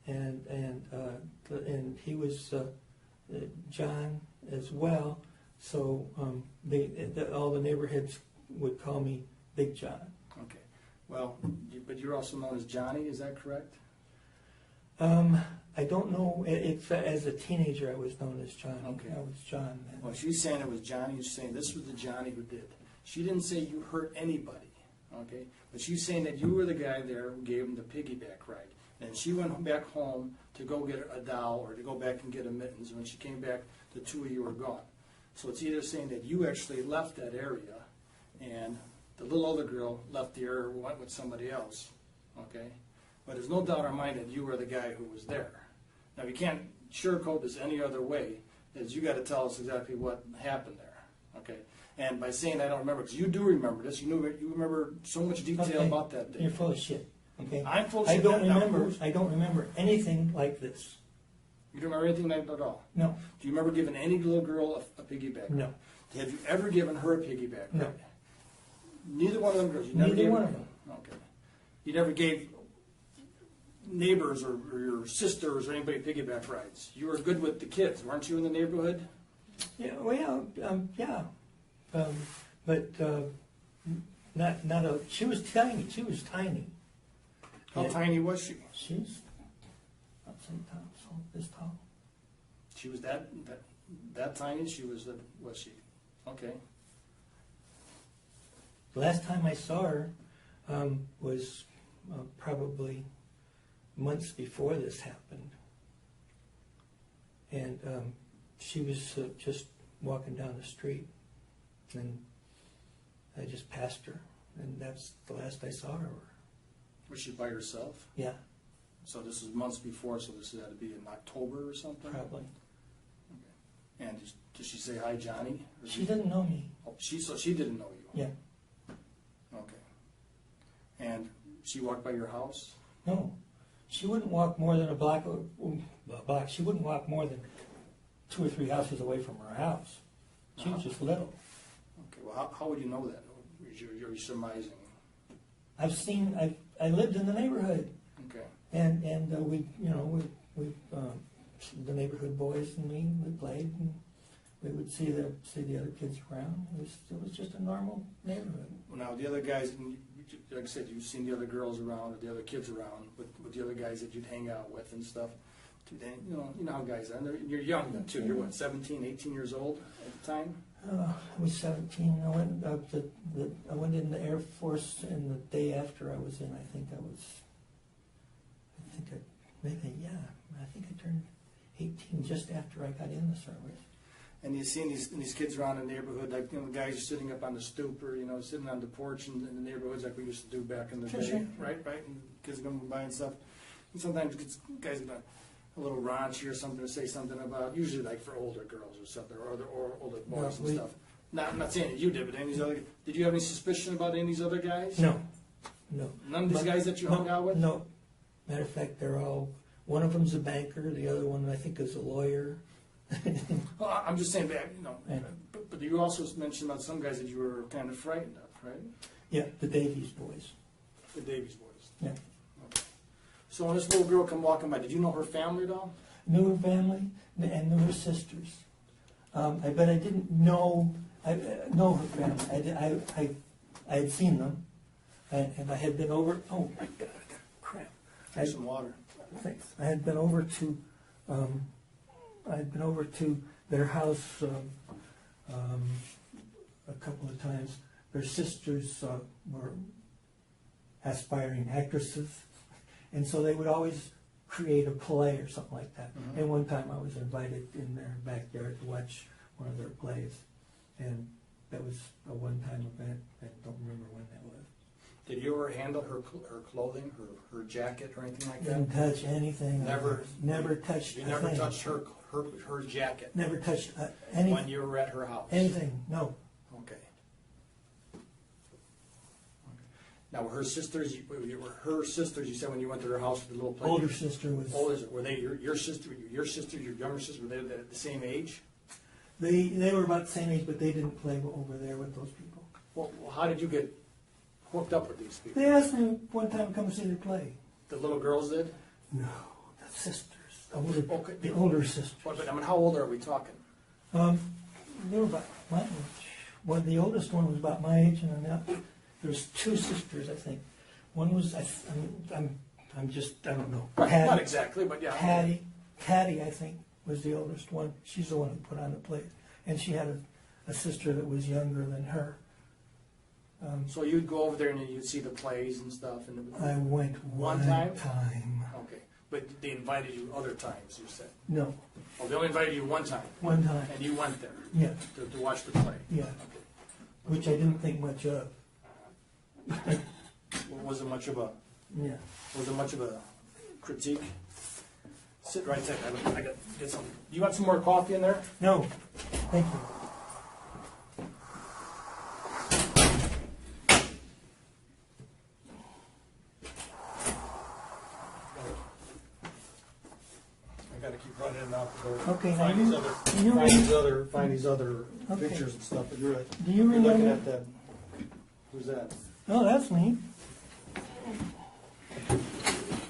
and he was John as well. So all the neighborhoods would call me Big John.
Okay. Well, but you're also known as Johnny. Is that correct?
I don't know. As a teenager, I was known as Johnny.
Okay.
I was John then.
Well, she's saying it was Johnny. She's saying this was the Johnny who did. She didn't say you hurt anybody. Okay, but she's saying that you were the guy there who gave him the piggyback ride. And she went back home to go get a doll or to go back and get a mittens. When she came back, the 2 of you were gone. So it's either saying that you actually left that area and the little older girl left the area and went with somebody else. Okay, but there's no doubt in our mind that you were the guy who was there. Now, you can't sugarcoat this any other way, is you got to tell us exactly what happened there. Okay, And by saying I don't remember, because you do remember this, you remember so much detail
Okay.
about that day.
You're full of shit. Okay.
I'm full of
I
shit.
don't
Now,
remember. I don't remember anything like this.
You don't remember anything like that at all?
No.
Do you remember giving any little girl a piggyback?
No.
Have you ever given her a piggyback?
No.
Neither one of them girls. You never
Neither
gave
one
her-
of them.
Okay. You never gave neighbors or your sisters or anybody piggyback rides. You were good with the kids, weren't you, in the neighborhood?
Yeah. Well, yeah. But not a. She was tiny. She was tiny.
How
Yeah.
tiny was she?
She was about the same tall, so this tall.
She was that tiny. Was she? Okay.
The last time I saw her was probably months before this happened. And she was just walking down the street, and I just passed her, and that's the last I saw her.
Was she by herself?
Yeah,
So this is months before, so this had to be in October or something?
probably.
And did she say, hi, Johnny? Or
She didn't know me.
Oh, so she didn't know you?
Yeah,
Okay. And she walked by your house?
no. She wouldn't walk more than a block. She wouldn't walk more than 2 or 3 houses away from her house. She was just little.
Okay, well, how would you know that? You're surmising.
I lived in the neighborhood,
Okay.
and we the neighborhood boys and me, we played, and we would see the other kids around. It was just a normal neighborhood.
Well, now, the other guys, like I said, you've seen the other girls around, or the other kids around, with the other guys that you'd hang out with and stuff. You know how guys are. And you're young then, too. You're what, 17, 18 years old at the time?
I was 17. I went in the Air Force, and the day after I was in, I think I turned 18 just after I got in the service.
And you've seen these kids around the neighborhood, like, the guys are sitting up on the stoop, or, sitting on the porch in the neighborhoods like we used to do back in the
Sure,
day.
sure.
Right? And kids are going by and stuff. And sometimes guys are a little raunchy or something, to say something about, usually like for older girls or something, or older boys and stuff. I'm not saying that you did, but any of these other, did you have any suspicion about any of these other guys?
No.
None of these guys that you hung out with?
No. Matter of fact, they're all. One of them's a banker. The other one, I think, is a lawyer.
Well, I'm just saying that,
Yeah.
but you also mentioned about some guys that you were kind of frightened of, right?
Yeah, the Davies boys.
The Davies boys.
Yeah.
Okay. So when this little girl come walking by, did you know her family at all?
Knew her family and knew her sisters. I bet I didn't know her family. I had seen them, and I had been over. Oh my God! Crap!
Drink some water.
Thanks. I had been over to. Their house a couple of times. Their sisters were aspiring actresses, and so they would always create a play or something like that.
Mhm.
And one time I was invited in their backyard to watch one of their plays, and that was a one-time event. I don't remember when that was.
Did you ever handle her clothing, her jacket, or anything like that?
Didn't touch anything.
Never.
Never touched.
You
a
never
thing.
touched her jacket
Never touched
when
anything.
you were at her house.
Anything. No.
Okay. Now, were her sisters? You said when you went to her house for the little play.
Older sister was.
Were they your sister? Your sister, your younger sister? Were they at the same age?
They were about the same age, but they didn't play over there with those people.
Well, how did you get hooked up with these people?
They asked me one time to come see their play.
The little girls did?
No, the sisters.
Okay.
The older sisters.
But I mean, how old are we talking?
They were about my age. Well, the oldest one was about my age, and then there was 2 sisters, I think. One was I don't know.
Not exactly, but yeah.
Patty, I think, was the oldest one. She's the one who put on the play, and she had a sister that was younger than her.
So you'd go over there and you'd see the plays and stuff. And
I went
One
one
time?
time.
Okay, but they invited you other times. You said.
No,
Oh, they only invited you one time,
one time.
and you went there
Yeah,
to watch the play.
yeah.
Okay.
Which I didn't think much of.
Was it much of a critique? Sit right there. I got get some. You want some more coffee in there?
No, thank you.
talk about.
Okay, now
Find
you-
these other,
you
find
read-
these other
Okay.
pictures and stuff, but you're right.
Do you
You're looking
remember?
at that. Who's that?
Oh, that's neat.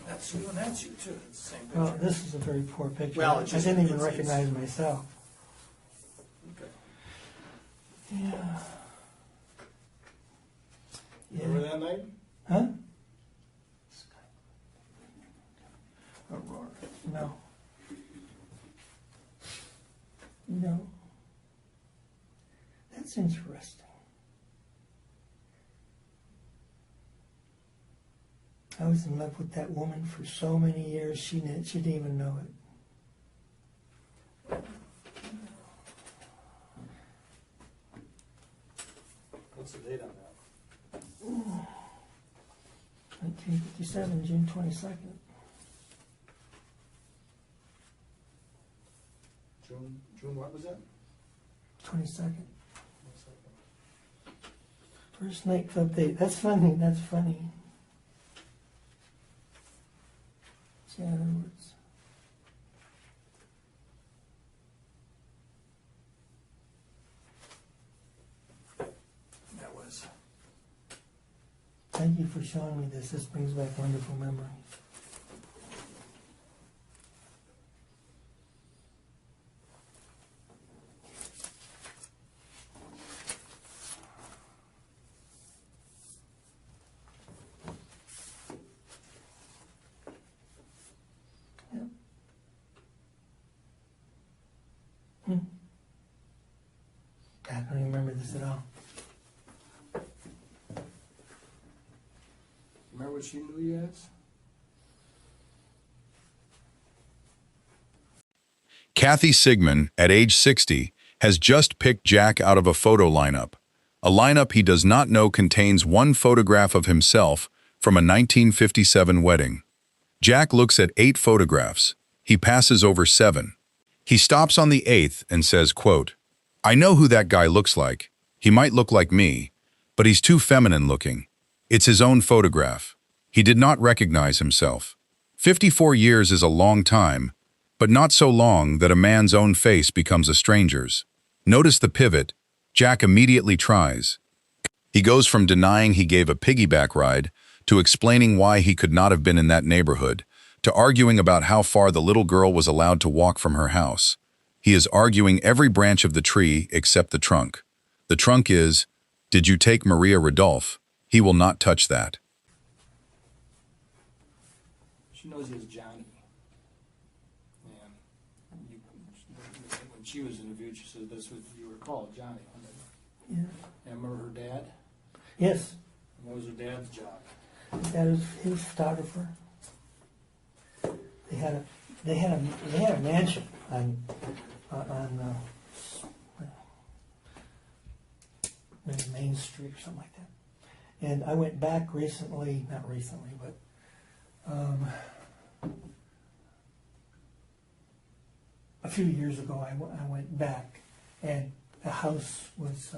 That's you and that's you too. It's the same
Well,
picture.
this is a very poor picture.
Well, it's
I
just-
didn't even
it's-
recognize myself.
Okay.
Yeah.
Remember that night?
Huh? Aurora. No. No. That's interesting. I was in love with that woman for so many years, she didn't even know it.
What's the date on that?
1957, June 22nd.
June what was that?
22nd. First nightclub date. That's funny. That's funny. Jan Edwards.
That was.
Thank you for showing me this. This brings back wonderful memories. Yep. I don't even remember this at all.
Remember what she knew you as?
Kathy Sigman, at age 60, has just picked Jack out of a photo lineup. A lineup he does not know contains one photograph of himself from a 1957 wedding. Jack looks at 8 photographs. He passes over 7. He stops on the 8th and says, quote, "I know who that guy looks like. He might look like me, but he's too feminine looking. It's his own photograph. He did not recognize himself. 54 years is a long time, but not so long that a man's own face becomes a stranger's. Notice the pivot. Jack immediately tries. He goes from denying he gave a piggyback ride to explaining why he could not have been in that neighborhood, to arguing about how far the little girl was allowed to walk from her house. He is arguing every branch of the tree except the trunk. The trunk is, did you take Maria Ridulph? He will not touch that.
She knows you as Johnny. And you, when she was interviewed, she said that's what you were called, Johnny.
Yeah.
And remember her dad?
Yes,
And what was her dad's job?
that was his photographer. They had a mansion on maybe Main Street or something like that. And I went back recently, not recently, but a few years ago. I went back, and the house was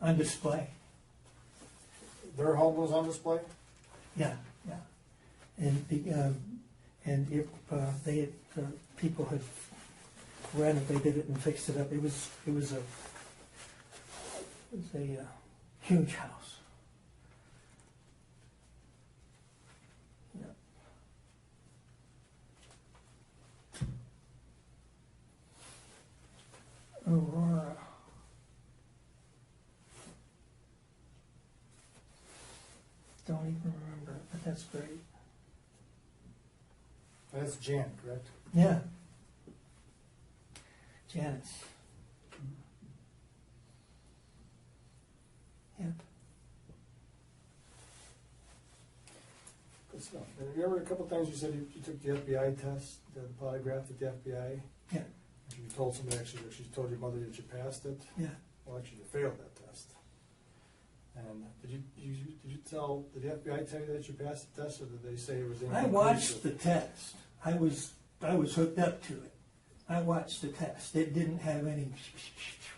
on display.
Their home was on display?
Yeah, yeah. And if people had renovated it and fixed it up, it was a huge house. Yeah. Aurora. Don't even remember, but that's great.
That's Jan, correct?
Yeah. Janice. Yep.
Good stuff. And remember a couple times you said you took the FBI test, the polygraph at the FBI?
Yeah.
You told somebody actually told your mother that you passed it?
Yeah.
Well, actually, you failed that test. And did the FBI tell you that you passed the test, or did they say it was
I watched the test. I was hooked up to it. I watched the test. It didn't have any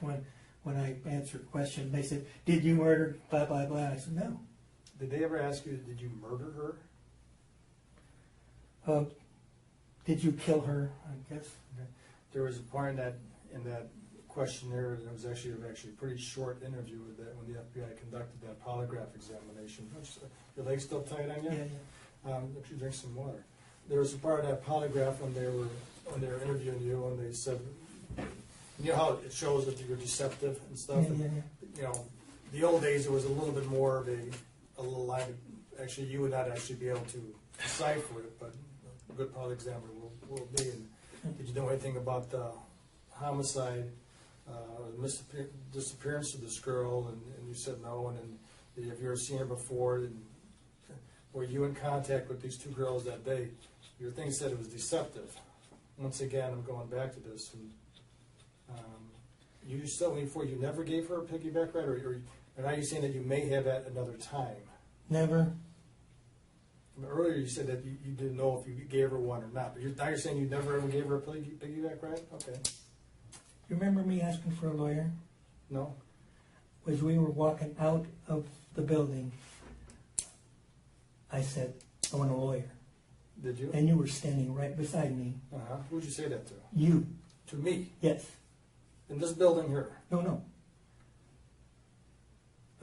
when I answered a question. They said, "Did you murder blah blah blah?" I said, "No."
Did they ever ask you, did you murder her?
Did you kill her? I guess.
There was a part in that questionnaire, there was actually a pretty short interview with that when the FBI conducted that polygraph examination. Your leg's still tight on you?
Yeah.
If you drink some water. There was a part of that polygraph when they were interviewing you, and they said, you know how it shows that you were deceptive and stuff.
Yeah.
You know, the old days there was a little bit more of a little line. Actually, you would not actually be able to decipher it, but a good poly examiner will be. And did you know anything about the homicide, disappearance of this girl? And you said no. And then, have you ever seen her before? And were you in contact with these two girls that day? Your thing said it was deceptive. Once again, I'm going back to this. And, you told me before you never gave her a piggyback ride, or now you're saying that you may have at another time.
Never.
Earlier you said that you didn't know if you gave her one or not, but now you're saying you never ever gave her a piggyback ride? Okay.
You remember me asking for a lawyer?
No?
As we were walking out of the building, I said, I want a lawyer.
Did you?
And you were standing right beside me.
Uh-huh. Who'd you say that to?
You.
To me?
Yes.
In this building here?
No.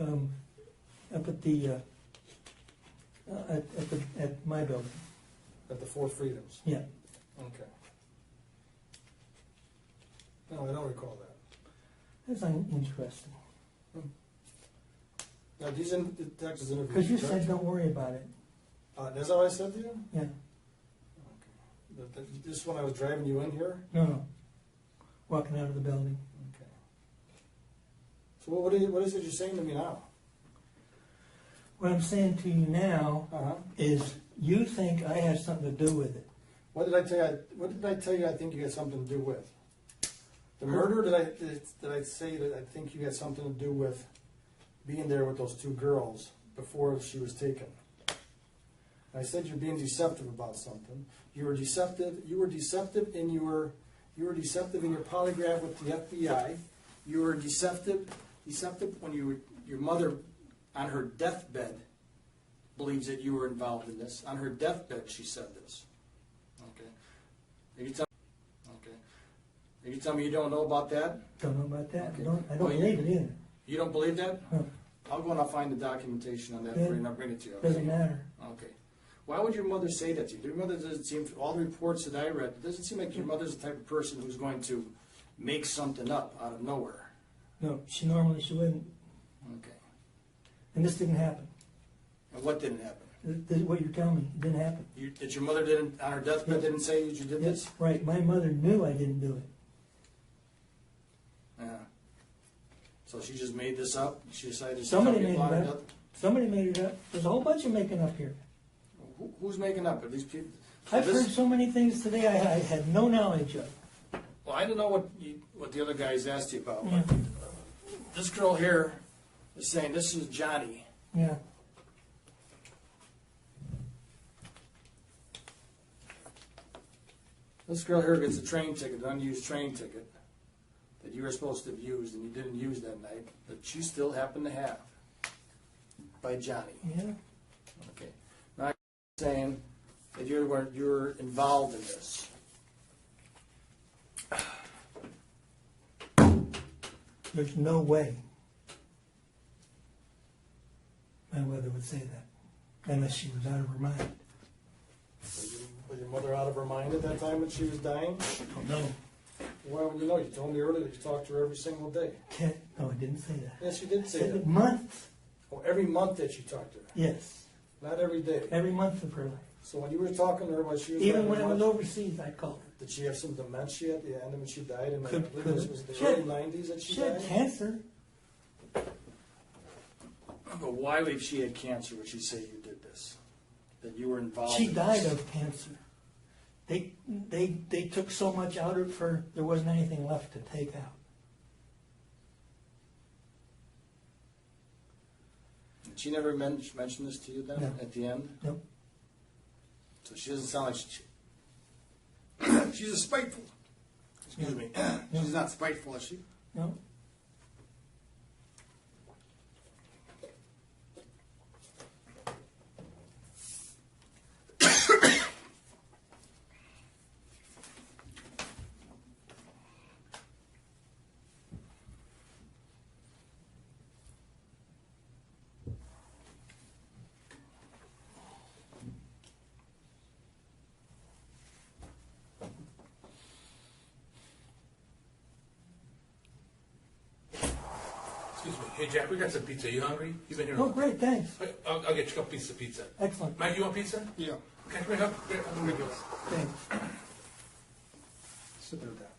Up at the at my building.
At the Four Freedoms?
Yeah.
Okay. No, I don't recall that.
That's interesting.
Now, these Texas interviews...
Because you said don't worry about it.
That's how I said to you?
Yeah.
Okay. This when I was driving you in here?
No. Walking out of the building.
Okay. So what is it you're saying to me now?
What I'm saying to you now is you think I have something to do with it.
What did I tell you? I think you had something to do with the murder. Did I say that I think you had something to do with being there with those two girls before she was taken? I said you're being deceptive about something. You were deceptive. You were deceptive in your polygraph with the FBI. You were deceptive when your mother, on her deathbed, believes that you were involved in this. On her deathbed, she said this. Okay. Are you telling me you don't know about that?
Don't know about that.
Okay.
I don't believe it either.
You don't believe that?
No.
I'll go and I'll find the documentation on that for you and I'll bring it to you. Okay?
Doesn't matter.
Okay. Why would your mother say that to you? Your mother doesn't seem, all the reports that I read, it doesn't seem like your mother's the type of person who's going to make something up out of nowhere.
No, she wouldn't.
Okay.
And this didn't happen.
And what didn't happen?
This is what you're telling me. It didn't happen.
That your mother didn't, on her deathbed, didn't say that you did this?
Right. My mother knew I didn't do it.
Yeah. So she just made this up? She decided to
Somebody
tell
made
people
it
on her
up. Somebody made it up. There's a whole bunch of making up here.
Who's making up? Are these people?
I've heard so many things today I had no knowledge of.
Well, I don't know what the other guys asked you about,
Yeah.
but this girl here is saying this is Johnny.
Yeah.
This girl here gets a train ticket, an unused train ticket, that you were supposed to have used and you didn't use that night, that she still happened to have by Johnny.
Yeah.
Okay. Now I'm saying that you're involved in this.
There's no way my mother would say that unless she was out of her mind.
Was your mother out of her mind at that time when she was dying?
I don't know.
Well, you know, you told me earlier that you talked to her every single day.
No, I didn't say that.
Yes, you did say
Said
that.
it months.
Oh, every month that you talked to her.
Yes.
Not every day.
Every month of her life.
So when you were talking to her while she was
Even
dying,
when I was overseas, I called her.
did she have some dementia at the end when she died? And I
Could-
believe
could-
this was the
she had-
early 90s that she
She
died?
had cancer.
But why, if she had cancer, would she say you did this? That you were involved
She
in
died
this?
of cancer. They took so much out of her, there wasn't anything left to take out.
Did she never mention this to you then,
No.
at the end?
Nope.
So she doesn't sound like she's a spiteful. Excuse me. She's not spiteful, is she?
No.
Hey, Jack, we got some pizza. You hungry? You been here?
Oh, great, thanks.
I'll get you a couple pieces of pizza.
Excellent.
Mike, you want pizza?
Yeah.
Okay, bring up. I'm gonna go.
Thanks.
Sit there with that.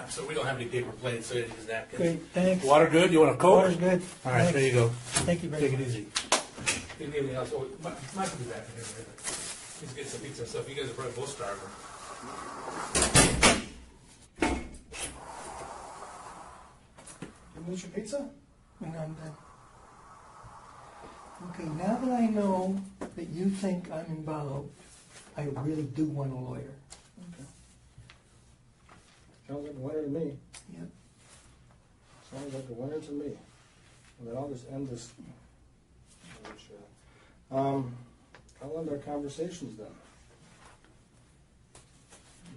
So we don't have any paper plates, so you use napkins.
Great, thanks.
Water good? You want a Coke?
Water's good.
All right,
Thanks.
there you go.
Thank you very
Take
much.
it easy. If you need anything else, Mike will be back in here. He's getting some pizza and stuff. You guys are probably both starving.
You want your pizza?
And I'm done. Okay, now that I know that you think I'm involved, I really do want a lawyer.
Sounds like a winner to me.
Yep.
Sounds like a winner to me. And then I'll just end this. I'll end our conversations then.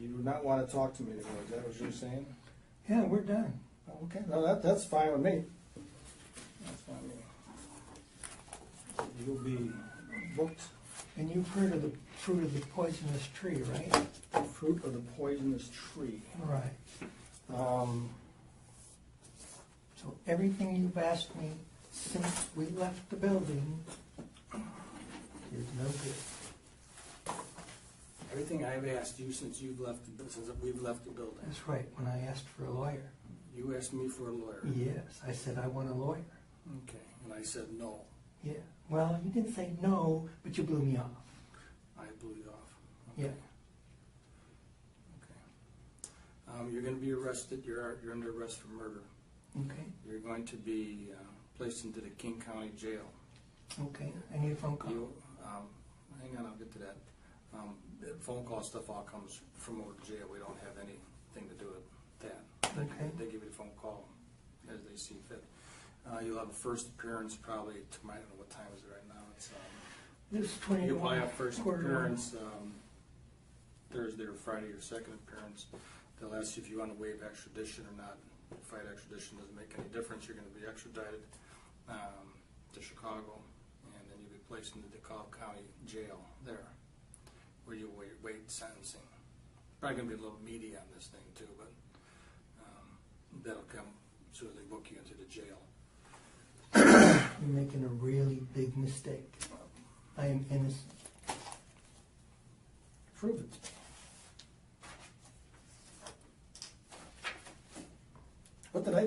You do not want to talk to me anymore, is that what you're saying?
Yeah, we're done.
Okay, no, that's fine with me. That's fine with me. You'll be booked.
And you've heard of the fruit of the poisonous tree, right?
Fruit of the poisonous tree.
Right. So everything you've asked me since we left the building is no good.
Everything I've asked you since we've left the building.
That's right, when I asked for a lawyer.
You asked me for a lawyer.
Yes, I said I want a lawyer.
Okay, and I said no.
Yeah. Well, you didn't say no, but you blew me off.
I blew you off.
Yeah.
Okay. You're going to be arrested. You're under arrest for murder.
Okay.
You're going to be placed into the King County Jail.
Okay. I need a phone call.
Hang on, I'll get to that. The phone call stuff all comes from over the jail. We don't have anything to do with that.
Okay.
They give you the phone call as they see fit. You'll have a first appearance probably tomorrow. I don't know what time is it right now. It's
This is 20.
you'll probably have first
quarter.
appearance Thursday or Friday, your second appearance. They'll ask you if you want to waive extradition or not. Fight extradition doesn't make any difference. You're going to be extradited to Chicago, and then you'll be placed into DeKalb County Jail there, where you'll wait sentencing. Probably going to be a little meaty on this thing too, but that'll come as soon as they book you into the jail.
You're making a really big mistake. I am innocent.
Prove it. What did I?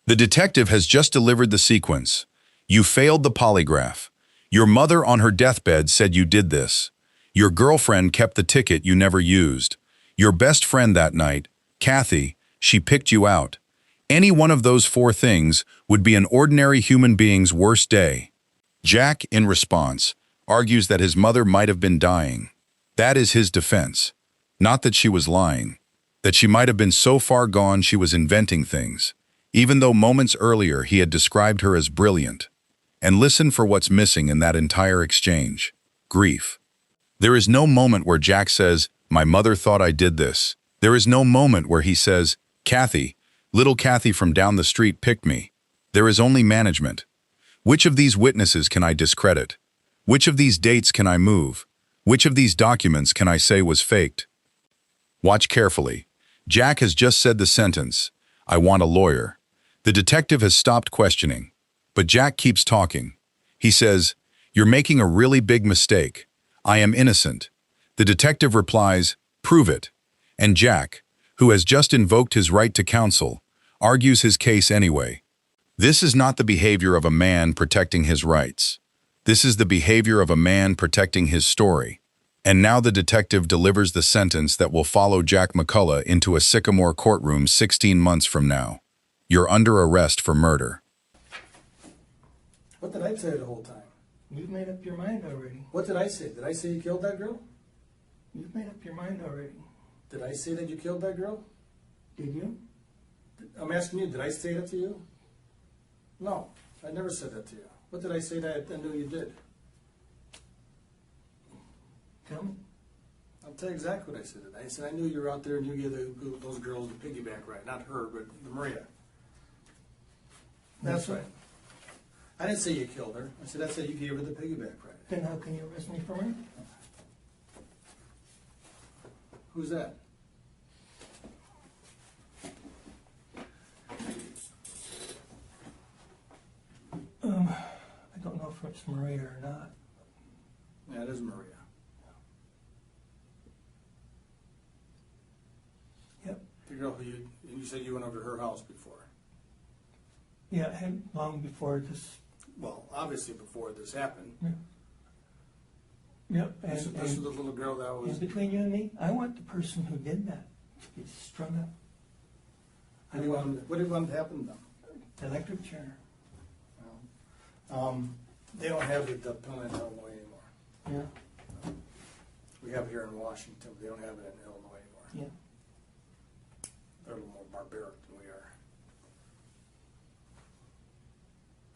The detective has just delivered the sequence. You failed the polygraph. Your mother on her deathbed said you did this. Your girlfriend kept the ticket you never used. Your best friend that night, Kathy, she picked you out. Any one of those four things would be an ordinary human being's worst day. Jack, in response, argues that his mother might have been dying. That is his defense. Not that she was lying. That she might have been so far gone she was inventing things, even though moments earlier he had described her as brilliant. And listen for what's missing in that entire exchange. Grief. There is no moment where Jack says, "My mother thought I did this." There is no moment where he says, "Kathy, little Kathy from down the street picked me." There is only management. Which of these witnesses can I discredit? Which of these dates can I move? Which of these documents can I say was faked? Watch carefully. Jack has just said the sentence, "I want a lawyer." The detective has stopped questioning, but Jack keeps talking. He says, "You're making a really big mistake. I am innocent." The detective replies, "Prove it." And Jack, who has just invoked his right to counsel, argues his case anyway. This is not the behavior of a man protecting his rights. This is the behavior of a man protecting his story. And now the detective delivers the sentence that will follow Jack McCullough into a Sycamore courtroom 16 months from now. You're under arrest for murder.
What did I say the whole time?
You've made up your mind already.
What did I say? Did I say you killed that girl?
You've made up your mind already.
Did I say that you killed that girl?
Did you?
I'm asking you, did I say that to you? No, I never said that to you. What did I say that I knew you did?
Tell me.
I'll tell you exactly what I said. I said I knew you were out there and you gave those girls the piggyback ride. Not her, but Maria. That's right. I didn't say you killed her. I said that's how you gave her the piggyback ride.
Then how can you arrest me for murder?
Who's that?
I don't know if it's Maria or not.
Yeah, it is Maria.
Yep.
The girl who you said you went over to her house before.
Yeah, and long before this.
Well, obviously before this happened.
Yeah. Yep.
This was the little girl that was.
And between you and me, I want the person who did that to be strung up.
What do you want to happen to them?
Electric chair.
They don't have the death penalty in Illinois anymore.
Yeah.
We have it here in Washington, but they don't have it in Illinois anymore.
Yeah.
They're a little more barbaric than we are.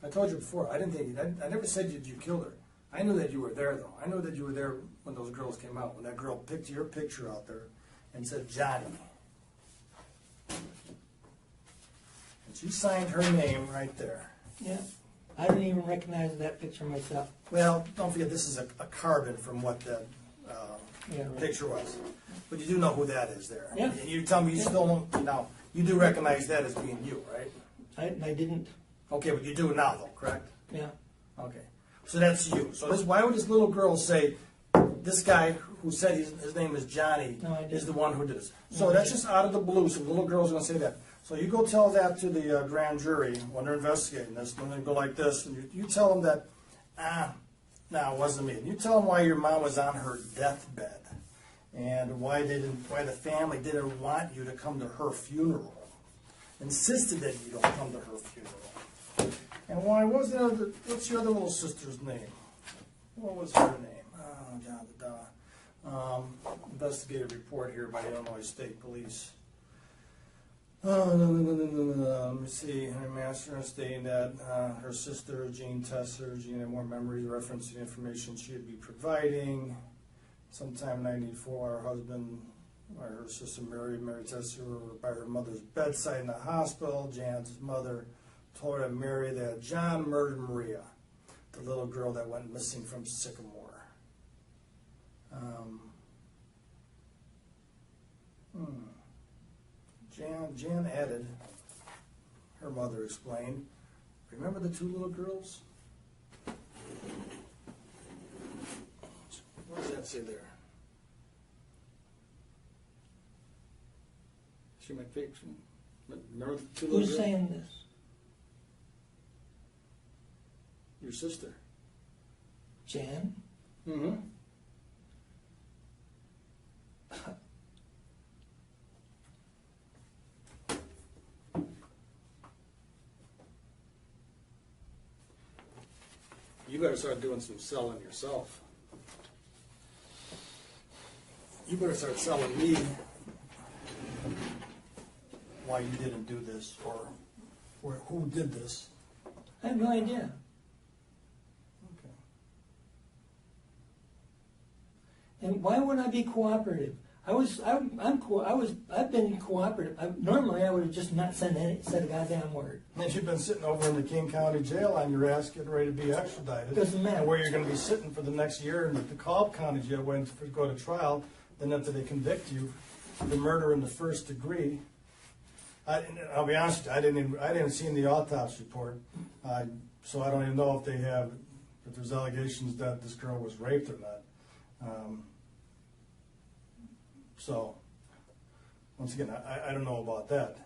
I told you before, I didn't think I never said you killed her. I knew that you were there, though. I knew that you were there when those girls came out, when that girl picked your picture out there and said, Johnny. And she signed her name right there.
Yeah. I didn't even recognize that picture myself.
Well, don't forget, this is a carbon from what the
Yeah, right.
picture was. But you do know who that is there.
Yeah.
And you tell me you still don't, now, you do recognize that as being you, right?
I didn't.
Okay, but you do now, though, correct?
Yeah.
Okay. So that's you. So why would this little girl say, this guy who said his name is Johnny
No, I didn't.
is the one who did this? So
No, I
that's
didn't.
just out of the blue, so the little girl's going to say that. So you go tell that to the grand jury when they're investigating this, when they go like this, and you tell them that, no, it wasn't me. And you tell them why your mom was on her deathbed, and why the family didn't want you to come to her funeral, insisted that you don't come to her funeral, and why was the other? What's your other little sister's name? What was her name? Oh, John the investigative report here by Illinois State Police. Let me see. Her master stating that her sister, Jean Tessier, Jean had more memories referencing the information she would be providing. Sometime in 1994, her husband, or her sister Mary Tessier, were by her mother's bedside in the hospital. Jan's mother told her, Mary, that John murdered Maria, the little girl that went missing from Sycamore. Jan added, her mother explained, remember the two little girls? What does that say there? See my picture? Remember the two little girls?
Who's saying this?
Your sister.
Jan?
Mm-hmm. You better start doing some selling yourself. You better start selling me why you didn't do this or who did this.
I have no idea.
Okay.
And why would I be cooperative? I've been cooperative. Normally I would have just not said a goddamn word.
And you've been sitting over in the King County Jail on your ass getting ready to be extradited.
Doesn't matter.
And where you're going to be sitting for the next year in the Cobb County Jail waiting to go to trial. Then after they convict you for murder in the first degree. I'll be honest with you, I didn't see the autopsy report. So I don't even know if there's allegations that this girl was raped or not. So, once again, I don't know about that,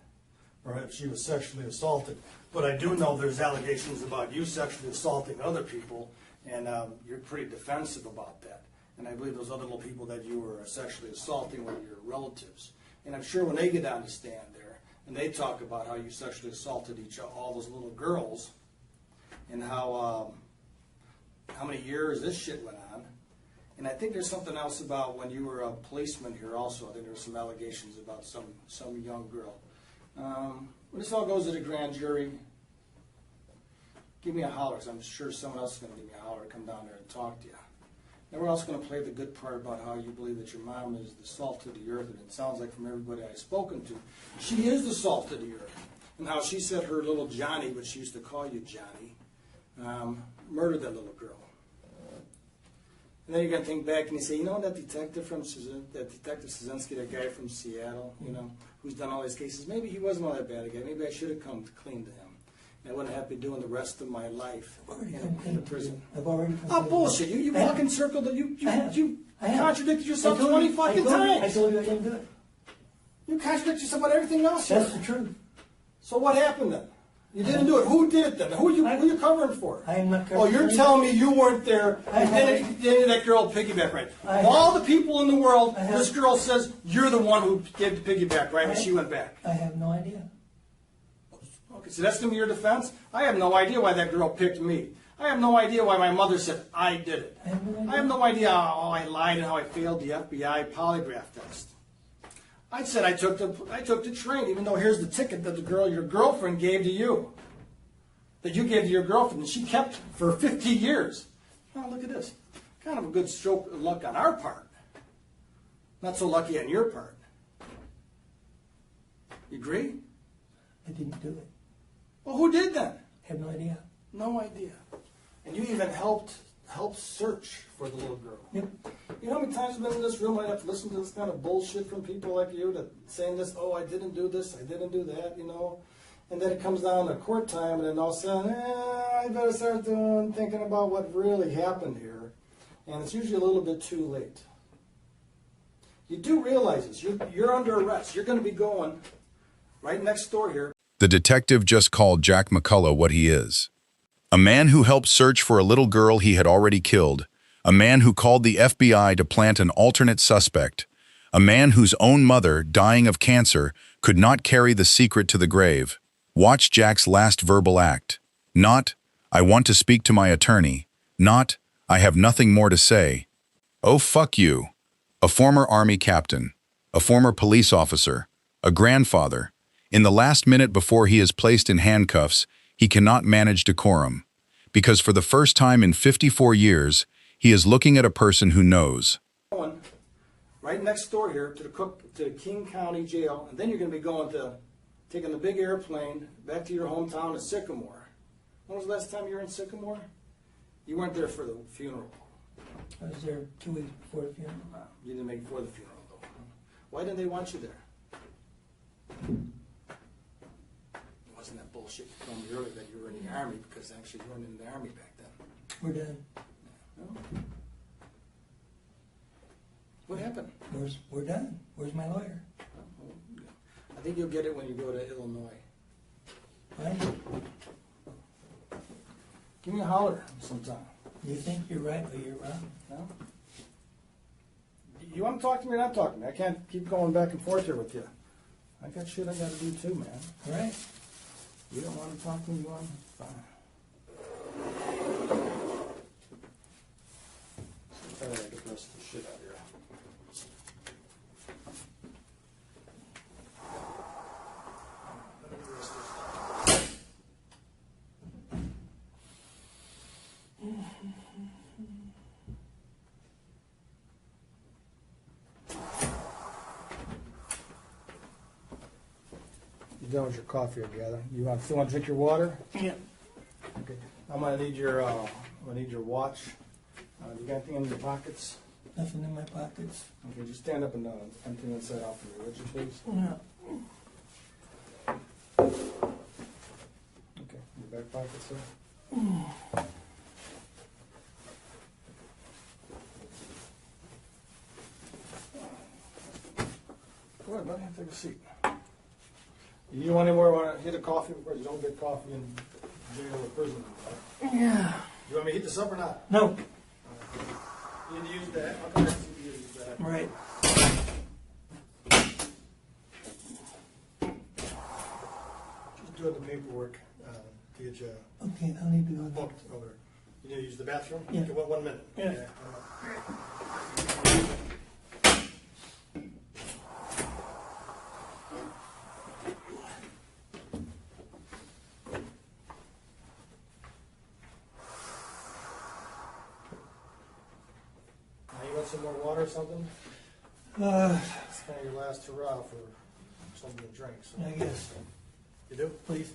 or if she was sexually assaulted. But I do know there's allegations about you sexually assaulting other people, and you're pretty defensive about that. And I believe those other little people that you were sexually assaulting were your relatives. And I'm sure when they get on the stand there, and they talk about how you sexually assaulted all those little girls, and how many years this shit went on. And I think there's something else about when you were a policeman here also. I think there were some allegations about some young girl. When this all goes to the grand jury, give me a holler, because I'm sure someone else is going to give me a holler to come down there and talk to you. And we're also going to play the good part about how you believe that your mom is the salt of the earth, and it sounds like from everybody I've spoken to, she is the salt of the earth. And how she said her little Johnny, which she used to call you Johnny, murdered that little girl. And then you're gonna think back and you say, you know, that detective Szynski, that guy from Seattle, you know, who's done all these cases, maybe he wasn't all that bad a guy. Maybe I should have come clean to him. And I wouldn't have to be doing the rest of my life in the prison.
I've already
Oh, bullshit. You fucking circled it. You contradicted yourself 20 fucking
I
times.
told you I didn't do it.
You contradict yourself about everything else here.
That's the truth.
So what happened then? You didn't do it. Who did it then? Who are you covering for?
I am not
Oh,
covering
you're
for
telling me you weren't there, and then that girl piggyback right. Of all the people in the world, this girl says you're the one who gave the piggyback right when she went back.
I have no idea.
Okay, so that's going to be your defense? I have no idea why that girl picked me. I have no idea why my mother said I did it. I have no idea how I lied and how I failed the FBI polygraph test. I said I took the train, even though here's the ticket that your girlfriend gave to you. That you gave to your girlfriend, and she kept for 50 years. Oh, look at this. Kind of a good stroke of luck on our part. Not so lucky on your part. You agree?
I didn't do it.
Well, who did then?
I have no idea.
No idea. And you even helped search for the little girl.
Yep.
You know how many times I've been in this room, I have to listen to this kind of bullshit from people like you that saying this, oh, I didn't do this, I didn't do that, you know. And then it comes down to court time, and then all of a sudden, I better start thinking about what really happened here. And it's usually a little bit too late. You do realize this. You're under arrest. You're going to be going right next door here.
The detective just called Jack McCullough what he is. A man who helped search for a little girl he had already killed. A man who called the FBI to plant an alternate suspect. A man whose own mother, dying of cancer, could not carry the secret to the grave. Watch Jack's last verbal act. Not, I want to speak to my attorney. Not, I have nothing more to say. Oh, fuck you. A former Army captain. A former police officer. A grandfather. In the last minute before he is placed in handcuffs, he cannot manage decorum. Because for the first time in 54 years, he is looking at a person who knows.
Right next door here to King County Jail, and then you're going to be taking the big airplane back to your hometown of Sycamore. When was the last time you were in Sycamore? You weren't there for the funeral.
I was there 2 weeks before the funeral.
You didn't make it for the funeral, though. Why didn't they want you there? It wasn't that bullshit you told me earlier that you were in the Army, because actually you weren't in the Army back then.
We're done.
No? What happened?
We're done. Where's my lawyer?
I think you'll get it when you go to Illinois.
Fine.
Give me a holler sometime.
You think you're right, but you're wrong.
No? You want to talk to me or not talk to me? I can't keep going back and forth here with you. I got shit I got to do too, man.
All right.
You don't want to talk to me, you want? Fine. So I gotta get the rest of the shit out of here. You done with your coffee, I gather. You still want to drink your water?
Yeah.
Okay. I'm gonna need your watch. You got anything in your pockets?
Nothing in my pockets.
Okay, just stand up and empty that side off for me, would you please?
Yeah.
Okay, your back pocket, sir. Go ahead, buddy, take a seat. You want any more? Want to hit a coffee? Or you don't get coffee in jail or prison?
Yeah.
You want me to heat this up or not?
No.
You need to use that. I'll come back to you to use that.
Right.
Just doing the paperwork to get you
Okay, I'll need to go back.
booked over. You need to use the bathroom?
Yeah.
Okay, 1 minute.
Yeah.
Now you want some more water or something? It's kind of your last hurrah for something to drink. So.
I guess.
You do?
Please.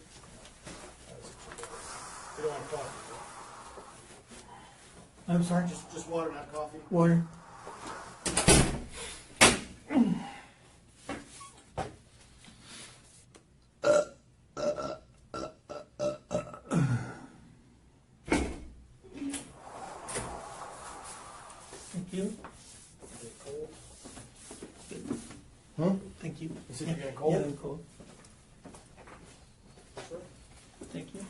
You don't want coffee.
I'm sorry.
Just water, not coffee.
Water. Thank you.
Huh?
Thank you.
Is it getting cold?
Yeah, I'm cold. Thank you.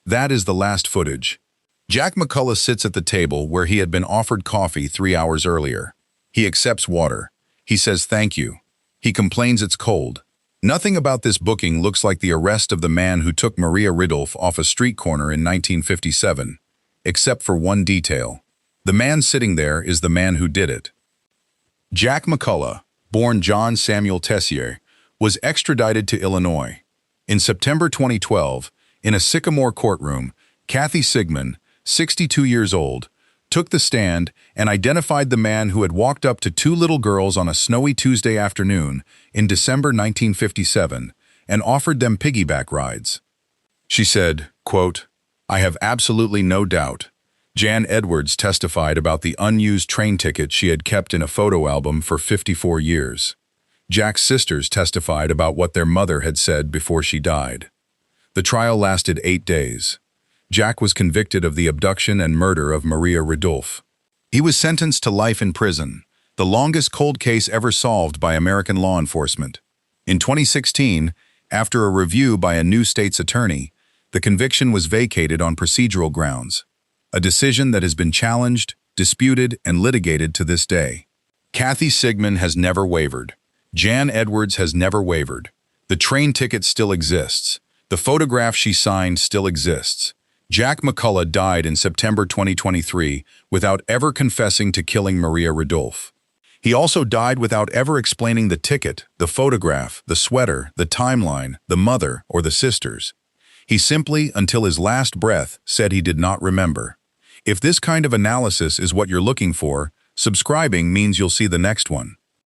That is the last footage. Jack McCullough sits at the table where he had been offered coffee 3 hours earlier. He accepts water. He says thank you. He complains it's cold. Nothing about this booking looks like the arrest of the man who took Maria Ridulph off a street corner in 1957, except for one detail. The man sitting there is the man who did it. Jack McCullough, born John Samuel Tessier, was extradited to Illinois. In September 2012, in a Sycamore courtroom, Kathy Sigman, 62 years old, took the stand and identified the man who had walked up to 2 little girls on a snowy Tuesday afternoon in December 1957 and offered them piggyback rides. She said, quote, "I have absolutely no doubt." Jan Edwards testified about the unused train ticket she had kept in a photo album for 54 years. Jack's sisters testified about what their mother had said before she died. The trial lasted 8 days. Jack was convicted of the abduction and murder of Maria Ridulph. He was sentenced to life in prison, the longest cold case ever solved by American law enforcement. In 2016, after a review by a new state's attorney, the conviction was vacated on procedural grounds, a decision that has been challenged, disputed, and litigated to this day. Kathy Sigman has never wavered. Jan Edwards has never wavered. The train ticket still exists. The photograph she signed still exists. Jack McCullough died in September 2023 without ever confessing to killing Maria Ridulph. He also died without ever explaining the ticket, the photograph, the sweater, the timeline, the mother, or the sisters. He simply, until his last breath, said he did not remember. If this kind of analysis is what you're looking for, subscribing means you'll see the next one.